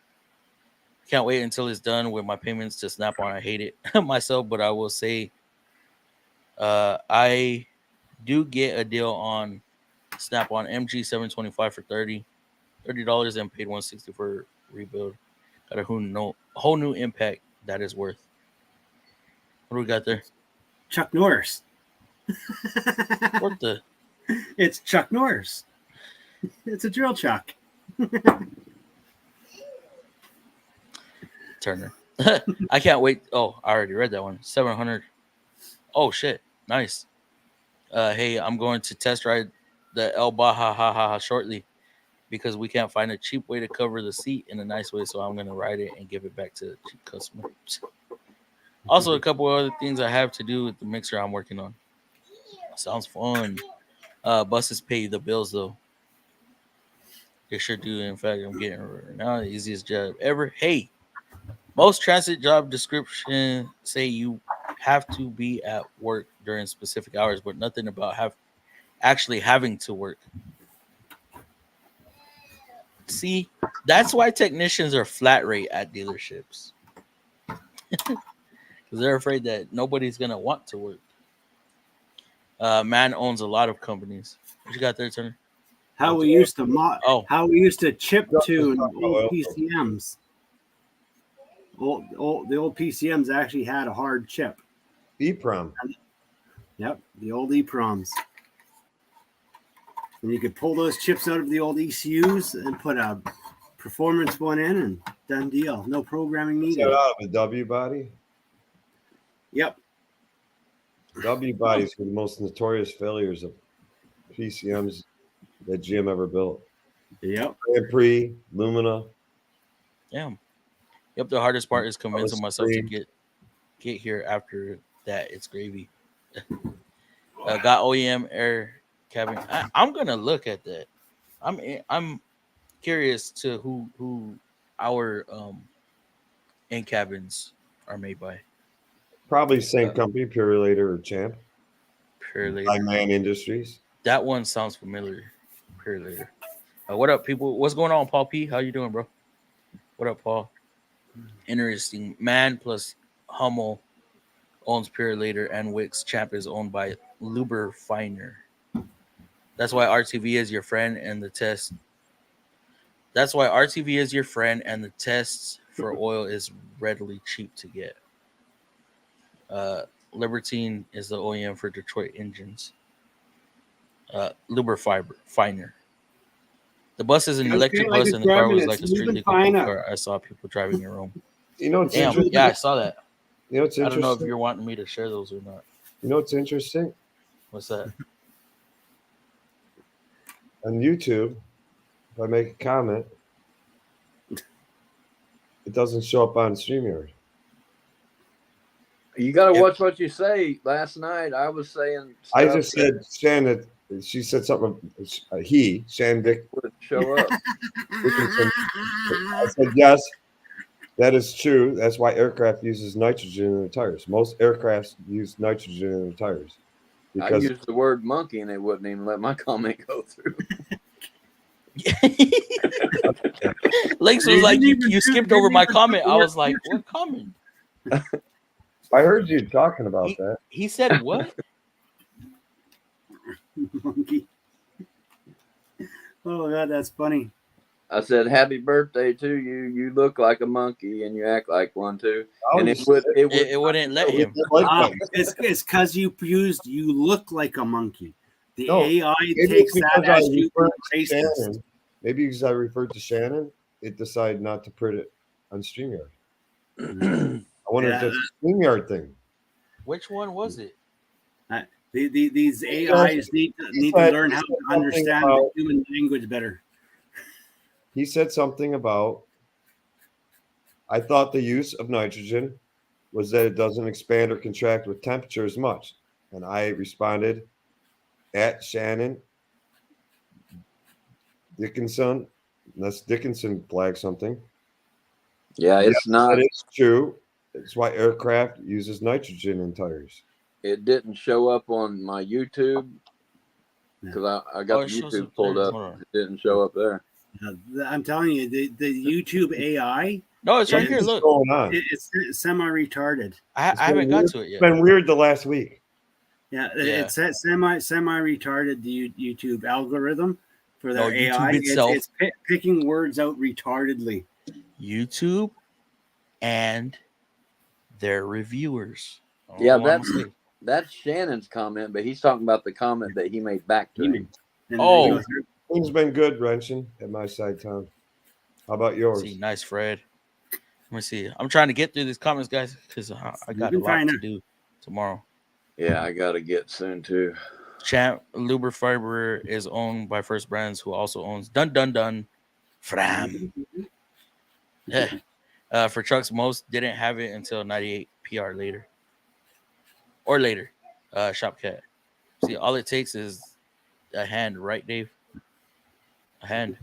Can't wait until it's done with my payments to Snap-on. I hate it myself, but I will say I do get a deal on Snap-on MG 725 for $30 and paid $160 for rebuild. Got a whole new impact that is worth. What do we got there? Chuck Norris. What the? It's Chuck Norris. It's a drill chuck. Turner. I can't wait. Oh, I already read that one. 700. Oh shit. Nice. Hey, I'm going to test ride the El Baja shortly because we can't find a cheap way to cover the seat in a nice way. So I'm going to ride it and give it back to the cheap customer. Also, a couple other things I have to do with the mixer I'm working on. Sounds fun. Buses pay the bills though. They sure do. In fact, I'm getting right now the easiest job ever. Hey, most transit job descriptions say you have to be at work during specific hours, but nothing about actually having to work. See, that's why technicians are flat rate at dealerships. Because they're afraid that nobody's going to want to work. Man owns a lot of companies. What you got there, Turner? How we used to chip tune old PCMs. The old PCMs actually had a hard chip. EEPROM. Yep, the old EEPROMs. And you could pull those chips out of the old ECUs and put a performance one in, and done deal. No programming needed. Set out of a W body. Yep. W bodies were the most notorious failures of PCMs that GM ever built. Yep. Grand Prix, Lumina. Yeah. Yep. The hardest part is convincing myself to get here. After that, it's gravy. Got OEM air cabin. I'm gonna look at that. I'm curious to who our end cabins are made by. Probably same company, Purelator or Champ. Purelator. By Man Industries. That one sounds familiar. Purelator. What up, people? What's going on, Paul P? How you doing, bro? What up, Paul? Interesting. Man plus Hummel owns Purelator, and Wix. Champ is owned by Luber Feiner. That's why RTV is your friend and the test. That's why RTV is your friend and the tests for oil is readily cheap to get. Libertine is the OEM for Detroit engines. Finder. The bus is an electric Okay, like bus it's and the car driving was it. like a You've street been legal fine up. car. I saw people driving their own. You know what's Damn, interesting? yeah, I saw that. You know what's I don't know if interesting? you're wanting me to share those or not. You know what's interesting? What's that? On YouTube, if I make a comment, it doesn't show up on StreamYard. You got to watch what you say. Last night I was saying I stuff just that said Shannon. She said something. Shannon Vic. would show up. I said yes, that is true. That's why aircraft uses nitrogen in their tires. Most aircrafts use nitrogen in their tires I because used the word monkey and they wouldn't even let my comment go through. Lex was like, you skipped over my comment. I was like, what comment? I heard you talking about that. He said what? Monkey. Oh God, that's funny. I said, "Happy birthday to you. You look like a monkey and you act like one too." Oh, And you It wouldn't let him. It's because you used "you look like a monkey." The No, AI maybe takes it's that because as I you referred to racist. Shannon. Maybe because I referred to Shannon, it decided not to put it on StreamYard. I wonder if that's a StreamYard thing. Which one was it? These AIs need to learn how to understand the human language better. He said something about, I thought the use of nitrogen was that it doesn't expand or contract with temperature as much. And I responded at Shannon Dickinson, unless Dickinson flagged something. Yeah, it's not. That is true. It's why aircraft uses nitrogen in tires. It didn't show up on my YouTube because I got the YouTube pulled up. It didn't show up there. I'm telling you, the YouTube AI. No, it's right here. Look, going on? It's semi-retarded. I haven't got to it yet. It's been weird the last week. Yeah, it's semi-retarded. The YouTube algorithm for their AI. Itself. It's picking words out retardedly. YouTube and their reviewers. Yeah, that's Shannon's comment, but he's talking about the comment that he made back to him. Oh, things been good, Wrenching, at my side of town. How about yours? See, nice, Fred. Let me see. I'm trying to get through these comments, guys, because I got a lot to do tomorrow. Yeah, I got to get soon too. Champ Lubrifiber is owned by First Brands, who also owns Dun Fram. Yeah. For trucks, most didn't have it until 98 PR later. Shopcat. See, all it takes is a hand, right, Dave? A hand.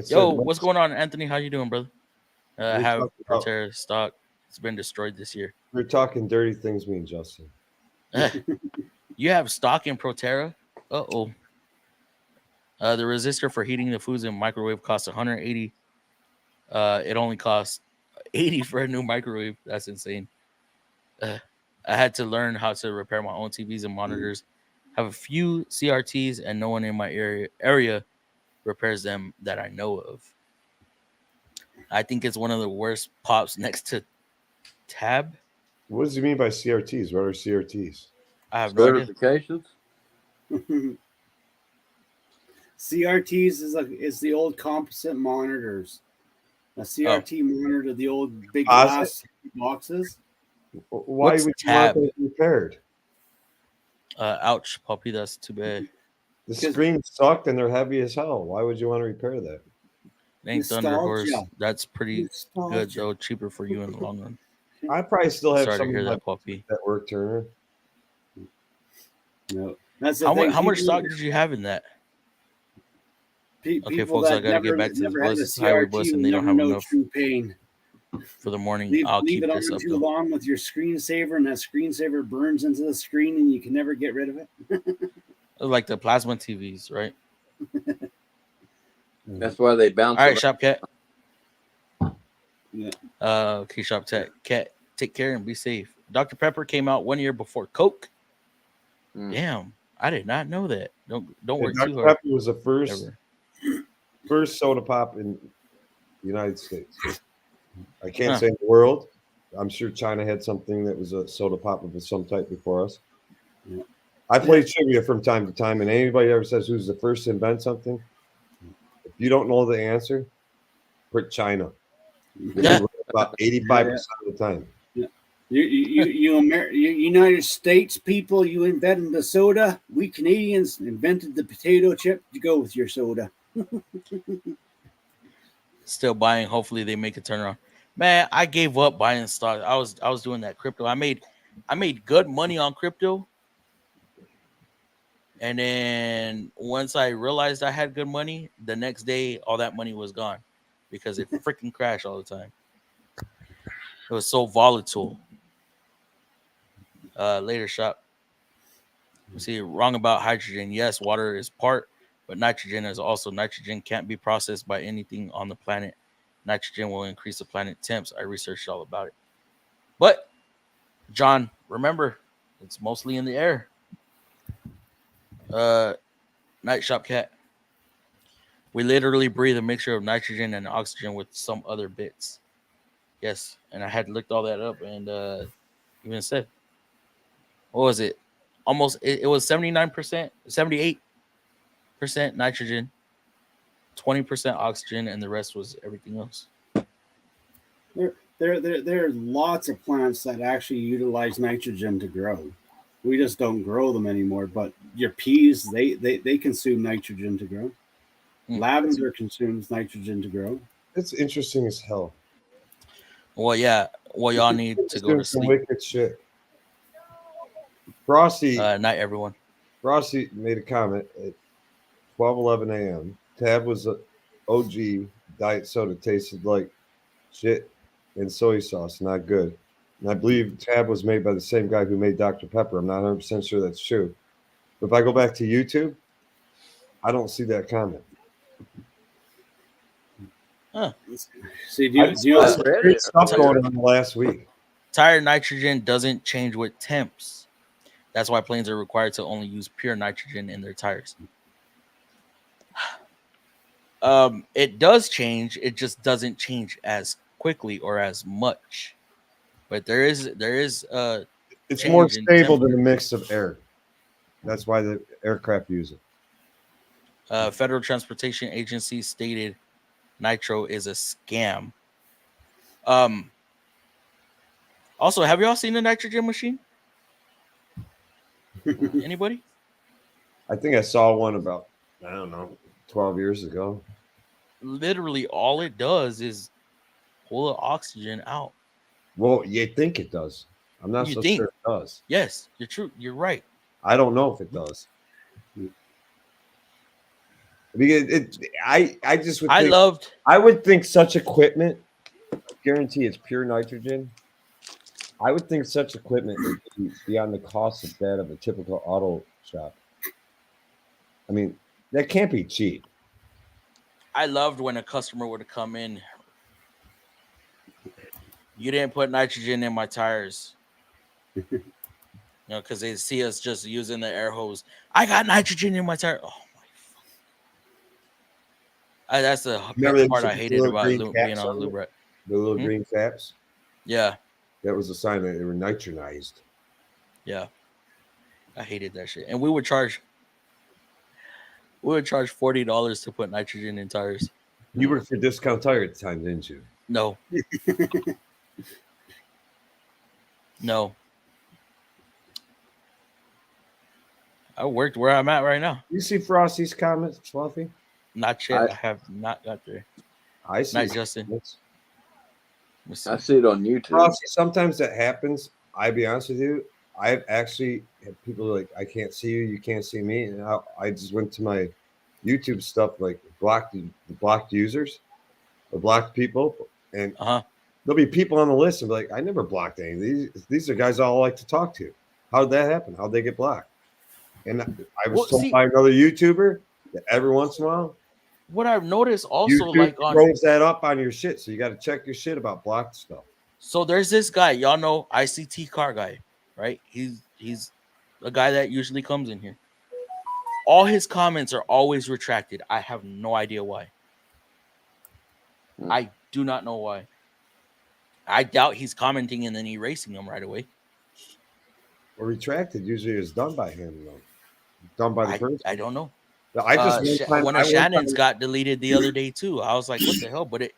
Yo, what's going on, Anthony? How you doing, brother? I have Proterra stock. It's been destroyed this year. We're talking dirty things, me and Justin. You have stock in Proterra? Uh-oh. The resistor for heating the foods in microwave costs $180. It only costs $80 for a new microwave. That's insane. I had to learn how to repair my own TVs and monitors. Have a few CRTs, and no one in my area repairs them that I know of. I think it's one of the worst pops next to Tab. What does he mean by CRTs? What are CRTs? I have no idea. Certifications? CRTs is the old composite monitors. A CRT monitor, the old big glass boxes. Why would you want them repaired? Ouch, Poppy, that's too bad. The screens sucked and they're heavy as hell. Why would you want to repair that? Ain't Thunder Horse. That's pretty good, though. Cheaper for you in the long run. I probably still have Sorry some to hear that, Poppy. That work, Turner. No, that's how much stock did you have in that? Okay, folks, I gotta get back to this highway bus, and they don't have enough pain for the morning. I'll keep this up. Too long with your screensaver, and that screensaver burns into the screen, and you can never get rid of it. Like the plasma TVs, right? That's why they bounce. All right, Shop Cat. Yeah. Okay, Shop Cat. Take care and be safe. Dr. Pepper came out 1 year before Coke. Damn, I did not know that. Don't And work Dr. too hard. Pepper was the first Ever. soda pop in the United States. I can't Huh. say in the world. I'm sure China had something that was a soda pop of some type before us. Yeah. I play trivia from time to time, and anybody ever says who's the first to invent something, if you don't know the answer, put China. You'll be right about 85% of the time. You United States people, you invented the soda. We Canadians invented the potato chip to go with your soda. Still buying. Hopefully they make a turnaround. Man, I gave up buying stocks. I was doing that crypto. I made good money on crypto. And then once I realized I had good money, the next day all that money was gone because it freaking crashed all the time. It was so volatile. Later shop. See, wrong about hydrogen. Yes, water is part, but nitrogen is also. Nitrogen can't be processed by anything on the planet. Nitrogen will increase the planet temps. I researched all about it. But John, remember, it's mostly in the air. Night shop cat. We literally breathe a mixture of nitrogen and oxygen with some other bits. Yes, and I had looked all that up and even said, what was it? Almost it was 79%, 78% nitrogen, 20% oxygen, and the rest was everything else. There are lots of plants that actually utilize nitrogen to grow. We just don't grow them anymore. But your peas, they consume nitrogen to grow. Lavender consumes nitrogen to grow. It's interesting as hell. Well, yeah. Well, y'all need to go to Some sleep. wicked shit. Frosty Night, everyone. Frosty made a comment at 12:11 a.m. Tab was a OG diet soda, tasted like shit and soy sauce, not good. And I believe Tab was made by the same guy who made Dr. Pepper. I'm not 100% sure that's true. But if I go back to YouTube, I don't see that comment. Huh. See, do you I read it. Stuff going on last week. Tire nitrogen doesn't change with temps. That's why planes are required to only use pure nitrogen in their tires. It does change. It just doesn't change as quickly or as much. But there is It's more change in stable than temperature. a mix of air. That's why the aircraft use it. Federal Transportation Agency stated nitro is a scam. Also, have you all seen the nitrogen machine? Anybody? I think I saw one about, I don't know, 12 years ago. Literally, all it does is pull the oxygen out. Well, you think it does. I'm not You so think. sure it does. Yes, you're true. You're right. I don't know if it does. Because I just would think, I would think such equipment, guarantee it's pure nitrogen. I would think such equipment would be beyond the cost of that of a typical auto shop. I mean, that can't be cheap. I loved when a customer would come in. You didn't put nitrogen in my tires. Because they see us just using the air hose. I got nitrogen in my tire. Oh my! That's the part I hated about being on the lube rack. The little green caps. Yeah, that was a sign that they were nitronized. Yeah, I hated that shit. And we would charge $40 to put nitrogen in tires. You worked for Discount Tire at the time, didn't you? No. No. I worked where I'm at right now. You see Frosty's comments, Fluffy? Not yet. I have not got there. I see. Not Justin. I see it on YouTube. Frosty, sometimes that happens. I'll be honest with you. I've actually had people like, I can't see you, you can't see me. And I just went to my YouTube stuff, like blocked users or blocked people. And there'll be people on the list and be like, I never blocked any. These are guys I like to talk to. How did that happen? How'd they get blocked? And I was told by another YouTuber that every once in a while, what I've noticed also, YouTube like on throws that up on your shit, so you got to check your shit about blocked stuff. So there's this guy, y'all know, ICT car guy, right? He's a guy that usually comes in here. all his comments are always retracted. I have no idea why. I do not know why. I doubt he's commenting and then erasing them right away. Or retracted usually is done by him though. Done by the person. I don't know. I just One of Shannon's got deleted the other day too. I was like, what the hell? But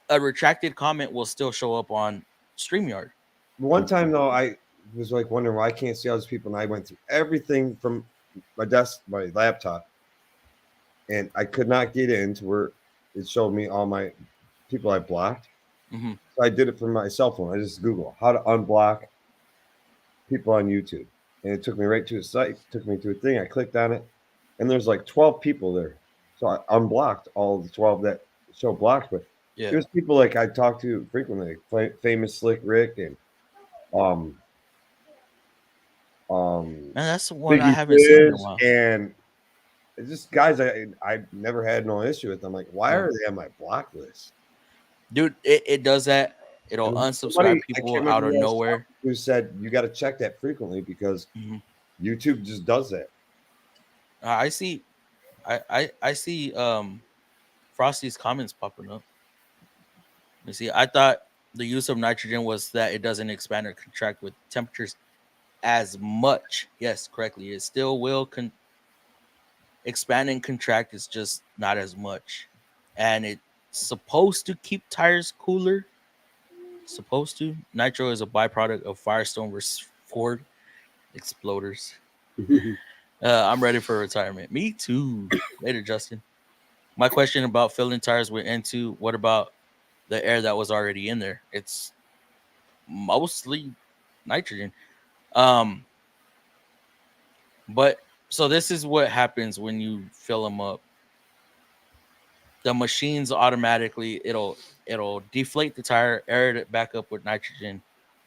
a retracted comment will still show up on StreamYard. One time though, I was like wondering why I can't see all these people, and I went through everything from my desk, my laptop, and I could not get into where it showed me all my people I blocked. Mm-hmm. So I did it from my cell phone. I just Googled how to unblock people on YouTube, and it took me right to a site. Took me to a thing. I clicked on it, and there's like 12 people there. So I unblocked all the 12 that show blocked. But there's people like I talk to frequently, like Famous Slick Rick and Man, that's the one Biggie I haven't seen in a Fizz, while. and it's just guys I never had no issue with. I'm like, why are they on my block list? Dude, it does that. It'll unsubscribe people out of nowhere. Who said you got to check that frequently because YouTube just does that. I see Frosty's comments popping up. You see, I thought the use of nitrogen was that it doesn't expand or contract with temperatures as much. Yes, correctly. It still will expand and contract. It's just not as much. And it's supposed to keep tires cooler. Supposed to. Nitro is a byproduct of Firestone versus Ford exploders. I'm ready for retirement. Me too. Later, Justin. My question about filling tires with N2, what about the air that was already in there? It's mostly nitrogen. But so this is what happens when you fill them up. The machines automatically it'll deflate the tire, air it back up with nitrogen,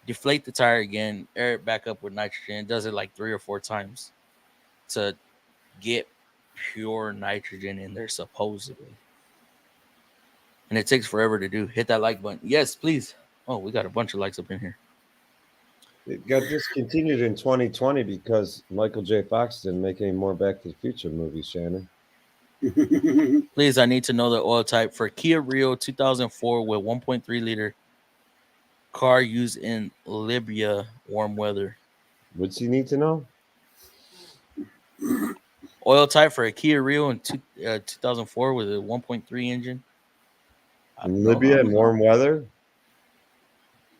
deflate the tire again, air it back up with nitrogen. It does it like 3 or 4 times to get pure nitrogen in there, supposedly. And it takes forever to do. Hit that like button. Yes, please. Oh, we got a bunch of likes up in here. It got discontinued in 2020 because Michael J. Fox didn't make any more Back to the Future movies, Shannon. Please, I need to know the oil type for Kia Rio 2004 with 1.3 liter car used in Libya warm weather. What's he need to know? Oil type for a Kia Rio in 2004 with a 1.3 engine. In Libya in warm weather?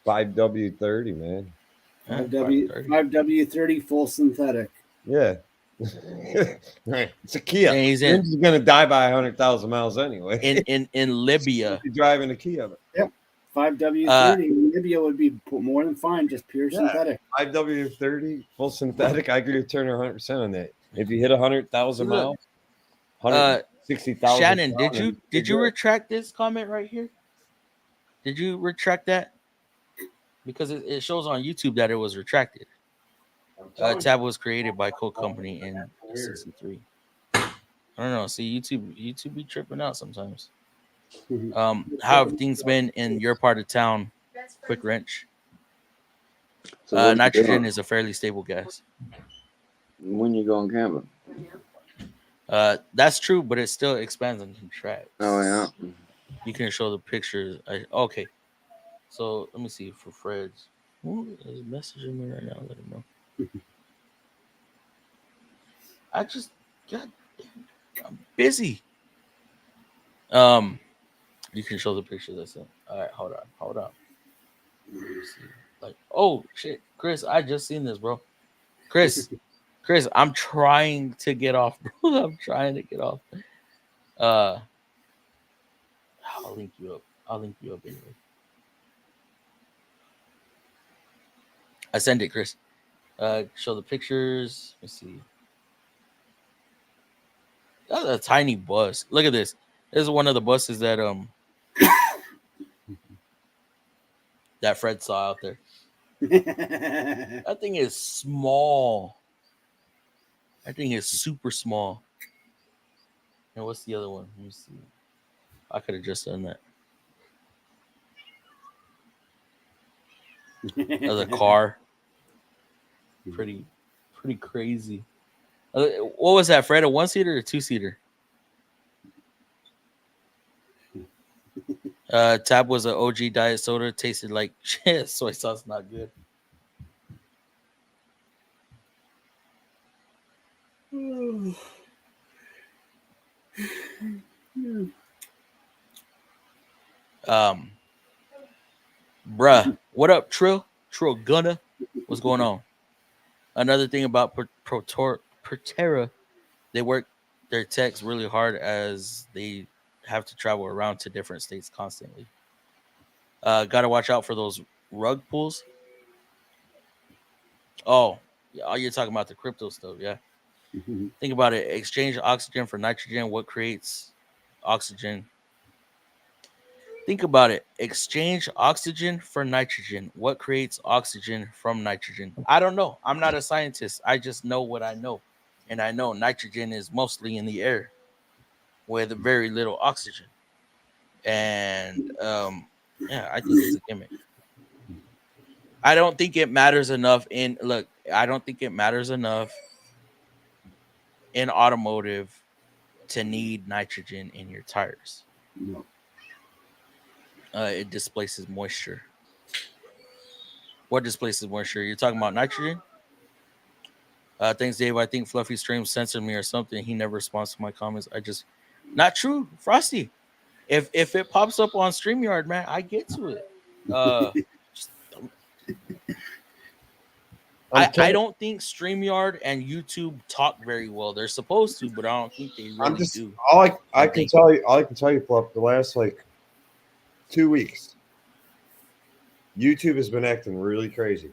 5W30, man. 5W30 full synthetic. Yeah. It's a Kia. He's going to die by 100,000 miles anyway. In Libya. He's driving a Kia. Yep. 5W30 in Libya would be more than fine, just pure synthetic. 5W30 full synthetic. I agree with Turner 100% on that. If you hit 100,000 miles, 160,000. Shannon, did you retract this comment right here? Did you retract that? Because it shows on YouTube that it was retracted. Tab was created by Coke Company in '63. I don't know. See, YouTube be tripping out sometimes. How have things been in your part of town? Quick wrench. So nitrogen is a fairly stable gas. When you going camping? That's true, but it still expands and contracts. Oh yeah. You can show the pictures. Okay. So let me see for Fred's. Who is messaging me right now? Let him know. I just I'm busy. You can show the pictures I sent. All right, hold on. Like, oh shit, Chris, I just seen this, bro. Chris, I'm trying to get off, bro. I'm trying to get off. I'll link you up anyway. I send it, Chris. Show the pictures. Let's see. That's a tiny bus. Look at this. This is one of the buses that that Fred saw out there. That thing is small. That thing is super small. And what's the other one? Let me see. I could have just done that. Another car. Pretty crazy. What was that, Fred? A 1-seater or 2-seater? Tab was an OG diet soda. Tasted like shit. Soy sauce, not good. Bruh, what up, Trill? Trill Gunna, what's going on? Another thing about Proterra, they work their techs really hard as they have to travel around to different states constantly. Got to watch out for those rug pulls. Oh, yeah, you're talking about the crypto stuff, yeah. Think about it. Exchange oxygen for nitrogen. What creates oxygen? Think about it. Exchange oxygen for nitrogen. What creates oxygen from nitrogen? I don't know. I'm not a scientist. I just know what I know. And I know nitrogen is mostly in the air with very little oxygen. And yeah, I think it's a gimmick. I don't think it matters enough I don't think it matters enough in automotive to need nitrogen in your tires. No. It displaces moisture. What displaces moisture? You're talking about nitrogen? Thanks, Dave. I think Fluffy Stream censored me or something. He never responds to my comments. Not true, Frosty. If it pops up on StreamYard, man, I get to it. I don't think StreamYard and YouTube talk very well. They're supposed to, but I don't think they really do. All I can tell you, Fluff, the last like 2 weeks, YouTube has been acting really crazy.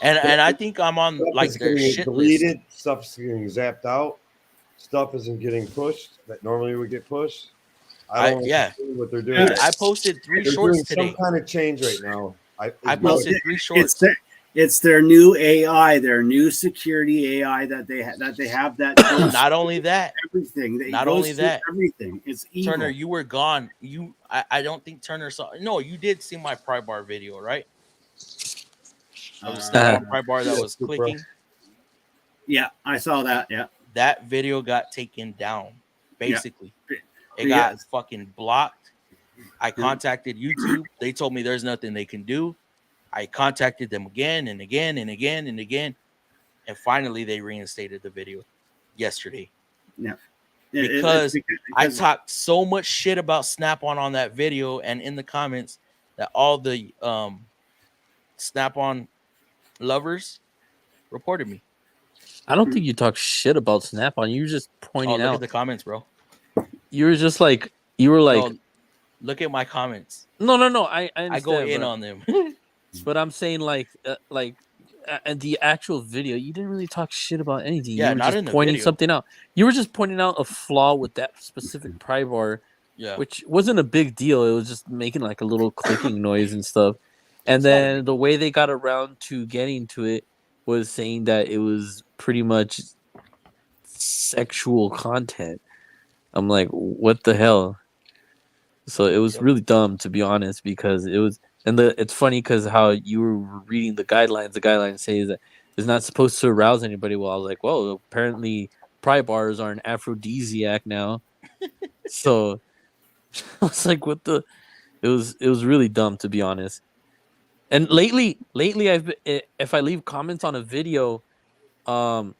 And I think I'm on Stuff like is their getting shit deleted, list. stuff's getting zapped out, stuff isn't getting pushed that normally would get pushed. I don't know what they're doing. I posted 3 shorts today. Some kind of change right now. I posted 3 shorts. It's their new AI, their new security AI that they have. That not only that, everything. Not only that, everything. It's evil. Turner, you were gone. I don't think Turner saw. No, you did see my pry bar video, right? I was on pry bar that was clicking. Yeah, I saw that. Yeah, that video got taken down. Basically, it got fucking blocked. I contacted YouTube. They told me there's nothing they can do. I contacted them again and again and again and again, and finally they reinstated the video yesterday. Yeah, because I talked so much shit about Snap-on that video, and in the comments that all the Snap-on lovers reported me. I don't think you talk shit about Snap-on. You were just pointing out. Look at the comments, bro. You were just like no, look at my comments. No. I understand, I go in on them. But I'm saying and the actual video, you didn't really talk shit about anything. Yeah, you were not just in the pointing video. something out. You were just pointing out a flaw with that specific pry bar, which wasn't a big deal. It was just making like a little clicking noise and stuff. And then the way they got around to getting to it was saying that it was pretty much sexual content. I'm like, what the hell? So it was really dumb, to be honest, because it was. And it's funny because how you were reading the guidelines say that it's not supposed to arouse anybody. Well, I was like, well, apparently pry bars are an aphrodisiac now. So I was like, what the? It was really dumb, to be honest. And lately if I leave comments on a video, man,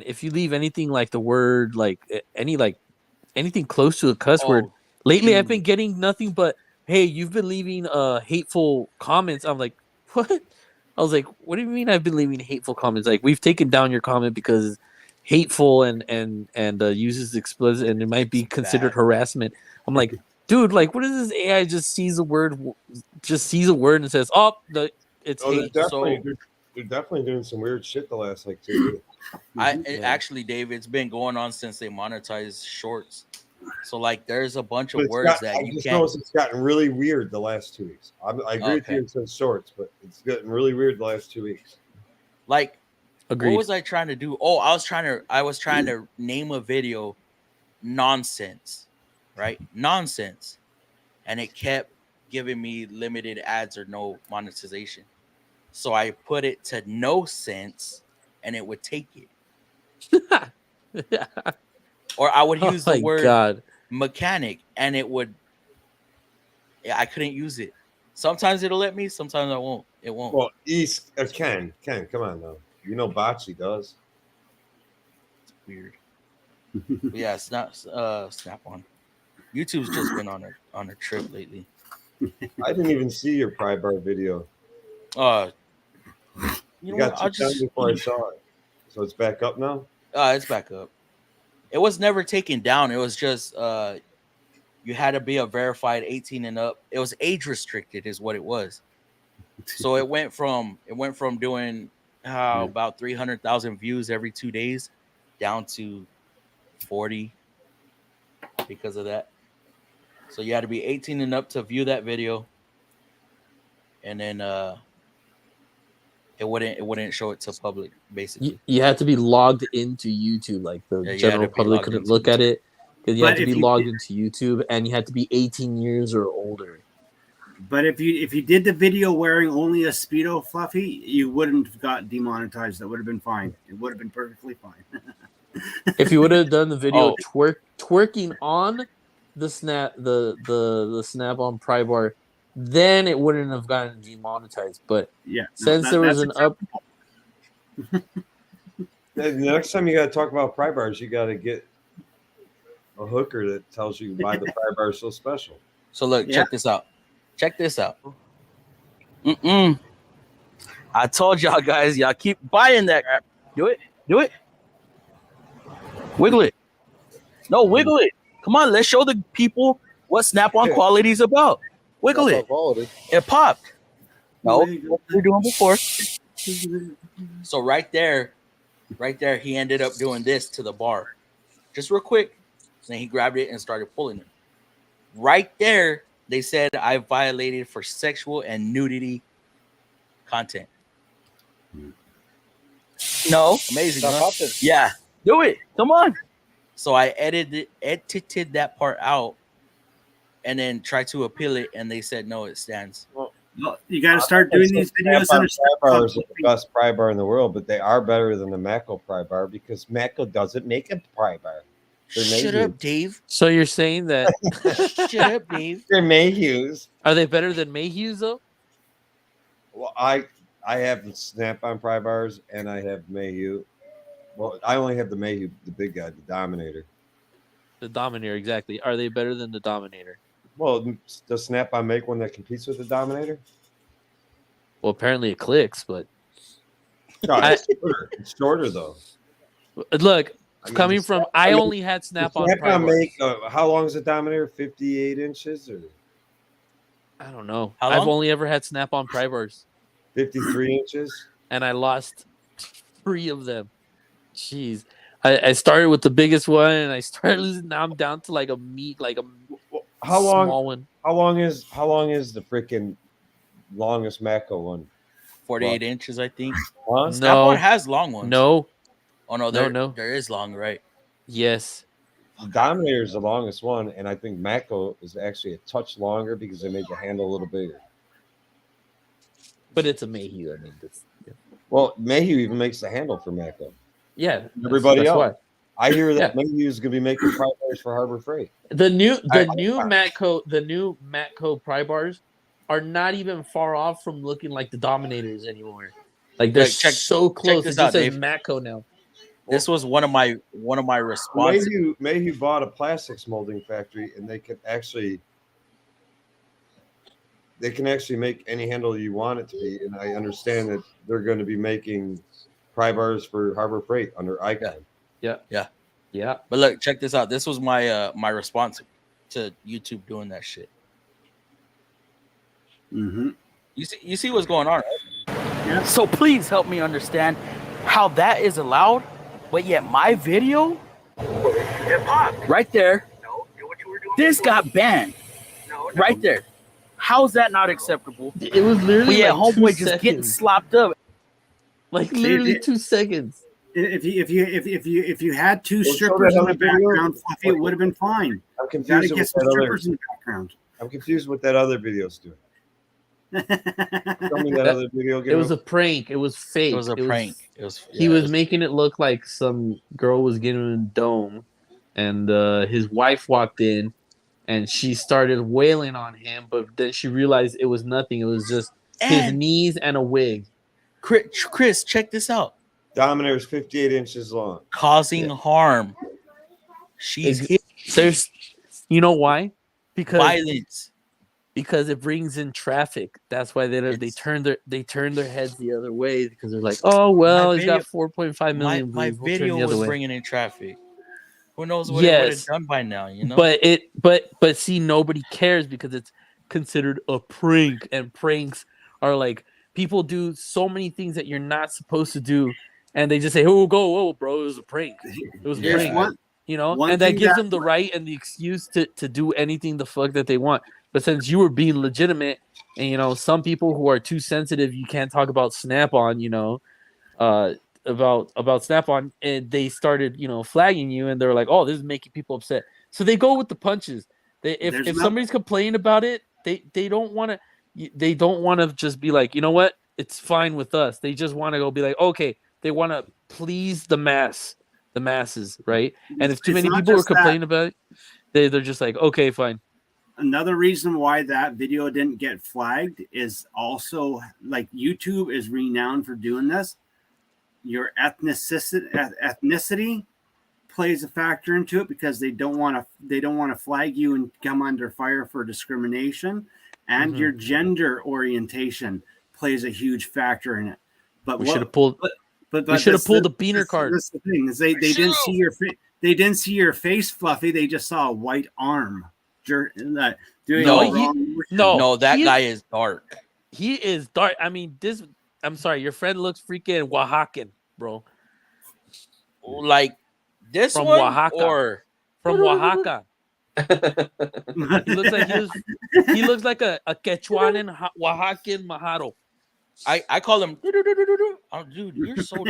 if you leave anything like the word, like anything close to a cuss word, lately I've been getting nothing but, hey, you've been leaving hateful comments. I'm like, what? I was like, what do you mean I've been leaving hateful comments? Like, we've taken down your comment because it's hateful and uses explicit and it might be considered harassment. I'm like, dude, like, what is this AI just sees a word and says, oh, it's hate. They're definitely doing some weird shit the last like 2 years. Actually, Dave, it's been going on since they monetized shorts. So like, there's a bunch of words that you can't. Noticed it's gotten really weird the last 2 weeks. I agree with you since shorts, but it's gotten really weird the last 2 weeks. Like, agreed. What was I trying to do? Oh, I was trying to name a video nonsense, right? Nonsense, and it kept giving me limited ads or no monetization. So I put it to no sense, and it would take it. Or I would use the word God. mechanic and it would, I couldn't use it. Sometimes it'll let me, sometimes I won't. It won't. Well, Ken, come on now. You know Bocce does. It's weird. But yeah, it's not Snap on. YouTube's just been on a trip lately. I didn't even see your pry bar video. You You know got what? two times before I saw it. So it's back up now? It's back up. It was never taken down. It was just you had to be a verified 18 and up. It was age restricted, is what it was. So it went from doing about 300,000 views every 2 days down to 40 because of that. So you had to be 18 and up to view that video, and then it wouldn't show it to public. Basically, You had to be logged into YouTube, like the general public couldn't look at it. Because you had to be logged into YouTube, and you had to be 18 years or older. But if you did the video wearing only a Speedo, Fluffy, you wouldn't have got demonetized. That would have been fine. It would have been perfectly fine. If you would have done the video twerking on the Snap-on pry bar, then it wouldn't have gotten demonetized. But since there was an up, The next time you got to talk about pry bars, you got to get a hooker that tells you why the pry bar is so special. So look, check this out. Check this out. I told y'all guys, y'all keep buying that. Do it. Wiggle it. No, wiggle it. Come on, let's show the people what Snap-on quality is about. Wiggle it. It popped. No, what we were doing before. So right there, he ended up doing this to the bar. Just real quick. Then he grabbed it and started pulling it. Right there, they said I violated for sexual and nudity content. No, amazing. Huh? Yeah, do it. Come on. So I edited that part out, and then tried to appeal it, and they said no, it stands. Well, you got to start doing these videos. Pry bars are the best pry bar in the world, but they are better than the Matco pry bar because Matco doesn't make a pry bar. Shut up, Dave. So you're saying that? Shut up, Dave. They're Mayhews. Are they better than Mayhews though? Well, I have the Snap-on pry bars and I have Mayhew. Well, I only have the Mayhew, the big guy, the Dominator. The Dominator, exactly. Are they better than the Dominator? Well, does Snap-on make one that competes with the Dominator? Well, apparently it clicks, but No, it's shorter though. Look, coming from I only had Snap-on pry bars. Make how long is the Dominator? 58 inches or I don't know. How long? I've only ever had Snap-on pry bars, 53 inches. and I lost 3 of them. Jeez, I started with the biggest one, and I started losing. Now I'm down to like a small one. How long is the freaking longest Matco one? 48 inches, I think. Huh? Snap-on has long ones. No. Oh no, there is long, right? Yes. The Dominator is the longest one, and I think Matco is actually a touch longer because they made the handle a little bigger. But it's a Mayhew. I mean, Well, Mayhew even makes the handle for Matco. yeah. Everybody that's else. why. I hear that Mayhew is going to be making pry bars for Harbor Freight. The new Matco pry bars are not even far off from looking like the Dominators anymore. Like they're so close. It just says Matco now. This was one of my responses. Mayhew bought a plastics molding factory, and they can actually make any handle you want it to be. And I understand that they're going to be making pry bars for Harbor Freight under Icon. Yeah. But look, check this out. This was my my response to YouTube doing that shit. Mm-hmm. You see what's going on, right? Yeah. So please help me understand how that is allowed, but yet my video, it popped right there. This got banned right there. How's that not acceptable? It was literally But yeah, like homeboy just getting slopped up. Like literally 2 seconds. If you had two strippers in the background, Fluffy, it would have been fine. I'm You got to confused get with some that strippers in the background. I'm confused what that other video's doing. Tell me that other video again. It was a prank. It was fake. It was a prank. He was making it look like some girl was getting a dome, and his wife walked in, and she started wailing on him, but then she realized it was nothing. It was just his knees and a wig. Chris, check this out. Dominator is 58 inches long, causing harm. She's hit. There's, you know why? Because violence. Because it brings in traffic. That's why they turn their heads the other way, because they're like, oh well, he's got 4.5 million. My views. We'll video turn the other was way. bringing in traffic. Who knows what it would have done by now? You know. But see, nobody cares because it's considered a prank, and pranks are like, people do so many things that you're not supposed to do, and they just say, "Oh, go, bro, it was a prank. It was a prank." And that gives them the right and the excuse to do anything the fuck that they want. But since you were being legitimate, and some people who are too sensitive, you can't talk about Snap-on, about Snap-on, and they started, flagging you, and they're like, "Oh, this is making people upset." So they go with the punches. If somebody's complaining about it, they don't want to just be like, you know what, it's fine with us. They just want to go be like, okay, they want to please the masses, right? And if too many people are complaining about it, they're just like, okay, fine. Another reason why that video didn't get flagged is also, like, YouTube is renowned for doing this. Your ethnicity plays a factor into it, because they don't want to flag you and come under fire for discrimination, and your gender orientation plays a huge factor in it. But we should have pulled. But we should have pulled the beaner card. That's the thing, is they didn't see your face. They didn't see your face, Fluffy. They just saw a white arm. That guy is dark. He is dark. I mean, I'm sorry, your friend looks freaking Oaxacan, bro. Like this from one, Oaxaca, or from Oaxaca. He looks like a Quechuan Oaxacan Majaro. I call him. Oh, dude, you're so.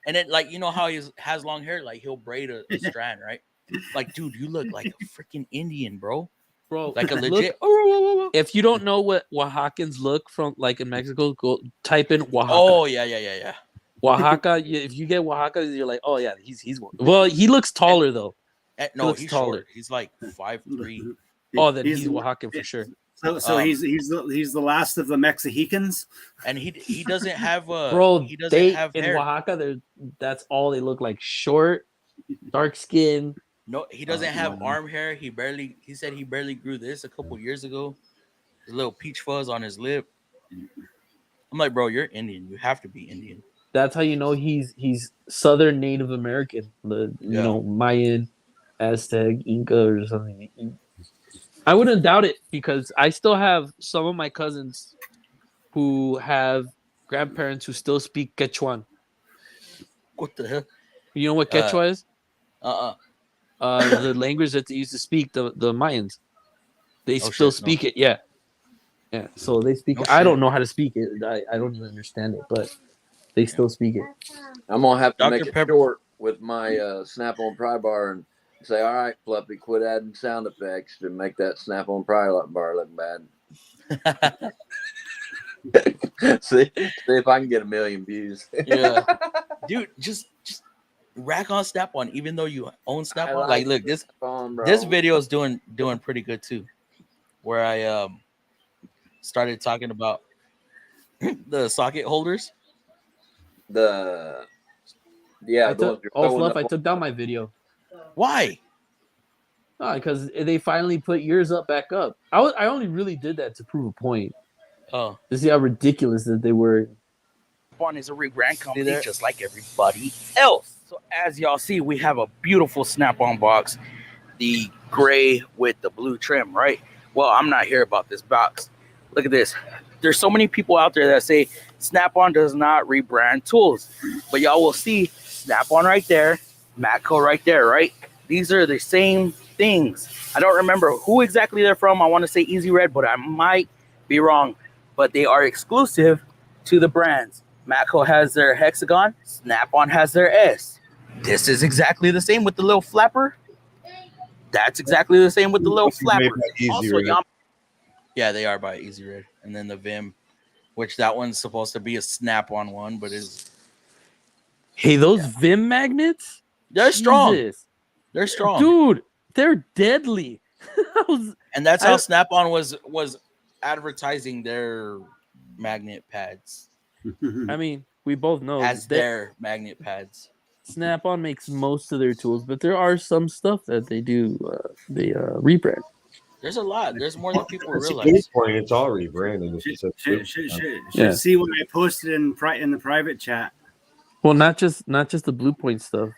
And then, like, how he has long hair, like he'll braid a strand, right? Like, dude, you look like a freaking Indian, bro. Like a legit. If you don't know what Oaxacans look from, like, in Mexico, go type in Oaxaca. Oh yeah. Oaxaca. If you get Oaxaca, you're like, oh yeah, he's one. Well, he looks taller though. No, he's taller. Short. He's like 5'3". Oh, then he's Oaxacan for sure. So he's the last of the Mexicans, and he doesn't have bro. He doesn't have in hair. Oaxaca. That's all they look like: short, dark skin. No, he doesn't have arm hair. He said he barely grew this a couple years ago. His little peach fuzz on his lip. I'm like, bro, you're Indian. You have to be Indian. That's how you know he's Southern Native American. Mayan, Aztec, Inca, or something. I wouldn't doubt it, because I still have some of my cousins who have grandparents who still speak Quechuan. What the hell? You know what Quechua is? The language that they used to speak, the Mayans. They still speak it, yeah. So they speak it. I don't know how to speak it. I don't even understand it, but they still speak it. I'm gonna have to make it short with my Snap-on pry bar and say, all right, Fluffy, quit adding sound effects to make that Snap-on pry bar look bad. see if I can get 1 million views. Yeah, dude, just rack on Snap-on, even though you own Snap-on. Like, look, this video is doing pretty good too. Where I started talking about the socket holders. Fluff, I took down my video. Why? Because they finally put yours back up. I only really did that to prove a point. Oh, to see how ridiculous that they were. Snap-on is a rebrand company just like everybody else. So as y'all see, we have a beautiful Snap-on box, the gray with the blue trim, right? Well, I'm not here about this box. Look at this. There's so many people out there that say Snap-on does not rebrand tools, but y'all will see Snap-on right there, Matco right there, right? These are the same things. I don't remember who exactly they're from. I want to say Easy Red, but I might be wrong. But they are exclusive to the brands. Matco has their hexagon. Snap-on has their S. This is exactly the same with the little flapper. That's exactly the same with the little flapper. Also, yeah, they are by Easy Red. And then the Vim, which that one's supposed to be a Snap-on one, but is Hey, those Vim magnets, They're strong. Jesus. They're strong, Dude. They're deadly. and that's I how don't- Snap-on was advertising their magnet pads I mean, we both know as that their magnet pads. Snap-on makes most of their tools, but there are some stuff that they do. They rebrand. There's a lot. There's more than people It's a Blue realize. Point. It's all rebranded. It's just a Blue Point. Yeah. See what I posted in the private chat. Well, not just the Blue Point stuff.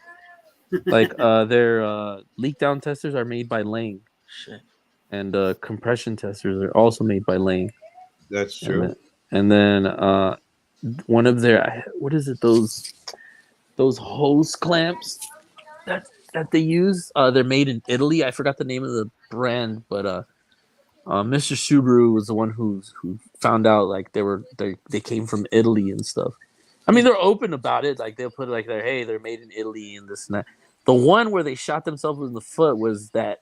Like their leak down testers are made by Lang, Shit. and compression testers are also made by Lang. That's true. And then one of their what is it? Those hose clamps that they use. They're made in Italy. I forgot the name of the brand, but Mr. Subaru was the one who found out like they came from Italy and stuff. I mean, they're open about it. Like they'll put it like they're made in Italy and this and that. The one where they shot themselves in the foot was the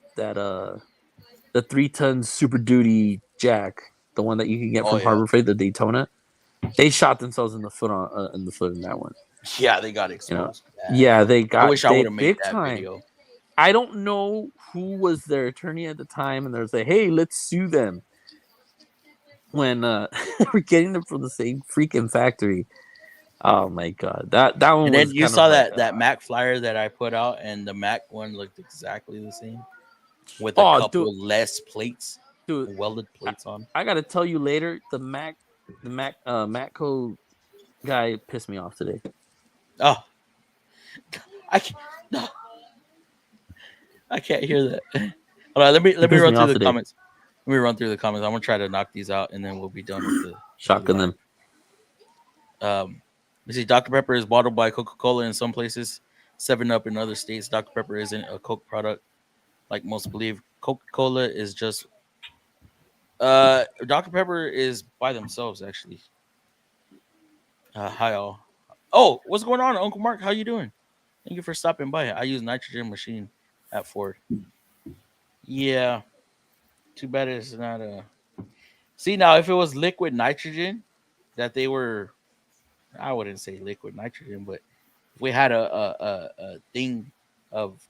3-ton Super Duty jack, the one that you can get from Harbor Freight, the Daytona. They shot themselves in the foot in that one. Yeah, they got exposed. Yeah, they got. I wish I would have made that time. video. I don't know who was their attorney at the time, and they're like, "Hey, let's sue them." When we're getting them from the same freaking factory. Oh my god, that one. And then was you kind saw of like, that Mac flyer that I put out, and the Mac one looked exactly the same, with a couple less plates, welded plates on. I gotta tell you later, the Matco guy pissed me off today. Oh, I can't hear that. Hold on, let me run through the comments. Let me run through the comments. I'm gonna try to knock these out, and then we'll be done with the shotgun them. You see, Dr. Pepper is bottled by Coca-Cola in some places, 7-Up in other states. Dr. Pepper isn't a Coke product, like most believe. Coca-Cola is just Dr. Pepper is by themselves, actually. Hi all. Oh, what's going on, Uncle Mark? How you doing? Thank you for stopping by. I use nitrogen machine at Ford. Yeah. Too bad it's not a. See, now if it was liquid nitrogen that they were, I wouldn't say liquid nitrogen, but if we had a thing of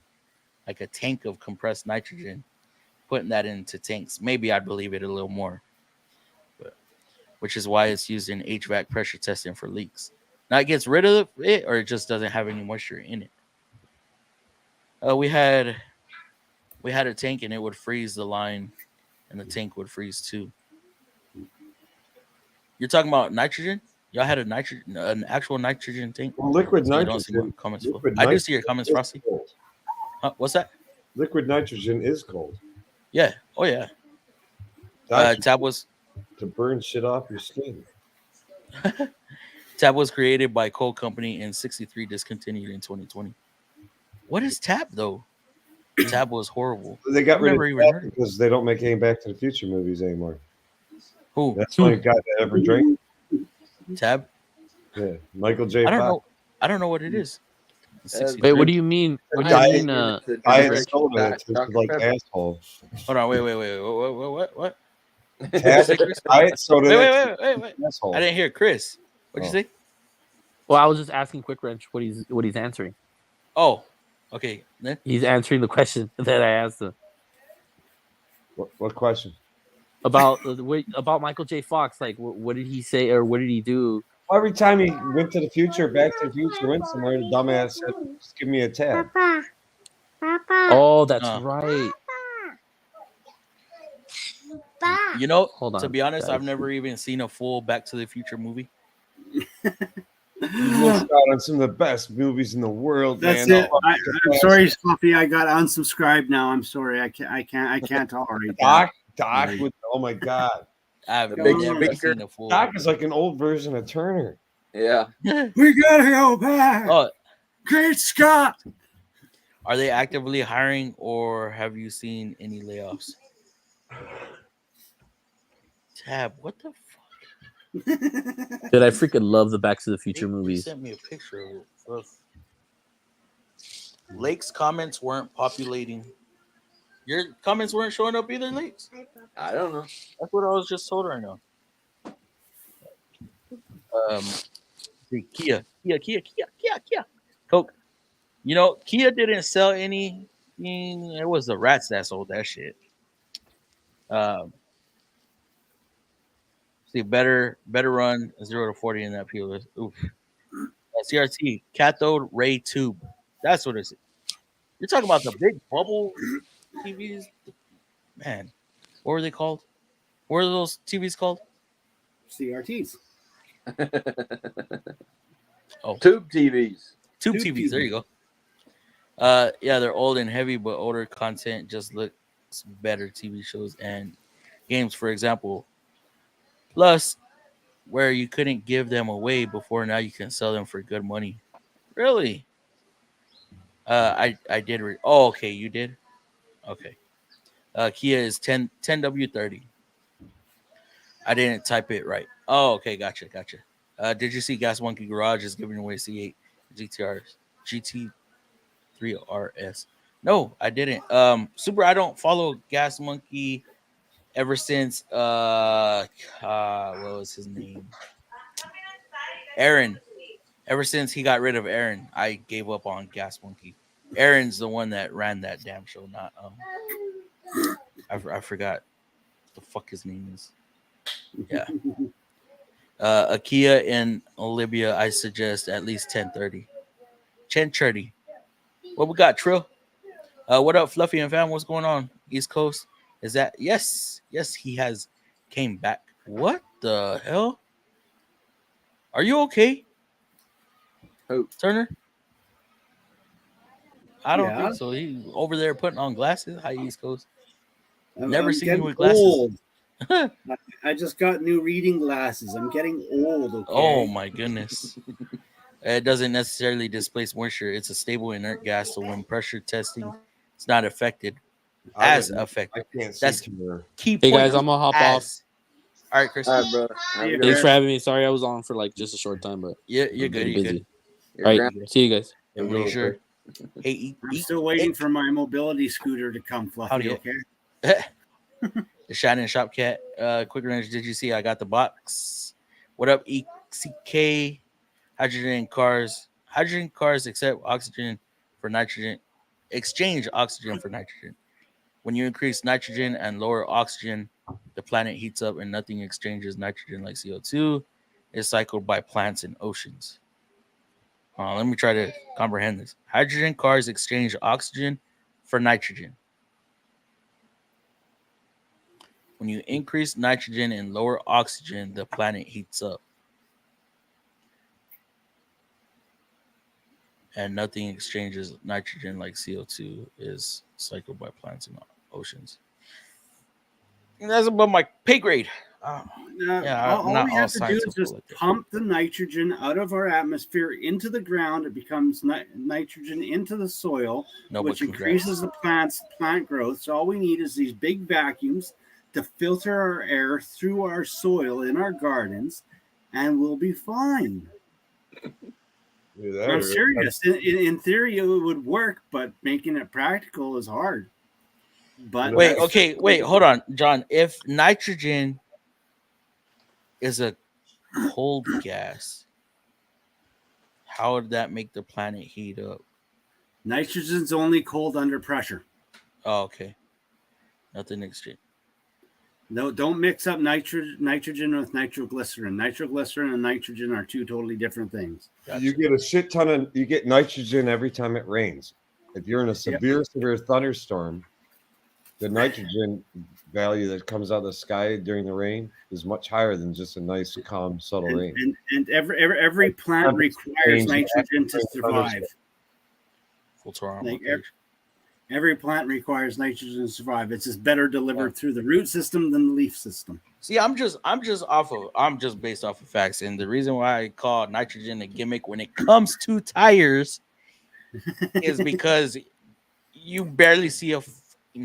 like a tank of compressed nitrogen, putting that into tanks, maybe I'd believe it a little more. But which is why it's used in HVAC pressure testing for leaks. Now it gets rid of it, or it just doesn't have any moisture in it. We had a tank and it would freeze the line, and the tank would freeze too. You're talking about nitrogen? Y'all had an actual nitrogen tank? Well, liquid so nitrogen. You don't see my comments I do see your comments, Frosty. Huh, what's that? Liquid nitrogen is cold. Yeah. Oh yeah. Tab was to burn shit off your skin. Tab was created by Coal Company in '63, discontinued in 2020. What is Tab though? Tab was horrible. They got rid of Tab because they don't make any Back to the Future movies anymore. Who? That's the only guy that ever drank. Tab? Yeah, Michael J. I don't know. I don't know what it is. Wait, what do you mean? What do you mean? Diet soda tastes like asshole. Hold on, wait. What? Diet soda. Wait. I didn't hear Chris. What'd you say? Well, I was just asking Quick Wrench what he's answering. Oh, okay. Then he's answering the question that I asked him. What question? About Michael J. Fox. Like, what did he say or what did he do? Every time he went to the future, Back to the Future, went somewhere, the dumbass said, "Just give me a tab." Papa. Oh, that's right. You know, hold on, to be honest, guys. I've never even seen a full Back to the Future movie. You missed out on some of the best movies in the world. That's man. it. I'm sorry, Fluffy. I got unsubscribed now. I'm sorry. I can't tolerate Doc. that. With, oh my god. I've never seen a full. Doc is like an old version of Turner. Yeah. We gotta go back. Oh, Great Scott. are they actively hiring, or have you seen any layoffs? Tab, what the fuck? Dude, I freaking love the Back to the Future He movies. sent me a picture of it. Lake's comments weren't populating. Your comments weren't showing up either, Lakes. I don't know. That's what I was just told right now. The Kia. Coke. You know, Kia didn't sell any. It was the rats that sold that shit. Um, see, better run 0 to 40 in that POS. Oof. CRT cathode ray tube. That's what it's. You're talking about the big bubble TVs, man. What were they called? What were those TVs called? CRTs. Oh, Tube TVs. tube Tube TVs. There TV. you go. Yeah, they're old and heavy, but older content just looks better. TV shows and games, for example. Plus, where you couldn't give them away before, now you can sell them for good money. Really? I did read. Oh, okay, you did. Okay. Kia is 10W30. I didn't type it right. Oh, okay, gotcha. Did you see Gas Monkey Garage is giving away C8 GTRs GT3RS? No, I didn't. Super. I don't follow Gas Monkey ever since what was his name? Aaron. Ever since he got rid of Aaron, I gave up on Gas Monkey. Aaron's the one that ran that damn show, not I forgot the fuck his name is. Yeah. A Kia in Libya, I suggest at least 1030. 1030. What we got, Trill? What up, Fluffy and fam? What's going on? East Coast? Is that yes, he has came back. What the hell? Are you okay? Who? Turner? I don't Yeah. think so. He over there putting on glasses. Hi, East Coast. Never I'm seen you getting with glasses. old. I just got new reading glasses. I'm getting old. Okay. Oh my goodness. It doesn't necessarily displace moisture. It's a stable inert gas, so when pressure testing, it's not affected as affected. I can't see That's tomorrow. key Hey point. guys, I'm gonna hop off. As. All right, Chris. All right, brother. Have a good Thanks Fair. for having me. Sorry I was on for like just a short time, but You're I'm good. pretty You're busy. good. Your All grand- right, see you guys. Yeah, I'm doing sure. Hey, I'm still waiting for my mobility scooter to come, Fluffy. Howdy. Okay. The Shannon Shopcat. Quick range. Did you see? I got the box. What up, ECK? Hydrogen cars. Hydrogen cars accept oxygen for nitrogen. Exchange oxygen for nitrogen. When you increase nitrogen and lower oxygen, the planet heats up and nothing exchanges nitrogen like CO2. It's cycled by plants and oceans. Let me try to comprehend this. Hydrogen cars exchange oxygen for nitrogen. When you increase nitrogen and lower oxygen, the planet heats up. And nothing exchanges nitrogen like CO2 is cycled by plants and oceans. And that's above my pay grade. Yeah, I'm all not we all have to do is scientific just like that. pump the nitrogen out of our atmosphere into the ground. It becomes nitrogen into the soil, No, which but increases the plant growth. So all we need is these big vacuums to filter our air through our soil in our gardens, and we'll be fine. I'm serious. In theory, it would work, but making it practical is hard. But wait, hold on, John. If nitrogen is a cold gas, how would that make the planet heat up? Nitrogen's only cold under pressure. Oh, okay. Nothing exchange. No, don't mix up nitrogen with nitroglycerin. Nitroglycerin and nitrogen are two totally different things. Gotcha. You get a shit ton of you get nitrogen every time it rains. If you're in a severe thunderstorm, the nitrogen value that comes out of the sky during the rain is much higher than just a nice, calm, subtle rain. And every plant requires nitrogen to survive. Full tour on Like my page. every plant requires nitrogen to survive. It's just better delivered through the root system than the leaf system. See, I'm just based off of facts, and the reason why I call nitrogen a gimmick when it comes to tires is because you barely see a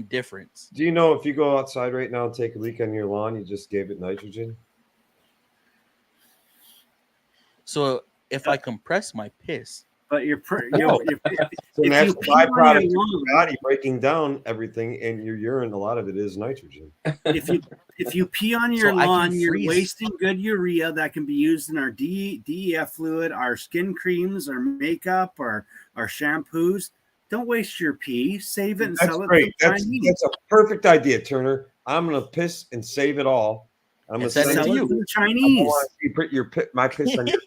difference. Do you know if you go outside right now and take a leak on your lawn, you just gave it nitrogen? So if I compress my piss, But No. if So you that's pee on byproduct your of your lawn, body breaking down everything, and your urine, a lot of it is nitrogen. if you pee on your So I can lawn, you're freeze. wasting good urea that can be used in our DEF fluid, our skin creams, our makeup, our shampoos. Don't waste your pee. Save it and That's sell it great. to the That's Chinese. a perfect idea, Turner. I'm gonna piss and save it all. I'm gonna And send it send to Sell it you. to the I Chinese. want to put my piss on your.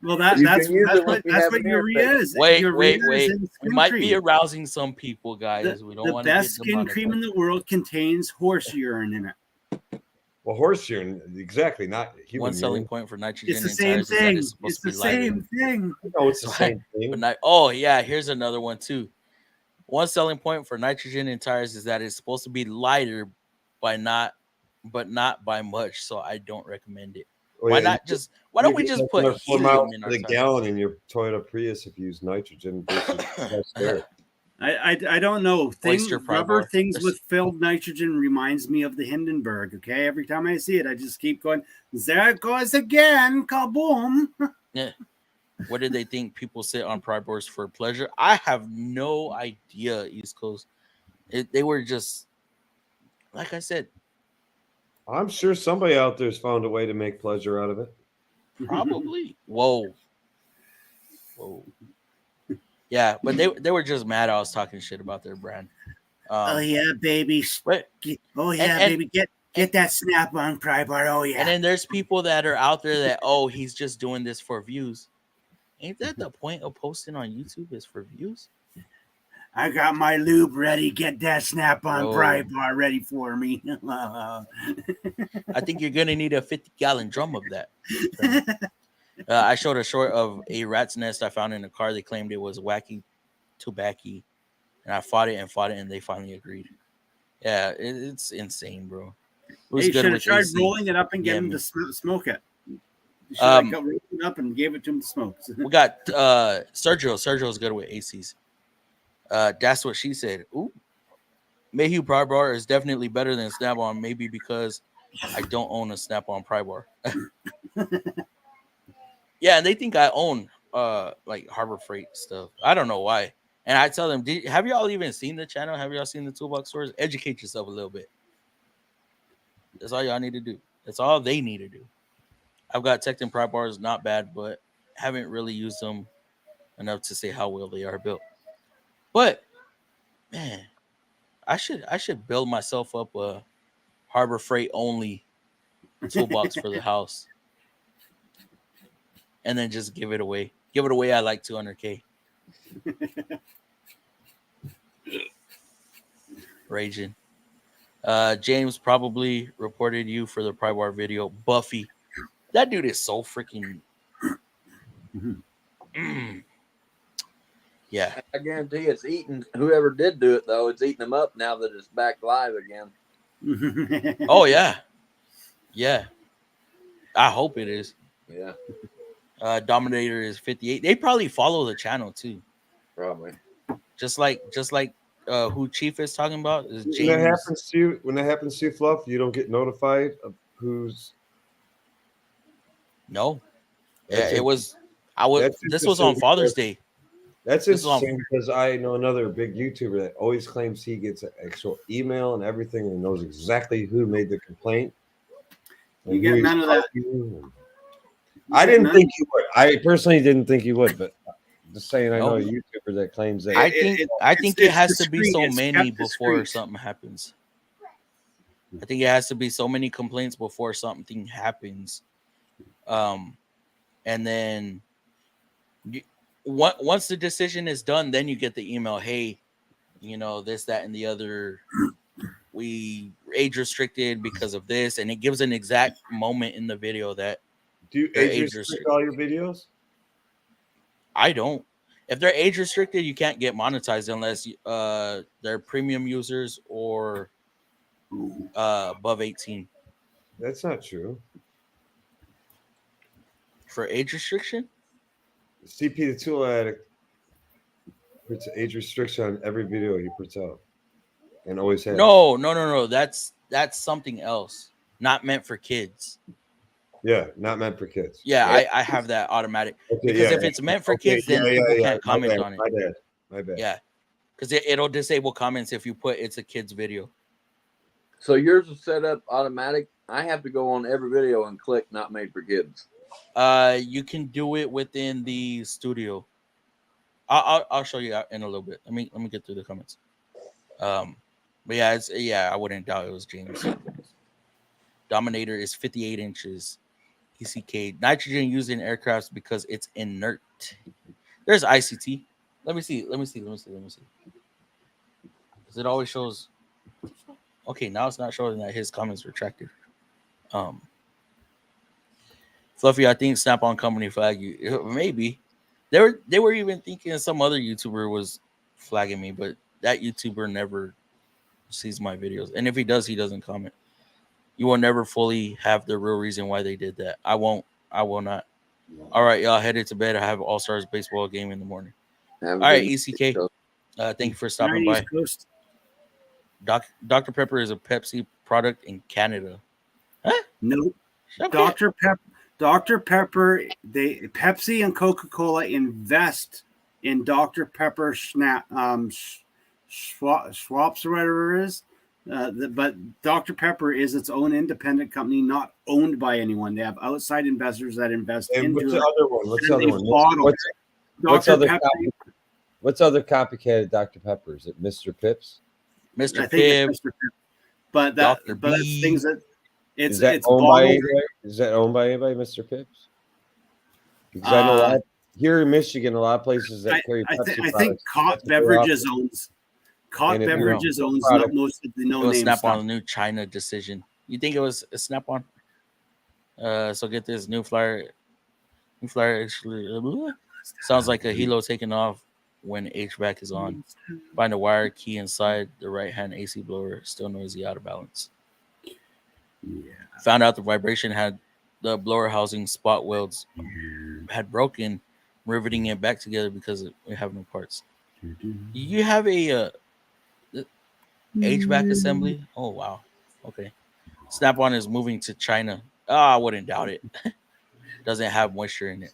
Well, You that's can use it when you that's have what an urea infection. is. Wait. Urea is in We skin might cream. be arousing some people, guys. We don't The want to get best skin cream in demonetized. the world contains horse urine in it. Well, horse urine, exactly, not human One selling urine. point for nitrogen It's the in same tires is that thing. it's supposed It's to the be lighter. same thing. No, it's the So same thing. But not, oh yeah, here's another one too. One selling point for nitrogen in tires is that it's supposed to be lighter but not by much. So I don't recommend it. Oh, Why yeah, not just? Why don't we you get just put another 4 helium miles in to our the tires? gallon in your Toyota Prius if you use nitrogen versus less air. I don't know. Oyster pry Rubber bar. things with filled nitrogen reminds me of the Hindenburg. Okay, every time I see it, I just keep going. There it goes again, kaboom! Yeah. What did they think people sit on pry bars for pleasure? I have no idea, East Coast. They were just, like I said, I'm sure somebody out there's found a way to make pleasure out of it. probably. Whoa. Yeah, but they were just mad I was talking shit about their brand. Oh yeah, baby. But Oh yeah, and- baby. Get that snap-on pry bar. Oh yeah. and then there's people that are out there that, oh, he's just doing this for views. Ain't that the point of posting on YouTube is for views? I got my lube ready. Get that snap-on Bro. pry bar ready for me. I think you're gonna need a 50-gallon drum of that. I showed a short of a rat's nest I found in a car. They claimed it was wacky tobacco, and I fought it, and they finally agreed. Yeah, it's insane, bro. It was Hey, good should have with tried AC. rolling it up and Yeah, getting him me. to smoke it. You should have rolled it up and gave it to him to smoke. We got Sergio. Sergio's good with ACs. That's what she said. Ooh, Mayhew pry bar is definitely better than Snap-on. Maybe because I don't own a Snap-on pry bar. Yeah, and they think I own like Harbor Freight stuff. I don't know why. And I tell them, have y'all even seen the channel? Have y'all seen the Toolbox Stores? Educate yourself a little bit. That's all y'all need to do. That's all they need to do. I've got Tecton pry bars, not bad, but haven't really used them enough to say how well they are built. But man, I should build myself up a Harbor Freight only toolbox for the house, and then just give it away. Give it away at like $200K. Raging. James probably reported you for the pry bar video. Buffy, that dude is so freaking. Yeah, I guarantee it's eating whoever did do it though. It's eating them up now that it's back live again. Oh yeah. I hope it is. Yeah, Dominator is 58. They probably follow the channel too. probably. Just like who Chief is talking about is James. When that happens to you, Fluff, you don't get notified of who's. No. That's Yeah, it was. This was interesting on Father's because- Day. That's This is on- interesting because I know another big YouTuber that always claims he gets an actual email and everything and knows exactly who made the complaint. You get none of that. I didn't think you would. I personally didn't think you would, but just saying, I know a Nope. YouTuber that claims that. I think it has to be so It's many kept before discreet. something happens. I think it has to be so many complaints before something happens. And then once the decision is done, then you get the email, hey, this, that, and the other, we age restricted because of this, and it gives an exact moment in the video that Do you they're age restrict all your videos? I don't. If they're age restricted, you can't get monetized unless they're premium users or above 18. That's not true. For age restriction? CP the Tool Addict puts age restriction on every video he puts out, and always has. No. That's something else. Not meant for kids. Yeah, not meant for kids. Yeah, Yeah. I have that automatic Okay, because yeah, if it's meant for okay, kids, then people can't My comment bad, on it. My bad. Yeah, because it'll disable comments if you put it's a kid's video. So yours is set up automatic. I have to go on every video and click not made for kids. You can do it within the studio. I'll show you in a little bit. Let me get through the comments. But yeah, I wouldn't doubt it was James. Dominator is 58 inches. ECK nitrogen used in aircrafts because it's inert. There's ICT. Let me see. Because it always shows. Okay, now it's not showing that his comments retracted. Fluffy, I think Snap-on company flag you. Maybe they were even thinking some other YouTuber was flagging me, but that YouTuber never sees my videos, and if he does, he doesn't comment. You will never fully have the real reason why they did that. I won't. I will not. All right, y'all headed to bed. I have All Stars baseball game in the morning. Have a All right, good ECK. night. Thank you for stopping Chinese by. Coast. Dr. Pepper is a Pepsi product in Canada. Huh? Nope. Okay. Dr. Pepper, Pepsi and Coca-Cola invest in Dr. Pepper swaps or whatever it is. But Dr. Pepper is its own independent company, not owned by anyone. They have outside investors that invest And into what's it. the other one? What's the other one? What's other Pepper? What's other copycat Dr. Pepper? Is it Mr. Pips? Mr. I think Pibb, it's Mr. Pepper. But Dr. that's B. things that Is that it's owned by bottled. anybody? Is that owned by anybody, Mr. Pips? Because I know here in Michigan, a lot of places that carry Pepsi I think products, Cott that's what they're Beverages offering. owns. Cott And if you Beverages know owns product- most of the It was no-name Snap stuff. on the new China decision. You think it was a Snap on? So get this new flyer. New flyer actually sounds like a helo taking off when HVAC is on. Find a wire key inside the right hand AC blower. Still noisy, out of balance. Yeah. Found out the vibration had the blower housing spot welds had broken, riveting it back together because we have no parts. You have a HVAC assembly? Oh wow. Okay. Snap-on is moving to China. I wouldn't doubt it. Doesn't have moisture in it.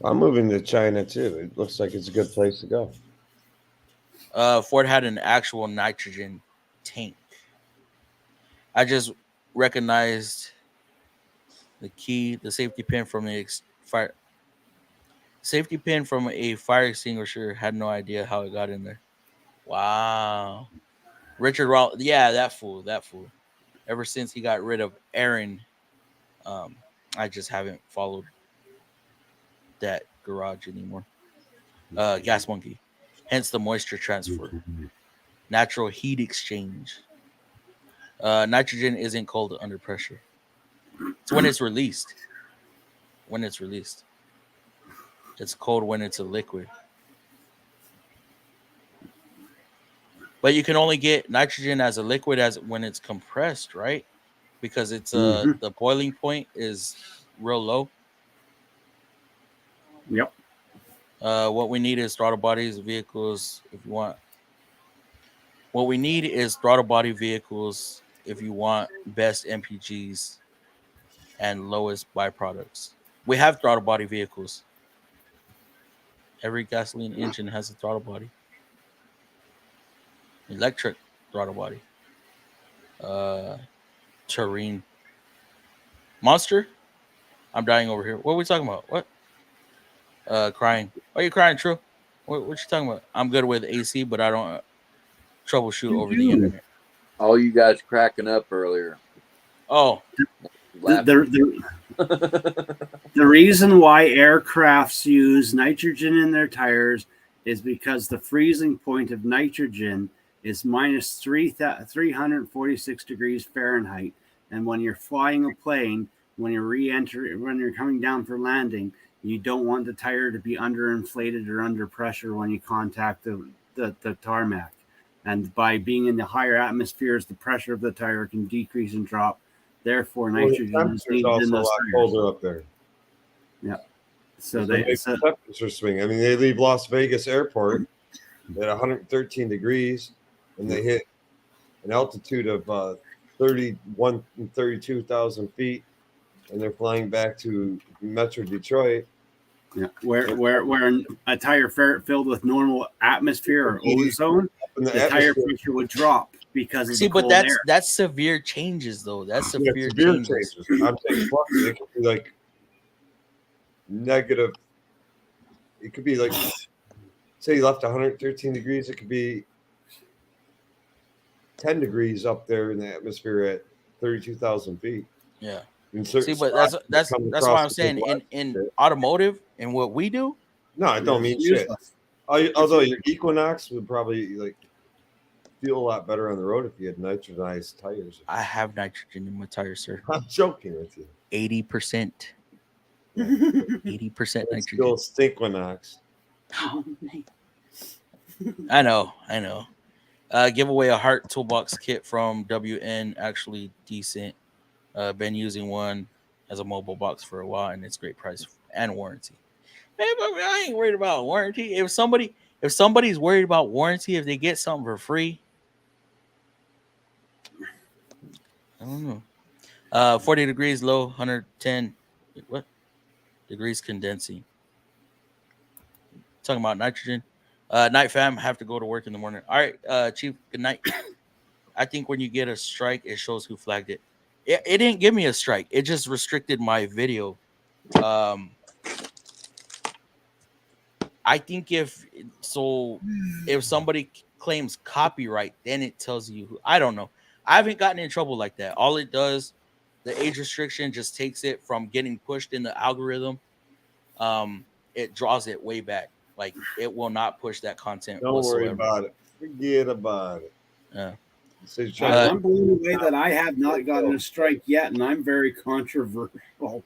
I'm moving to China too. It looks like it's a good place to go. Ford had an actual nitrogen tank. I just recognized the safety pin from a fire extinguisher. Had no idea how it got in there. Wow. Richard Rawl, yeah, that fool. Ever since he got rid of Aaron, I just haven't followed that garage anymore. Gas monkey, hence the moisture transfer, natural heat exchange. Nitrogen isn't cold under pressure. It's when it's released. It's cold when it's a liquid. But you can only get nitrogen as a liquid as when it's compressed, right? Because it's the boiling point is real low. Yep. What we need is throttle bodies vehicles if you want. What we need is throttle body vehicles if you want best MPGs and lowest byproducts. We have throttle body vehicles. Every gasoline engine has a throttle body. Electric throttle body. Terrain. Monster? I'm dying over here. What are we talking about? What? Crying. Are you crying, True? What you talking about? I'm good with AC, but I don't troubleshoot over the internet. All you guys cracking up earlier. Oh. The reason why aircrafts use nitrogen in their tires is because the freezing point of nitrogen is minus 346 degrees Fahrenheit. And when you're flying a plane, when you're coming down for landing, you don't want the tire to be underinflated or under pressure when you contact the tarmac. And by being in the higher atmospheres, the pressure of the tire can decrease and drop. Therefore, nitrogen is needed in those tires. Colder up there. Yeah. So temperature swing. I mean, they leave Las Vegas Airport at 113 degrees, and they hit an altitude of 31 and 32,000 feet and they're flying back to Metro Detroit. Yeah, where a tire filled with normal atmosphere or ozone, In the tire pressure would drop because of the cold air. That's severe changes, though. That's severe changes. I'm saying it could be like negative. It could be like, say you left 113 degrees. It could be 10 degrees up there in the atmosphere at 32,000 feet. Yeah. See, but that's why I'm saying in automotive and what we do. No, I don't mean shit. Although your Equinox would probably like feel a lot better on the road if you had nitrogenized tires. I have nitrogen in my tires, sir. I'm joking with you. 80%. 80% nitrogen. Still Stinkwinox. I know. Give away a heart toolbox kit from WN. Actually decent. Been using one as a mobile box for a while, and it's great price and warranty. Hey, but I ain't worried about warranty. If somebody's worried about warranty, if they get something for free, I don't know. 40 degrees low, 110 what degrees condensing. Talking about nitrogen. Night fam, have to go to work in the morning. All right, Chief, good night. I think when you get a strike, it shows who flagged it. It didn't give me a strike. It just restricted my video. I think if somebody claims copyright, then it tells you who. I don't know. I haven't gotten in trouble like that. All it does, the age restriction just takes it from getting pushed in the algorithm. It draws it way back. Like it will not push that content. Don't whatsoever. worry about it. Forget about it. Yeah. I'm blown away that I have not gotten a strike yet, and I'm very controversial.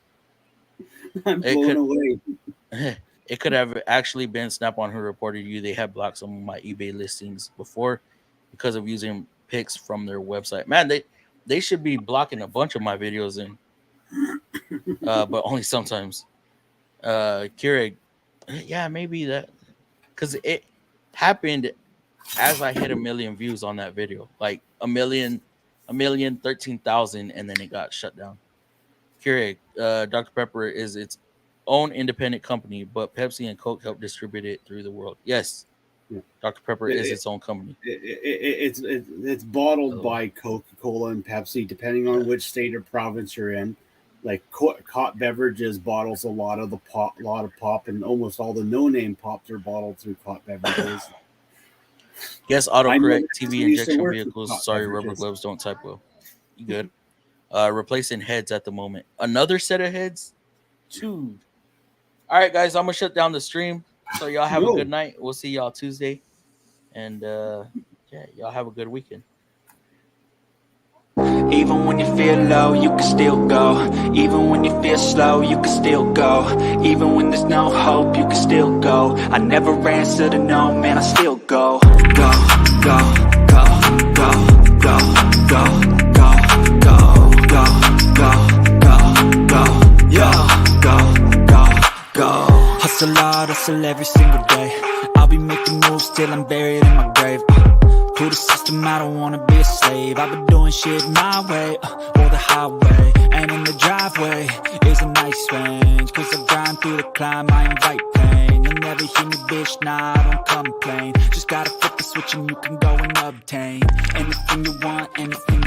I'm blown away. It could have actually been Snap-on who reported you. They had blocked some of my eBay listings before because of using pics from their website. Man, they should be blocking a bunch of my videos in, but only sometimes. Keurig, yeah, maybe that because it happened as I hit 1 million views on that video, like 1,013,000, and then it got shut down. Keurig, Dr. Pepper is its own independent company, but Pepsi and Coke help distribute it through the world. Yes, yeah. Dr. Pepper is its own company. It's bottled by Coca-Cola and Pepsi, depending on which state or province you're in. Like Cot Beverages bottles a lot of pop, and almost all the no-name pops are bottled through Cot Beverages. Yes, autocorrect TV injection vehicles. Sorry, rubber gloves don't type well. You good? Replacing heads at the moment. Another set of heads? Dude. All right, guys, I'm going to shut down the stream. So y'all have a good night. We'll see y'all Tuesday. And, y'all have a good weekend. Even when you feel low, you can still go. Even when you feel slow, you can still go. Even when there's no hope, you can still go. I never answer to no, man, I still go. Go, go, go, go, go, go, go, go, go, go, go, go, go, go, go. Hustle hard, hustle every single day. I'll be making moves till I'm buried in my grave. To the system, I don't wanna be a slave. I've been doing shit my way, or the highway. And in the driveway is a nice range. Cause I grind through the climb, I invite pain. You'll never hear me, bitch, nah, I don't complain. Just gotta flip the switch and you can go and obtain anything you want, anything